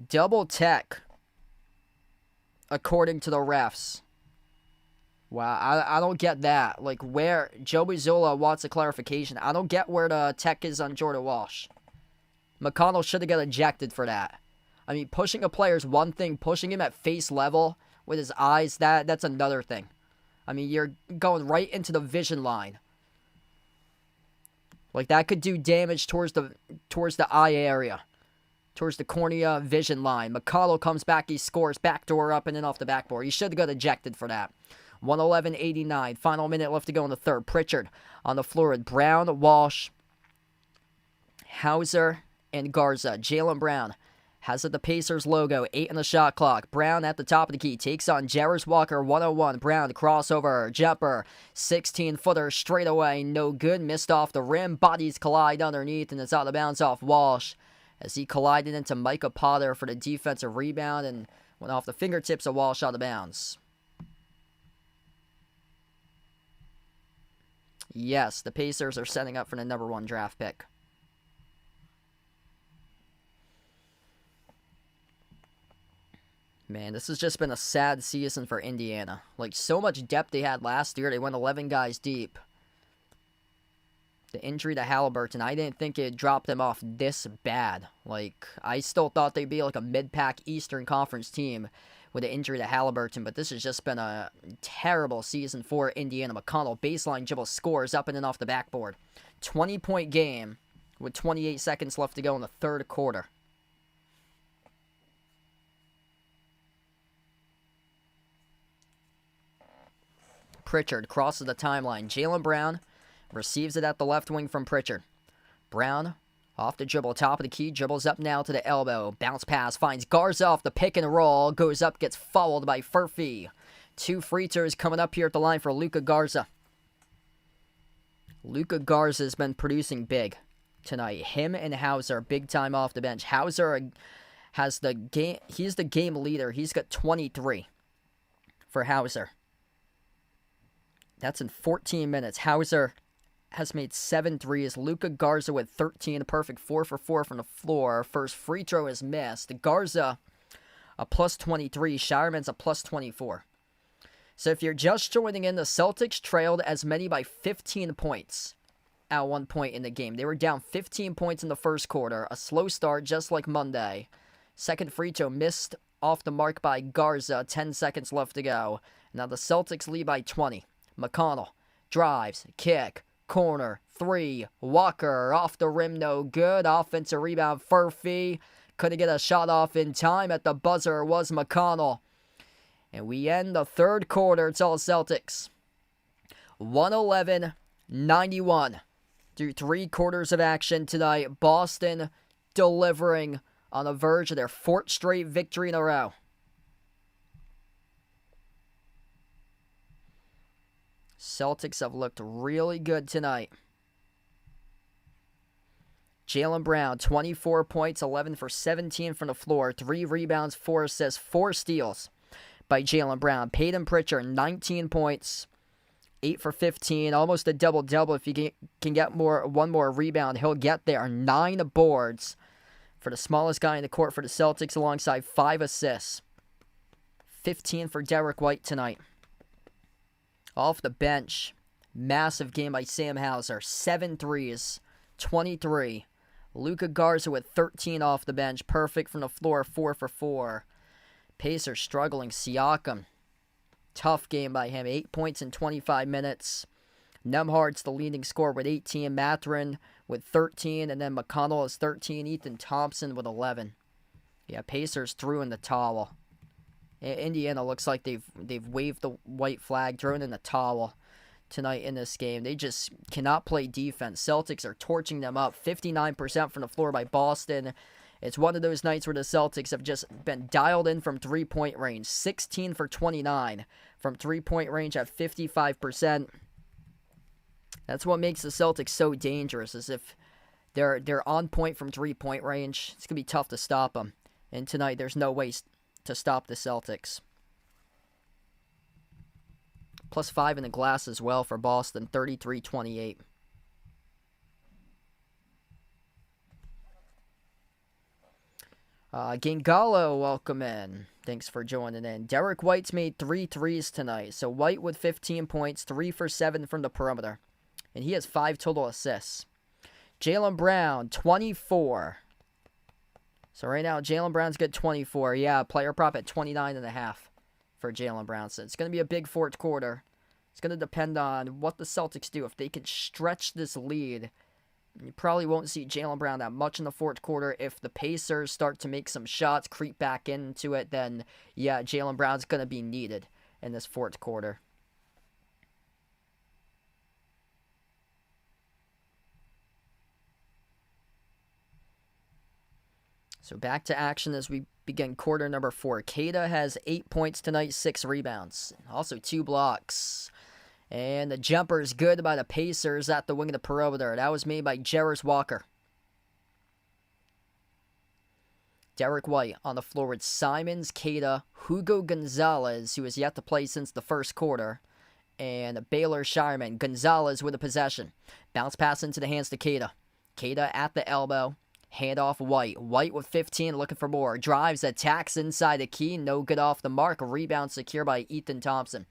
Double tech, according to the refs. Wow, I don't get that. Like, where Joe Mazzulla wants a clarification. I don't get where the tech is on Jordan Walsh. McConnell should have got ejected for that. I mean, pushing a player is one thing. Pushing him at face level with his eyes, that's another thing. I mean, you're going right into the vision line. Like, that could do damage towards the eye area. Towards the cornea vision line. McConnell comes back, he scores, backdoor up and in off the backboard. He should have got ejected for that. 111-89, final minute left to go in the third. Pritchard on the floor with Brown, Walsh, Hauser, and Garza. Jaylen Brown has the Pacers logo, 8 on the shot clock. Brown at the top of the key, takes on Jarris Walker, 101. Brown, crossover, jumper, 16-footer, straight away, no good, missed off the rim. Bodies collide underneath, and it's out of bounds off Walsh, as he collided into Micah Potter for the defensive rebound and went off the fingertips of Walsh out of bounds. Yes, the Pacers are setting up for the number 1 draft pick. Man, this has just been a sad season for Indiana. Like, so much depth they had last year. They went 11 guys deep. The injury to Halliburton, I didn't think it dropped them off this bad. Like, I still thought they'd be like a mid-pack Eastern Conference team with the injury to Halliburton, but this has just been a terrible season for Indiana. McConnell, baseline dribble, scores up and in off the backboard. 20-point game with 28 seconds left to go in the third quarter. Pritchard crosses the timeline. Jaylen Brown receives it at the left wing from Pritchard. Brown off the dribble, top of the key, dribbles up now to the elbow. Bounce pass, finds Garza off the pick and roll. Goes up, gets fouled by Furphy. 2 free throws coming up here at the line for Luka Garza. Luka Garza has been producing big tonight. Him and Hauser, big time off the bench. Hauser has the game. He's the game leader. He's got 23 for Hauser. That's in 14 minutes. Hauser has made 7 threes. Luka Garza with 13, a perfect 4 for 4 from the floor. First free throw is missed. Garza, a plus 23. Shireman's a plus 24. So if you're just joining in, the Celtics trailed as many by 15 points at one point in the game. They were down 15 points in the first quarter. A slow start, just like Monday. Second free throw missed off the mark by Garza. 10 seconds left to go. Now the Celtics lead by 20. McConnell drives, kick, corner, 3. Walker off the rim, no good. Offensive rebound, Furphy. Couldn't get a shot off in time. At the buzzer was McConnell. And we end the third quarter. It's all Celtics. 111-91. Through 3 quarters of action tonight. Boston delivering on the verge of their 4th straight victory in a row. Celtics have looked really good tonight. Jaylen Brown, 24 points, 11 for 17 from the floor, 3 rebounds, 4 assists, 4 steals by Jaylen Brown. Peyton Pritchard, 19 points, 8 for 15, almost a double-double. If you can get one more rebound, he'll get there. 9 boards for the smallest guy in the court for the Celtics, alongside 5 assists. 15 for Derek White tonight. Off the bench, massive game by Sam Hauser. 7 threes, 23. Luka Garza with 13 off the bench. Perfect from the floor, 4 for 4. Pacers struggling. Siakam, tough game by him. 8 points in 25 minutes. Nembhard's the leading scorer with 18. Mathurin with 13. And then McConnell has 13. Ethan Thompson with 11. Yeah, Pacers threw in the towel. Indiana looks like they've waved the white flag, thrown in the towel tonight in this game. They just cannot play defense. Celtics are torching them up. 59% from the floor by Boston. It's one of those nights where the Celtics have just been dialed in from three-point range. 16 for 29 from three-point range at 55%. That's what makes the Celtics so dangerous, is if they're on point from three-point range, it's going to be tough to stop them. And tonight, there's no way to stop the Celtics. +5 in the glass as well for Boston, 33-28. Gingalo, welcome in. Thanks for joining in. Derek White's made 3 threes tonight. So White with 15 points, 3 for 7 from the perimeter. And he has 5 total assists. Jaylen Brown, 24. So right now, Jaylen Brown's got 24. Yeah, player prop at 29.5 for Jaylen Brown. So it's going to be a big fourth quarter. It's going to depend on what the Celtics do. If they can stretch this lead, you probably won't see Jaylen Brown that much in the fourth quarter. If the Pacers start to make some shots, creep back into it, then yeah, Jaylen Brown's going to be needed in this fourth quarter. So back to action as we begin quarter number 4. Queta has 8 points tonight, 6 rebounds. Also 2 blocks. And the jumper is good by the Pacers at the wing of the perimeter. That was made by Jarris Walker. Derek White on the floor with Simons, Queta, Hugo Gonzalez, who has yet to play since the first quarter, and Baylor Shireman. Gonzalez with a possession. Bounce pass into the hands to Queta. Queta at the elbow. Hand off White. White with 15, looking for more. Drives, attacks inside the key. No good off the mark. Rebound secure by Ethan Thompson.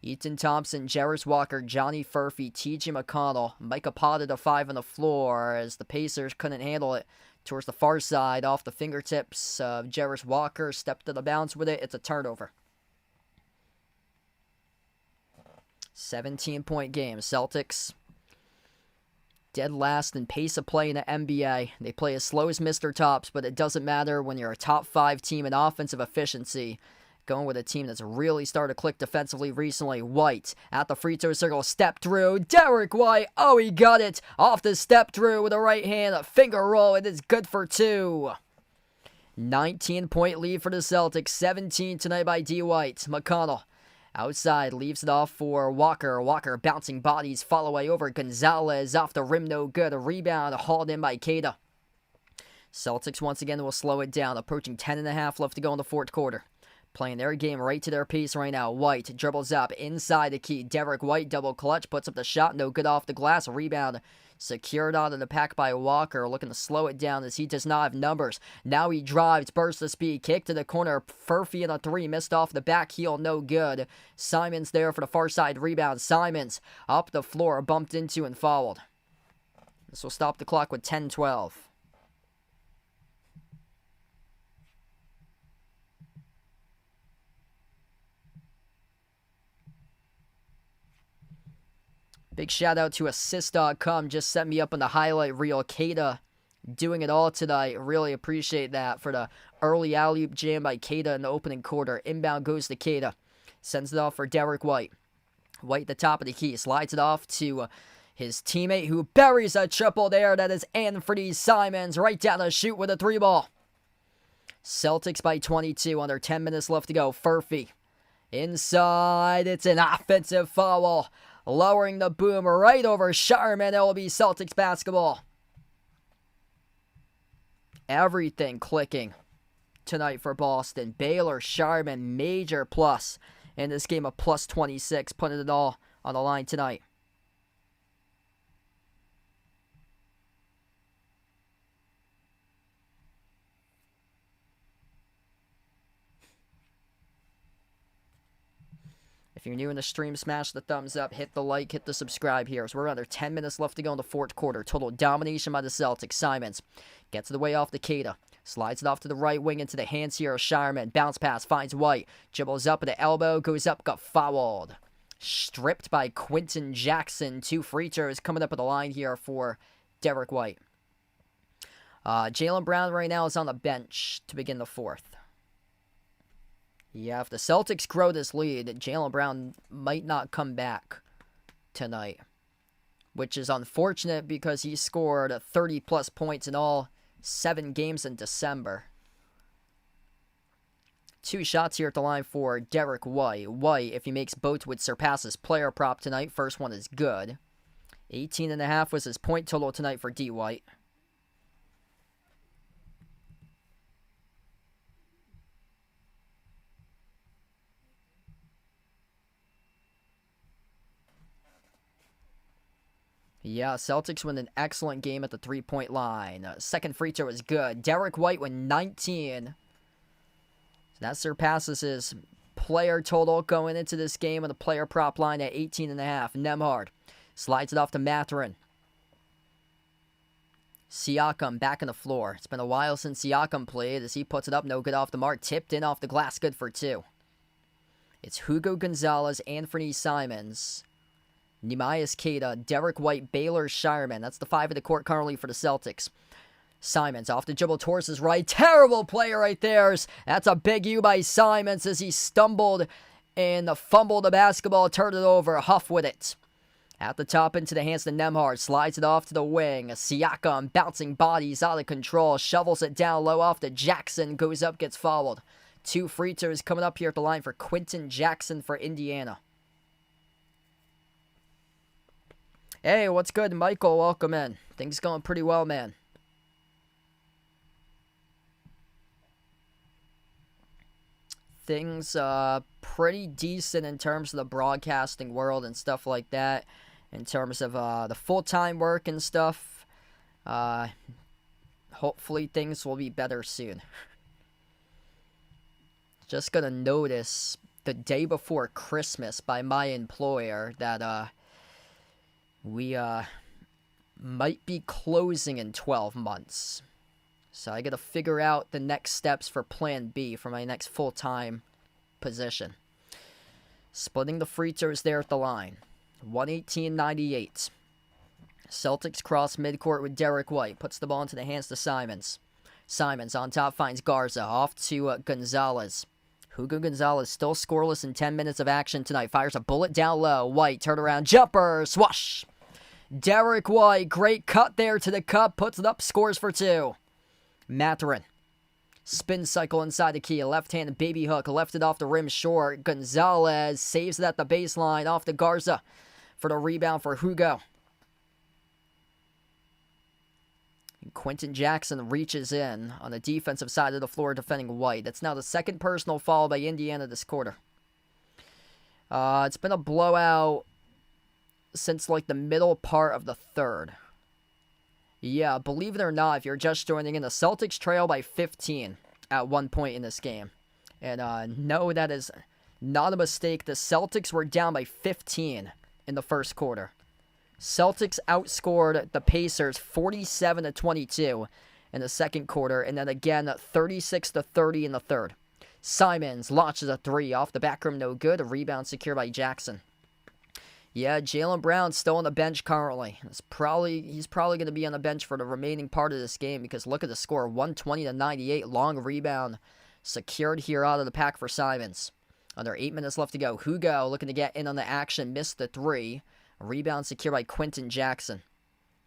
Ethan Thompson, Jarris Walker, Johnny Furphy, T.J. McConnell, Micah Potter to 5 on the floor as the Pacers couldn't handle it. Towards the far side, off the fingertips of Jarris Walker, stepped to the bounce with it. It's a turnover. 17-point game. Celtics dead last in pace of play in the NBA. They play as slow as Mr. Tops, but it doesn't matter when you're a top 5 team in offensive efficiency. Going with a team that's really started to click defensively recently. White at the free throw circle. Step through. Derek White. Oh, he got it. Off the step through with a right hand. A finger roll. It is good for 2. 19-point lead for the Celtics. 17 tonight by D. White. McConnell outside. Leaves it off for Walker. Walker bouncing bodies. Follow away over Gonzalez. Off the rim. No good. A rebound. Hauled in by Queta. Celtics once again will slow it down. Approaching 10.5 left to go in the fourth quarter. Playing their game right to their pace right now. White dribbles up inside the key. Derek White double clutch. Puts up the shot. No good off the glass. Rebound secured out of the pack by Walker. Looking to slow it down as he does not have numbers. Now he drives. Bursts the speed. Kick to the corner. Furphy on a 3. Missed off the back heel. No good. Simons there for the far side rebound. Simons up the floor. Bumped into and fouled. This will stop the clock with 10-12. Big shout out to assist.com. Just set me up on the highlight reel. Queta doing it all tonight. Really appreciate that for the early alley-oop jam by Queta in the opening quarter. Inbound goes to Queta. Sends it off for Derek White. White at the top of the key. Slides it off to his teammate who buries a triple there. That is Anthony Simons. Right down the chute with a 3-ball. Celtics by 22. Under 10 minutes left to go. Furphy inside. It's an offensive foul. Lowering the boom right over Shireman. It will be Celtics basketball. Everything clicking tonight for Boston. Baylor, Shireman, major plus in this game of plus 26. Putting it all on the line tonight. If you're new in the stream, smash the thumbs up, hit the like, hit the subscribe here. So we're under 10 minutes left to go in the fourth quarter. Total domination by the Celtics. Simons gets it away off the Queta. Slides it off to the right wing into the hands here of Shireman. Bounce pass, finds White. Dribbles up at the elbow, goes up, got fouled. Stripped by Quentin Jackson. 2 free throws coming up at the line here for Derek White. Jaylen Brown right now is on the bench to begin the fourth. Yeah, if the Celtics grow this lead, Jaylen Brown might not come back tonight, which is unfortunate because he scored 30-plus points in all 7 games in December. 2 shots here at the line for Derek White. White, if he makes both, would surpass his player prop tonight. First one is good. 18.5 was his point total tonight for D. White. Yeah, Celtics win an excellent game at the 3-point line. Second free throw is good. Derek White with 19. That surpasses his player total going into this game with a player prop line at 18.5. Nembhard slides it off to Mathurin. Siakam back on the floor. It's been a while since Siakam played as he puts it up. No good off the mark. Tipped in off the glass. Good for 2. It's Hugo Gonzalez, Anthony Simons, Nehemias Queta, Derek White, Baylor Shireman. That's the 5 of the court currently for the Celtics. Simons off the dribble towards his right. Terrible play right there. That's a big U by Simons as he stumbled and fumbled the basketball. Turned it over. Huff with it. At the top into the hands of Nembhard. Slides it off to the wing. Siakam bouncing bodies out of control. Shovels it down low off to Jackson. Goes up, gets fouled. 2 free throws coming up here at the line for Quentin Jackson for Indiana. Hey, what's good, Michael? Welcome in. Things going pretty well, man. Things pretty decent in terms of the broadcasting world and stuff like that. In terms of the full-time work and stuff. Hopefully things will be better soon. Just gonna notice the day before Christmas by my employer that we might be closing in 12 months. So I gotta figure out the next steps for Plan B for my next full-time position. Splitting the free throws there at the line. 118-98. Celtics cross midcourt with Derek White. Puts the ball into the hands to Simons. Simons on top finds Garza. Off to Gonzalez. Hugo Gonzalez still scoreless in 10 minutes of action tonight. Fires a bullet down low. White, turnaround jumper. Swash. Derek White, great cut there to the cup. Puts it up, scores for 2. Mathurin. Spin cycle inside the key. Left-handed baby hook. Left it off the rim short. Gonzalez saves it at the baseline. Off to Garza for the rebound for Hugo. Quentin Jackson reaches in on the defensive side of the floor defending White. That's now the second personal foul by Indiana this quarter. It's been a blowout since like the middle part of the third. Yeah, believe it or not, if you're just joining in, the Celtics trail by 15 at one point in this game. And no, that is not a mistake. The Celtics were down by 15 in the first quarter. Celtics outscored the Pacers 47-22 in the second quarter, and then again 36-30 in the third. Simons launches a 3 off the back rim, no good. A rebound secured by Jackson. Yeah, Jaylen Brown's still on the bench currently. He's probably going to be on the bench for the remaining part of this game because look at the score, 120-98. Long rebound secured here out of the pack for Simons. Under 8 minutes left to go. Hugo looking to get in on the action, missed the 3. A rebound secured by Quentin Jackson.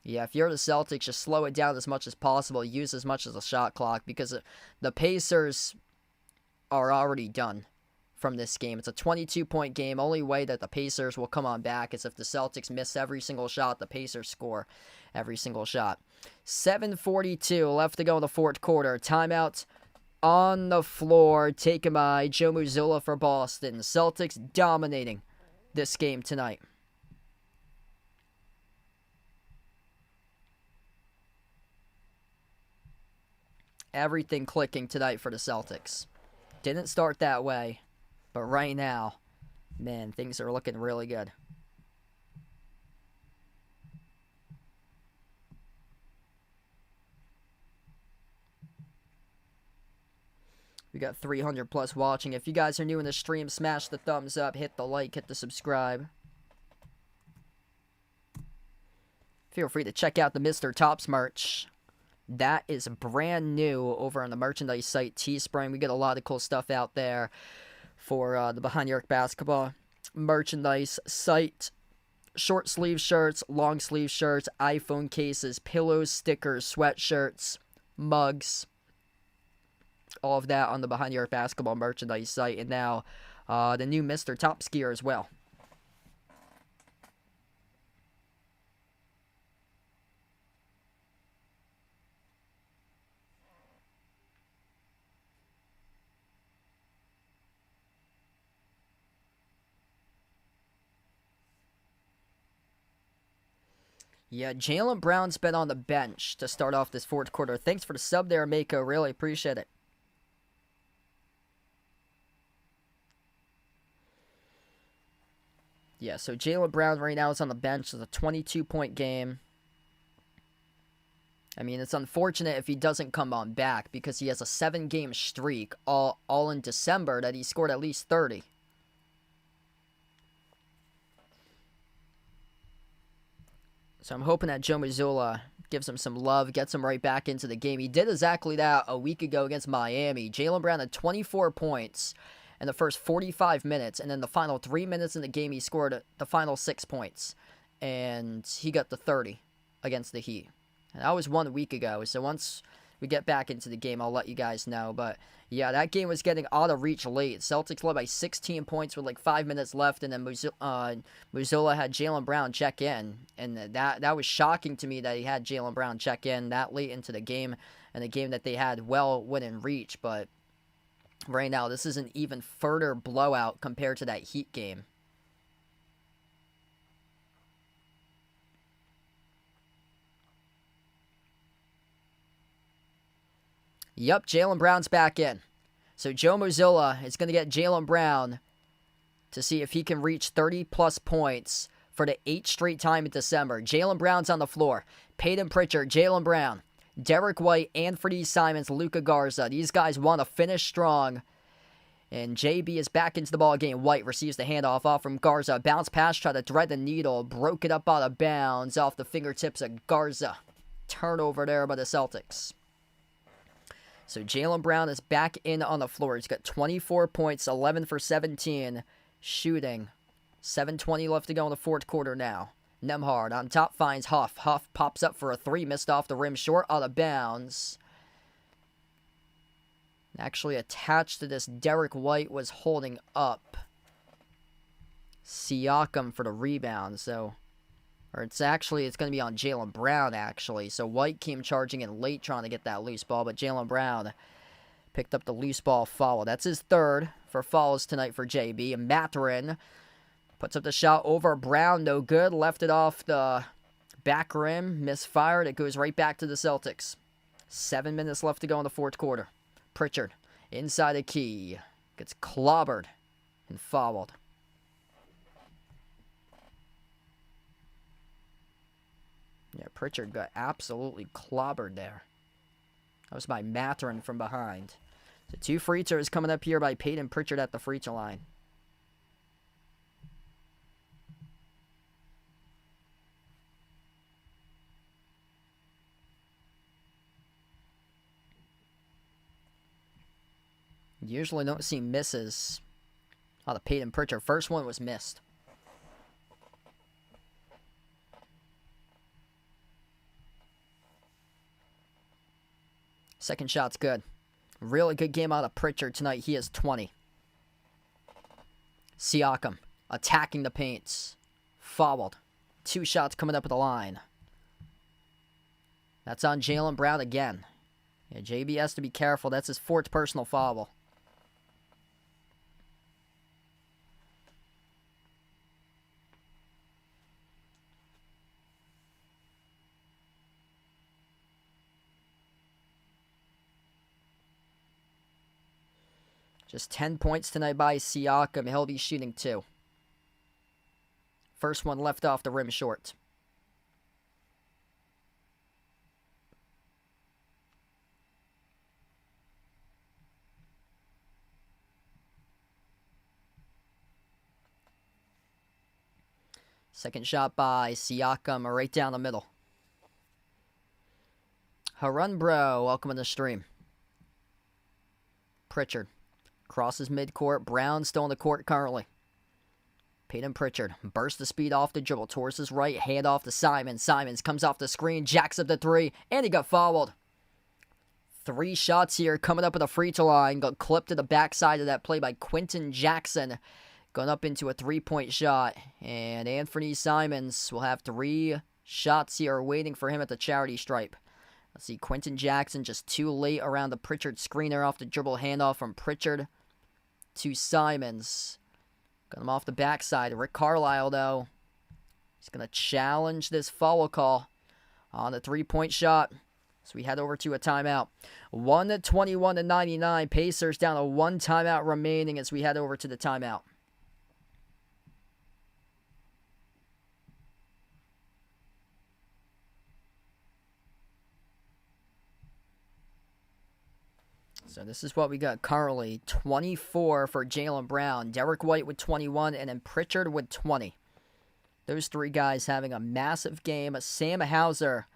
Yeah, if you're the Celtics, just slow it down as much as possible. Use as much as a shot clock because the Pacers are already done from this game. It's a 22-point game. Only way that the Pacers will come on back is if the Celtics miss every single shot, the Pacers score every single shot. 7:42 left to go in the fourth quarter. Timeout on the floor taken by Joe Mazzulla for Boston. Celtics dominating this game tonight. Everything clicking tonight for the Celtics. Didn't start that way. But right now, man, things are looking really good. We got 300 plus watching. If you guys are new in the stream, smash the thumbs up, hit the like, hit the subscribe. Feel free to check out the Mr. Tops merch. That is brand new over on the merchandise site, Teespring. We get a lot of cool stuff out there for the Behind the Arc Basketball merchandise site. short sleeve shirts, long sleeve shirts, iPhone cases, pillows, stickers, sweatshirts, mugs, all of that on the Behind the Arc Basketball merchandise site. And now the new Mr. Top Skier as well. Yeah, Jaylen Brown's been on the bench to start off this fourth quarter. Thanks for the sub there, Mako. Really appreciate it. Yeah, so Jaylen Brown right now is on the bench. It's a 22-point game. I mean, it's unfortunate if he doesn't come on back because he has a 7-game streak all in December that he scored at least 30. So I'm hoping that Joe Mazzulla gives him some love, gets him right back into the game. He did exactly that a week ago against Miami. Jaylen Brown had 24 points in the first 45 minutes, and then the final 3 minutes in the game, he scored the final 6 points, and he got the 30 against the Heat. And that was 1 week ago, so once we get back into the game, I'll let you guys know. But yeah, that game was getting out of reach late. Celtics led by 16 points with like 5 minutes left, and then Mazzulla had Jaylen Brown check in, and that was shocking to me that he had Jaylen Brown check in that late into the game, and a game that they had well within reach. But right now, this is an even further blowout compared to that Heat game. Yep, Jaylen Brown's back in. So Joe Mazzulla is going to get Jaylen Brown to see if he can reach 30-plus points for the 8th straight time in December. Jaylen Brown's on the floor. Peyton Pritchard, Jaylen Brown, Derek White, Anthony Simons, Luka Garza. These guys want to finish strong. And JB is back into the ball game. White receives the handoff off from Garza. Bounce pass, try to thread the needle. Broke it up out of bounds off the fingertips of Garza. Turnover there by the Celtics. So Jaylen Brown is back in on the floor. He's got 24 points, 11 for 17, shooting. 7:20 left to go in the fourth quarter now. Nembhard on top finds Huff. Huff pops up for a 3, missed off the rim, short out of bounds. Actually attached to this, Derek White was holding up Siakam for the rebound, so... Or it's going to be on Jaylen Brown, actually. So White came charging in late trying to get that loose ball, but Jaylen Brown picked up the loose ball foul. That's his 3rd for fouls tonight for JB. And Mathurin puts up the shot over Brown, no good. Left it off the back rim, misfired. It goes right back to the Celtics. 7 minutes left to go in the fourth quarter. Pritchard inside the key. Gets clobbered and fouled. Yeah, Pritchard got absolutely clobbered there. That was by Mathurin from behind. So 2 free throws coming up here by Peyton Pritchard at the free throw line. Usually don't see misses out of Peyton Pritchard. First one was missed. Second shot's good. Really good game out of Pritchard tonight. He has 20. Siakam attacking the paints. Fouled. 2 shots coming up at the line. That's on Jaylen Brown again. Yeah, JB has to be careful. That's his 4th personal foul. Just 10 points tonight by Siakam. He'll be shooting 2. First one left off the rim short. Second shot by Siakam right down the middle. Harun Bro, welcome to the stream. Pritchard. Crosses midcourt. Brown still in the court currently. Peyton Pritchard, burst the speed off the dribble, towards his right, hand off to Simons. Simons comes off the screen, jacks up the three, and he got fouled. 3 shots here, coming up at the free throw line. Got clipped to the backside of that play by Quentin Jackson. Going up into a 3-point shot. And Anthony Simons will have 3 shots here waiting for him at the charity stripe. Let's see, Quentin Jackson just too late around the Pritchard screener off the dribble handoff from Pritchard to Simons. Got him off the backside. Rick Carlisle, though, he's going to challenge this foul call on the 3-point shot. So we head over to a timeout. 121-99. Pacers down to 1 timeout remaining as we head over to the timeout. So this is what we got currently. 24 for Jaylen Brown, Derek White with 21, and then Pritchard with 20. Those 3 guys having a massive game. Sam Hauser,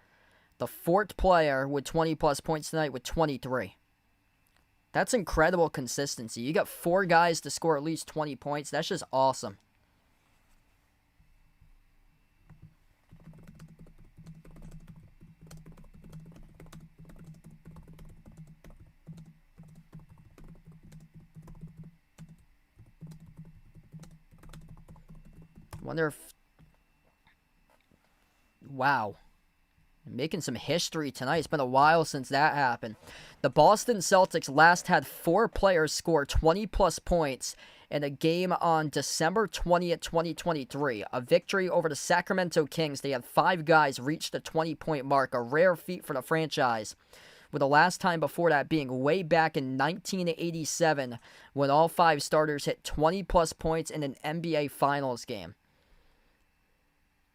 the 4th player with 20-plus points tonight with 23. That's incredible consistency. You got 4 guys to score at least 20 points. That's just awesome. Wonder if... Wow. Making some history tonight. It's been a while since that happened. The Boston Celtics last had 4 players score 20-plus points in a game on December 20th, 2023. A victory over the Sacramento Kings. They had 5 guys reach the 20-point mark, a rare feat for the franchise, with the last time before that being way back in 1987 when all 5 starters hit 20-plus points in an NBA Finals game.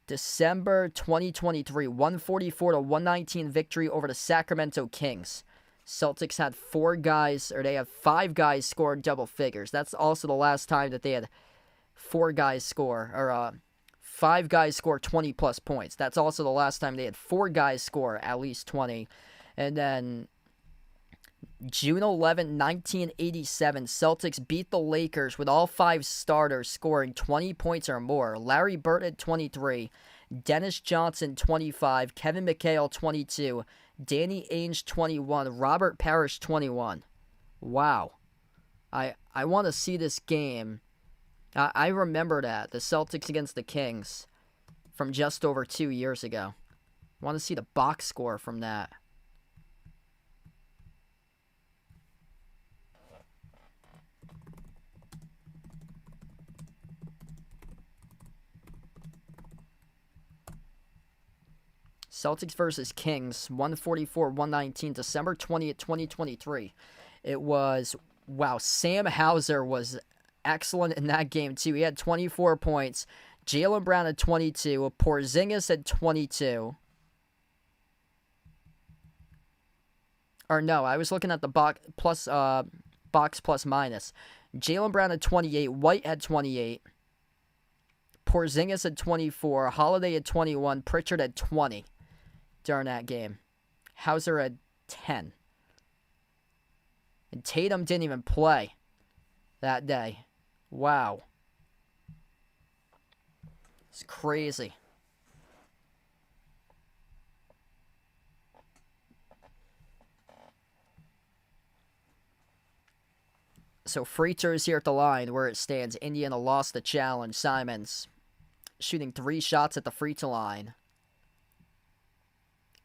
December 2023, 144-119 victory over the Sacramento Kings. Celtics had 4 guys, or they have 5 guys score double figures. That's also the last time that they had 4 guys score, or 5 guys score 20-plus points. That's also the last time they had 4 guys score at least 20. And then June 11, 1987, Celtics beat the Lakers with all 5 starters scoring 20 points or more. Larry Bird had 23, Dennis Johnson 25, Kevin McHale 22, Danny Ainge 21, Robert Parrish 21. Wow. I want to see this game. I remember that, the Celtics against the Kings from just over 2 years ago. I want to see the box score from that. Celtics versus Kings, 144-119, December 20th, 2023. It was, wow, Sam Hauser was excellent in that game, too. He had 24 points. Jaylen Brown had 22. Porzingis had 22. Or no, I was looking at the box plus minus. Jaylen Brown had 28. White had 28. Porzingis had 24. Holiday had 21. Pritchard had 20 during that game. Hauser had 10. And Tatum didn't even play that day. Wow. It's crazy. So free throws here at the line where it stands. Indiana lost the challenge. Simons shooting 3 shots at the free throw line.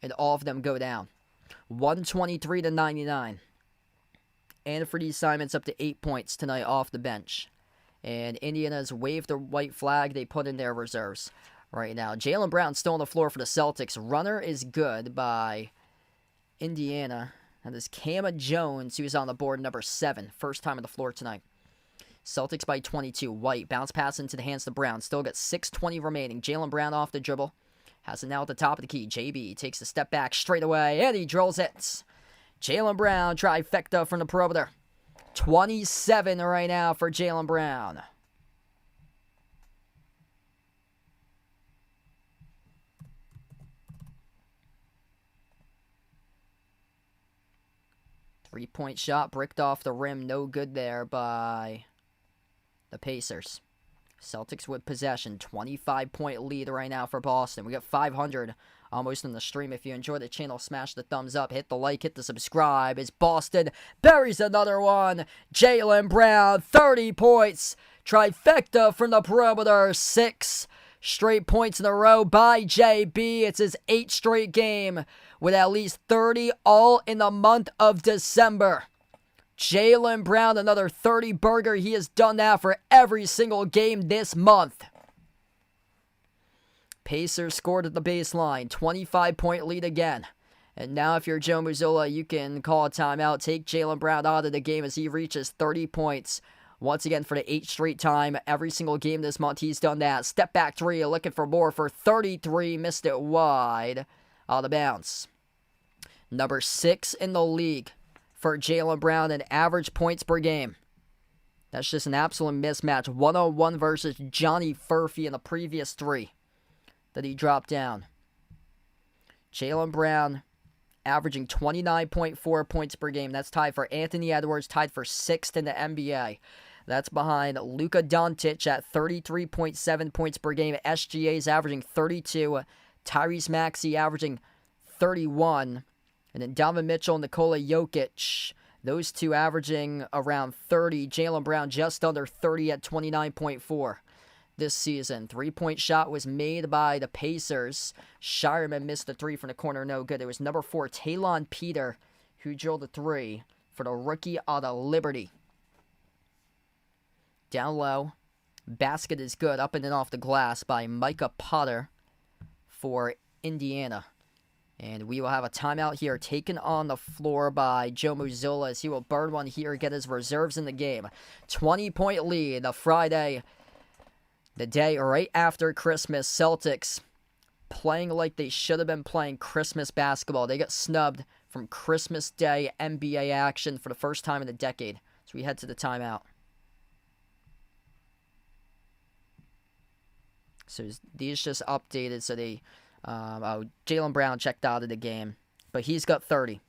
And all of them go down. 123-99. Anthony Simons up to 8 points tonight off the bench. And Indiana's waved the white flag. They put in their reserves right now. Jaylen Brown still on the floor for the Celtics. Runner is good by Indiana. And this Cam Jones, who's on the board, number 7. First time on the floor tonight. Celtics by 22. White, bounce pass into the hands to Brown. Still got 6:20 remaining. Jaylen Brown off the dribble. Has it now at the top of the key. JB takes a step back straight away, and he drills it. Jaylen Brown, trifecta from the perimeter. 27 right now for Jaylen Brown. Three-point shot bricked off the rim. No good there by the Pacers. Celtics with possession. 25-point lead right now for Boston. We got 500 almost in the stream. If you enjoy the channel, smash the thumbs up, hit the like, hit the subscribe. As Boston buries another one. Jaylen Brown, 30 points. Trifecta from the perimeter. 6 straight points in a row by JB. It's his 8th straight game with at least 30, all in the month of December. Jaylen Brown, another 30-burger. He has done that for every single game this month. Pacers scored at the baseline. 25-point lead again. And now if you're Joe Mazzulla, you can call a timeout. Take Jaylen Brown out of the game as he reaches 30 points. Once again for the 8th straight time. Every single game this month he's done that. Step back three, looking for more for 33. Missed it wide. Out of bounds. Number 6 in the league for Jaylen Brown in average points per game. That's just an absolute mismatch. 1-on-1 versus Johnny Furphy in the previous 3 that he dropped down. Jaylen Brown averaging 29.4 points per game. That's tied for Anthony Edwards, tied for 6th in the NBA. That's behind Luka Doncic at 33.7 points per game. SGA's averaging 32. Tyrese Maxey averaging 31. And then Donovan Mitchell and Nikola Jokic, those two averaging around 30. Jaylen Brown just under 30 at 29.4 this season. 3-point shot was made by the Pacers. Shireman missed the 3 from the corner, no good. It was number 4, Talon Peter, who drilled the 3 for the rookie out of Liberty. Down low. Basket is good, up and in off the glass by Micah Potter for Indiana. And we will have a timeout here taken on the floor by Joe Mazzulla as he will burn one here, get his reserves in the game. 20-point lead, the Friday, the day right after Christmas. Celtics playing like they should have been playing Christmas basketball. They got snubbed from Christmas Day NBA action for the first time in a decade. So we head to the timeout. So these just updated, so they... Jaylen Brown checked out of the game, but he's got 30.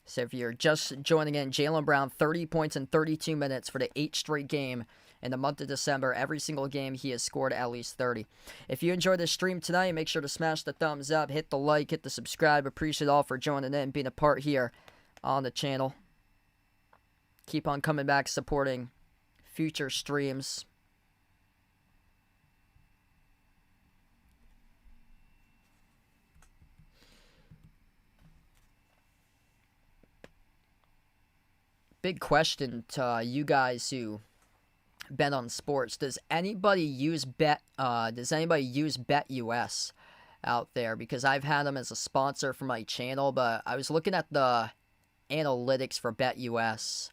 So if you're just joining in, Jaylen Brown, 30 points in 32 minutes for the 8th straight game in the month of December. Every single game he has scored at least 30. If you enjoyed this stream tonight, make sure to smash the thumbs up, hit the like, hit the subscribe. Appreciate all for joining in and being a part here on the channel. Keep on coming back, supporting future streams. Big question to you guys who bet on sports. Does anybody use BetUS out there? Because I've had them as a sponsor for my channel, but I was looking at the analytics for BetUS,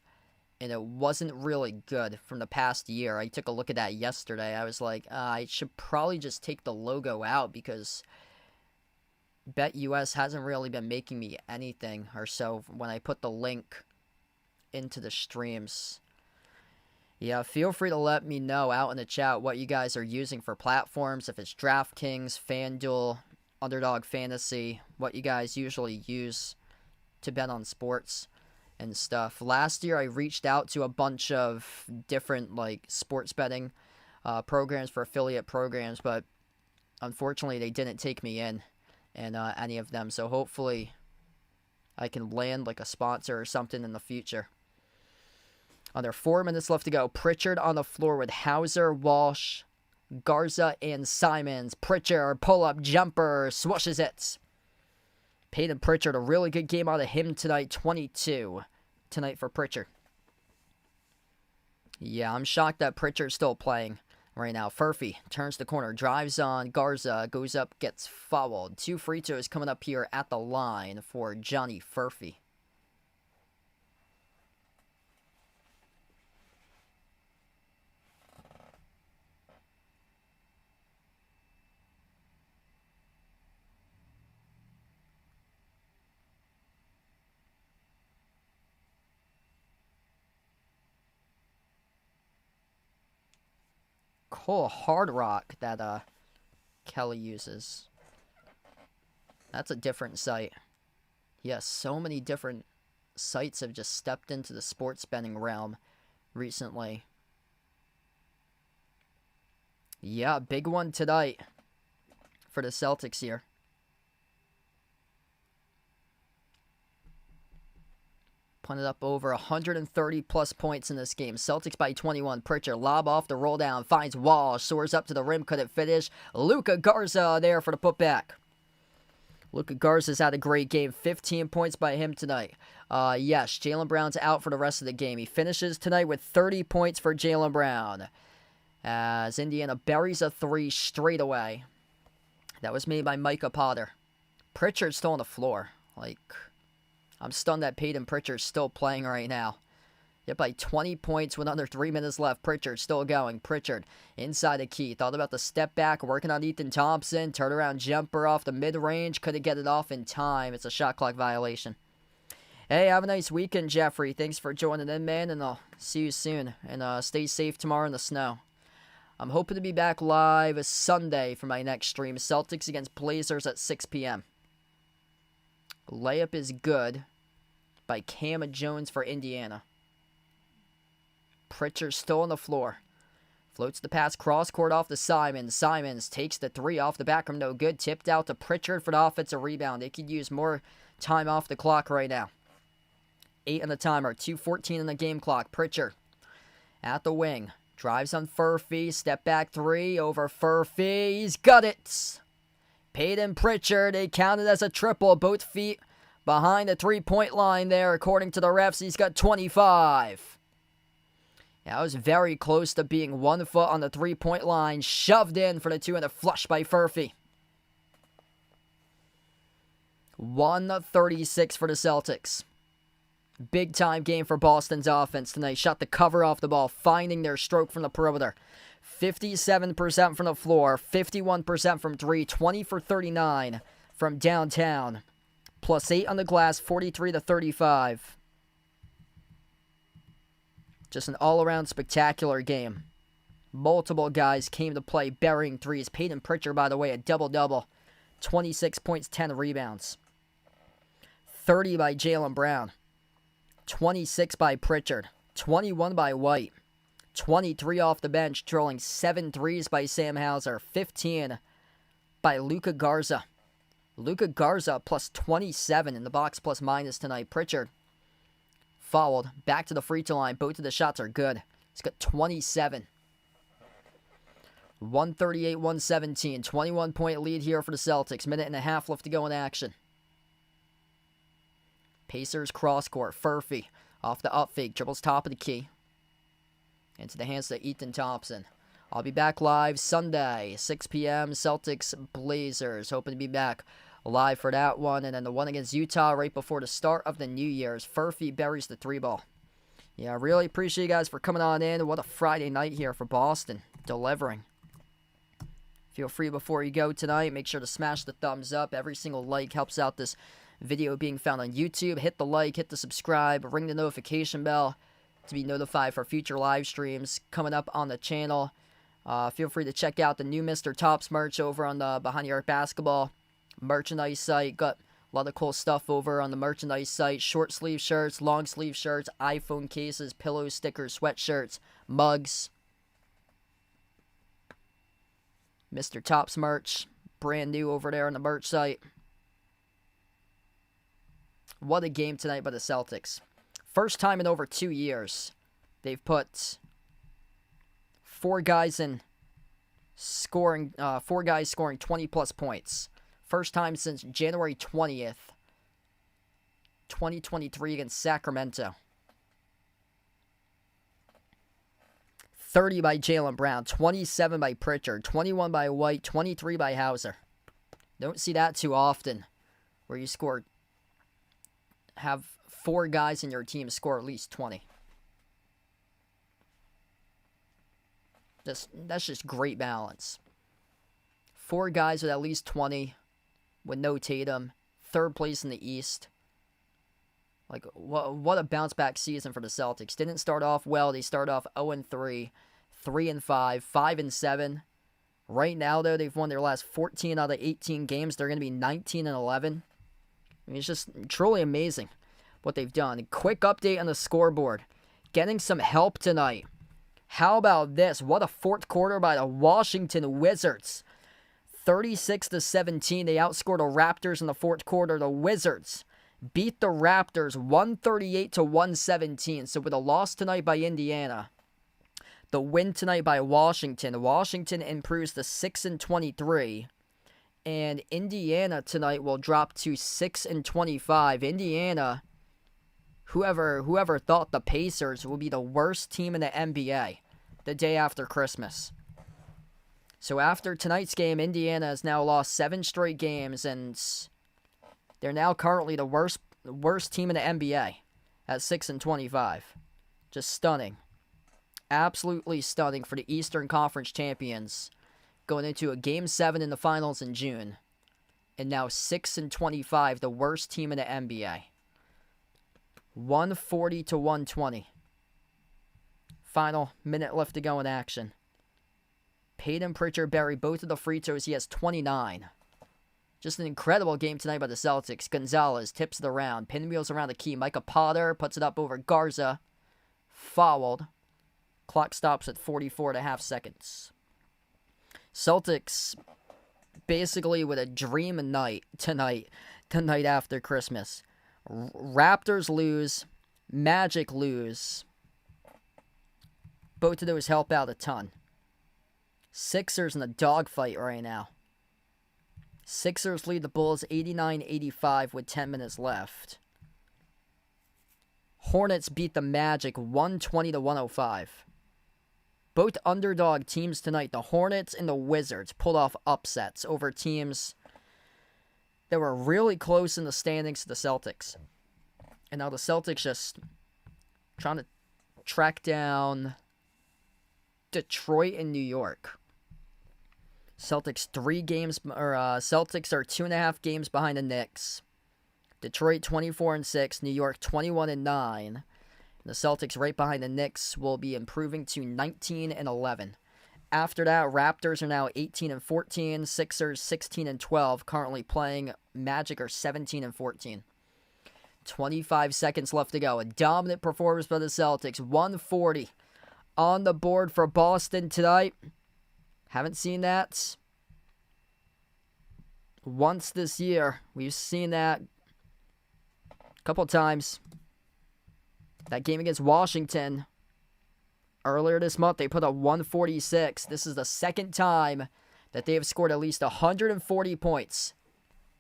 and it wasn't really good from the past year. I took a look at that yesterday. I was like, I should probably just take the logo out because BetUS hasn't really been making me anything or so when I put the link into the streams. Yeah, feel free to let me know out in the chat what you guys are using for platforms. If it's DraftKings, FanDuel, Underdog Fantasy, what you guys usually use to bet on sports and stuff. Last year I reached out to a bunch of different sports betting programs for affiliate programs, but unfortunately they didn't take me in any of them. So hopefully I can land a sponsor or something in the future. Under 4 minutes left to go. Pritchard on the floor with Hauser, Walsh, Garza, and Simons. Pritchard, pull-up jumper, swooshes it. Peyton Pritchard, a really good game out of him tonight. 22 tonight for Pritchard. Yeah, I'm shocked that Pritchard's still playing right now. Furphy turns the corner, drives on Garza, goes up, gets fouled. 2 free throws coming up here at the line for Johnny Furphy. Cool hard rock that Kelly uses. That's a different site. Yes, so many different sites have just stepped into the sports betting realm recently. Yeah, big one tonight for the Celtics here. Punted up over 130 plus points in this game. Celtics by 21. Pritchard lob off the roll down. Finds Wall. Soars up to the rim. Couldn't finish. Luka Garza there for the putback. Luka Garza's had a great game. 15 points by him tonight. Yes, Jaylen Brown's out for the rest of the game. He finishes tonight with 30 points for Jaylen Brown. As Indiana buries a 3 straight away. That was made by Micah Potter. Pritchard's still on the floor. I'm stunned that Peyton Pritchard's still playing right now. Yet by 20 points with under 3 minutes left. Pritchard still going. Pritchard inside the key. Thought about the step back, working on Ethan Thompson. Turnaround jumper off the mid-range. Couldn't get it off in time. It's a shot clock violation. Hey, have a nice weekend, Jeffrey. Thanks for joining in, man, and I'll see you soon. And stay safe tomorrow in the snow. I'm hoping to be back live Sunday for my next stream. Celtics against Blazers at 6 p.m. Layup is good by Cam Jones for Indiana. Pritchard still on the floor. Floats the pass cross court off to Simons. Simons takes the 3 off the back rim. No good. Tipped out to Pritchard for the offensive rebound. They could use more time off the clock right now. 8 on the timer. 2:14 in the game clock. Pritchard at the wing. Drives on Furphy. Step back 3 over Furphy. He's got it. Peyton Pritchard. They counted as a triple. Both feet behind the 3-point line there. According to the refs, he's got 25. Yeah, I was very close to being 1 foot on the 3-point line. Shoved in for the 2 and a flush by Furphy. 136 for the Celtics. Big time game for Boston's offense tonight. Shot the cover off the ball, finding their stroke from the perimeter. 57% from the floor, 51% from 3, 20 for 39 from downtown. Plus 8 on the glass, 43-35. Just an all-around spectacular game. Multiple guys came to play, burying threes. Peyton Pritchard, by the way, a double-double. 26 points, 10 rebounds. 30 by Jaylen Brown. 26 by Pritchard. 21 by White. 23 off the bench, trolling 7 threes by Sam Hauser. 15 by Luka Garza. Luka Garza plus 27 in the box plus minus tonight. Pritchard fouled. Back to the free throw line. Both of the shots are good. He's got 27. 138-117. 21-point lead here for the Celtics. Minute and a half left to go in action. Pacers cross court. Furphy off the up fake. Dribbles top of the key. Into the hands of Ethan Thompson. I'll be back live Sunday, 6 p.m. Celtics Blazers. Hoping to be back live for that one. And then the one against Utah right before the start of the New Year's. Furphy buries the 3-ball. Yeah, I really appreciate you guys for coming on in. What a Friday night here for Boston. Delivering. Feel free before you go tonight. Make sure to smash the thumbs up. Every single like helps out this video being found on YouTube. Hit the like, hit the subscribe, ring the notification bell to be notified for future live streams coming up on the channel. Feel free to check out the new Mr. Tops merch over on the Behind the Arc Basketball merchandise site. Got a lot of cool stuff over on the merchandise site. Short sleeve shirts, long sleeve shirts, iPhone cases, pillows, stickers, sweatshirts, mugs. Mr. Tops merch, brand new over there on the merch site. What a game tonight by the Celtics. First time in over 2 years they've put 4 guys scoring 20 plus points. First time since January 20th, 2023 against Sacramento. 30 by Jaylen Brown, 27 by Pritchard, 21 by White, 23 by Hauser. Don't see that too often where you have 4 guys in your team score at least 20. That's just great balance. 4 guys with at least 20 with no Tatum. 3rd place in the East. Like, what a bounce-back season for the Celtics. Didn't start off well. They started off 0-3, 3-5, 5-7. Right now, though, they've won their last 14 out of 18 games. They're going to be 19-11. I mean, it's just truly amazing what they've done. Quick update on the scoreboard. Getting some help tonight. How about this? What a fourth quarter by the Washington Wizards. 36-17. They outscored the Raptors in the fourth quarter. The Wizards beat the Raptors 138-117. So with a loss tonight by Indiana, the win tonight by Washington, Washington improves to 6-23. And Indiana tonight will drop to 6-25. Indiana, whoever thought the Pacers would be the worst team in the NBA the day after Christmas. So after tonight's game, Indiana has now lost 7 straight games, and they're now currently the worst team in the NBA at 6-25. Just stunning. Absolutely stunning for the Eastern Conference champions, going into a Game 7 in the finals in June. And now 6-25, the worst team in the NBA. 140-120. Final minute left to go in action. Peyton Pritchard buried both of the free throws. He has 29. Just an incredible game tonight by the Celtics. Gonzalez tips it around. Pinwheels around the key. Micah Potter puts it up over Garza. Fouled. Clock stops at 44.5 seconds. Celtics basically with a dream night tonight, the night after Christmas. Raptors lose. Magic lose. Both of those help out a ton. Sixers in a dogfight right now. Sixers lead the Bulls 89-85 with 10 minutes left. Hornets beat the Magic 120-105. Both underdog teams tonight, the Hornets and the Wizards, pulled off upsets over teams that were really close in the standings to the Celtics. And now the Celtics just trying to track down Detroit and New York. Celtics Celtics are 2.5 games behind the Knicks. Detroit 24-6, New York 21-9. The Celtics right behind the Knicks will be improving to 19-11. After that, Raptors are now 18-14, Sixers 16-12, currently playing. Magic are 17-14. 25 seconds left to go. A dominant performance by the Celtics. 140 on the board for Boston tonight. Haven't seen that once this year. We've seen that a couple times. That game against Washington earlier this month, they put up 146. This is the second time that they have scored at least 140 points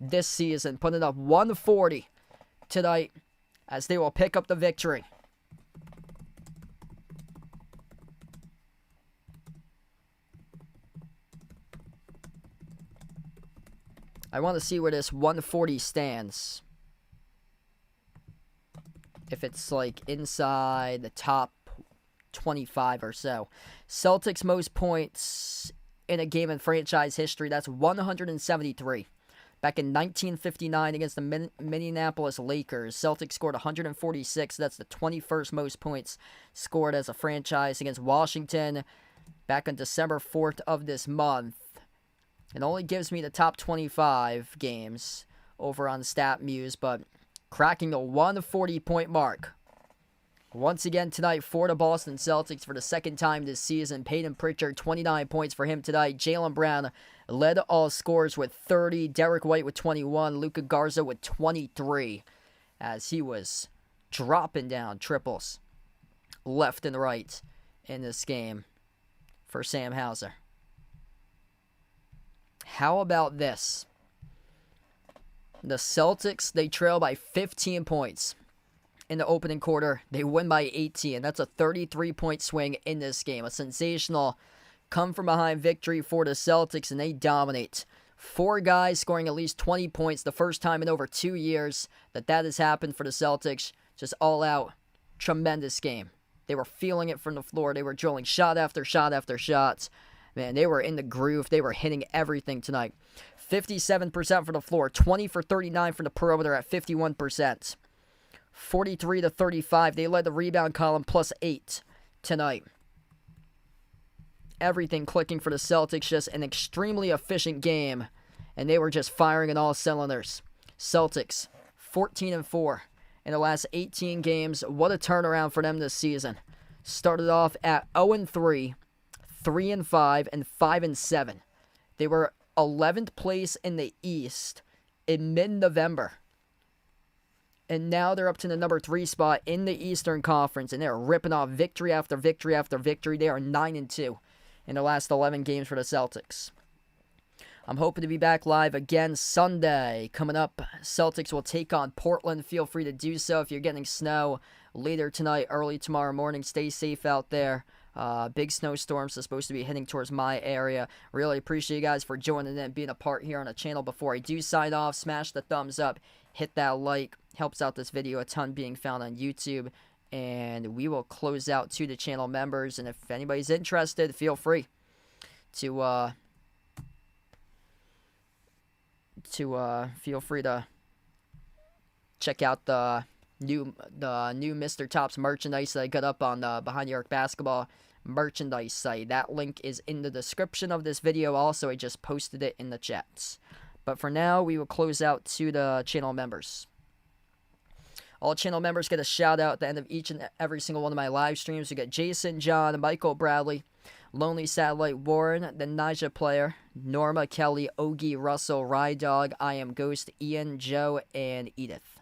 this season, putting up 140 tonight as they will pick up the victory. I want to see where this 140 stands. If it's like inside the top 25 or so. Celtics most points in a game in franchise history, that's 173. Back in 1959 against the Minneapolis Lakers, Celtics scored 146. That's the 21st most points scored as a franchise against Washington back on December 4th of this month. It only gives me the top 25 games over on StatMuse, but cracking the 140-point mark. Once again tonight for the Boston Celtics for the second time this season. Peyton Pritchard, 29 points for him tonight. Jaylen Brown led all scorers with 30. Derek White with 21. Luka Garza with 23. As he was dropping down triples left and right in this game for Sam Hauser. How about this? The Celtics, they trail by 15 points. In the opening quarter, they win by 18. That's a 33-point swing in this game. A sensational come-from-behind victory for the Celtics, and they dominate. 4 guys scoring at least 20 points, the first time in over 2 years that has happened for the Celtics. Just all-out, tremendous game. They were feeling it from the floor. They were drilling shot after shot after shot. Man, they were in the groove. They were hitting everything tonight. 57% for the floor, 20 for 39 from the perimeter at 51%. 43-35. They led the rebound column plus 8 tonight. Everything clicking for the Celtics. Just an extremely efficient game. And they were just firing on all cylinders. Celtics, 14-4 in the last 18 games. What a turnaround for them this season. started off at 0-3, 3-5, and 5-7. They were 11th place in the East in mid-November. And now they're up to the number 3 spot in the Eastern Conference, and they're ripping off victory after victory after victory. They are 9-2 in the last 11 games for the Celtics. I'm hoping to be back live again Sunday. Coming up, Celtics will take on Portland. Feel free to do so if you're getting snow later tonight, early tomorrow morning. Stay safe out there. Big snowstorms are supposed to be heading towards my area. Really appreciate you guys for joining in and being a part here on the channel. Before I do sign off, smash the thumbs up, hit that like. Helps out this video a ton being found on YouTube. And we will close out to the channel members. And if anybody's interested, feel free to check out the new Mr. Tops merchandise that I got up on the Behind the Arc Basketball merchandise site. That link is in the description of this video. Also, I just posted it in the chats. But for now, we will close out to the channel members. All channel members get a shout out at the end of each and every single one of my live streams. We get Jason, John, Michael Bradley, Lonely Satellite, Warren, the Nija Player, Norma, Kelly, Ogie, Russell, Rydog, I Am Ghost, Ian, Joe, and Edith.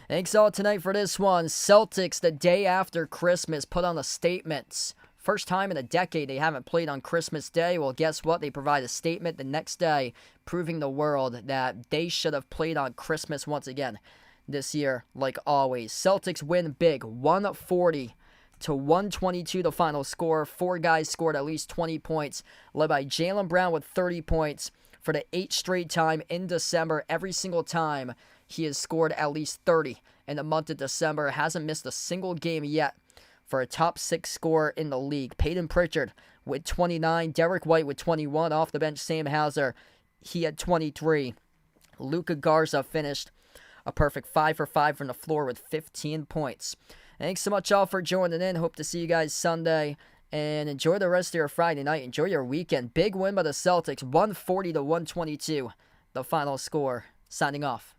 Thanks all tonight for this one. Celtics, the day after Christmas, put on a statement. First time in a decade they haven't played on Christmas Day. Well, guess what? They provide a statement the next day, proving the world that they should have played on Christmas once again this year, like always. Celtics win big, 140-122 the final score. 4 guys scored at least 20 points, led by Jaylen Brown with 30 points for the 8th straight time in December. Every single time he has scored at least 30 in the month of December. Hasn't missed a single game yet for a top 6 scorer in the league. Peyton Pritchard with 29, Derek White with 21. Off the bench, Sam Hauser, he had 23. Luka Garza finished a perfect 5 for 5 from the floor with 15 points. Thanks so much all for joining in. Hope to see you guys Sunday. And enjoy the rest of your Friday night. Enjoy your weekend. Big win by the Celtics, 140-122. The final score. Signing off.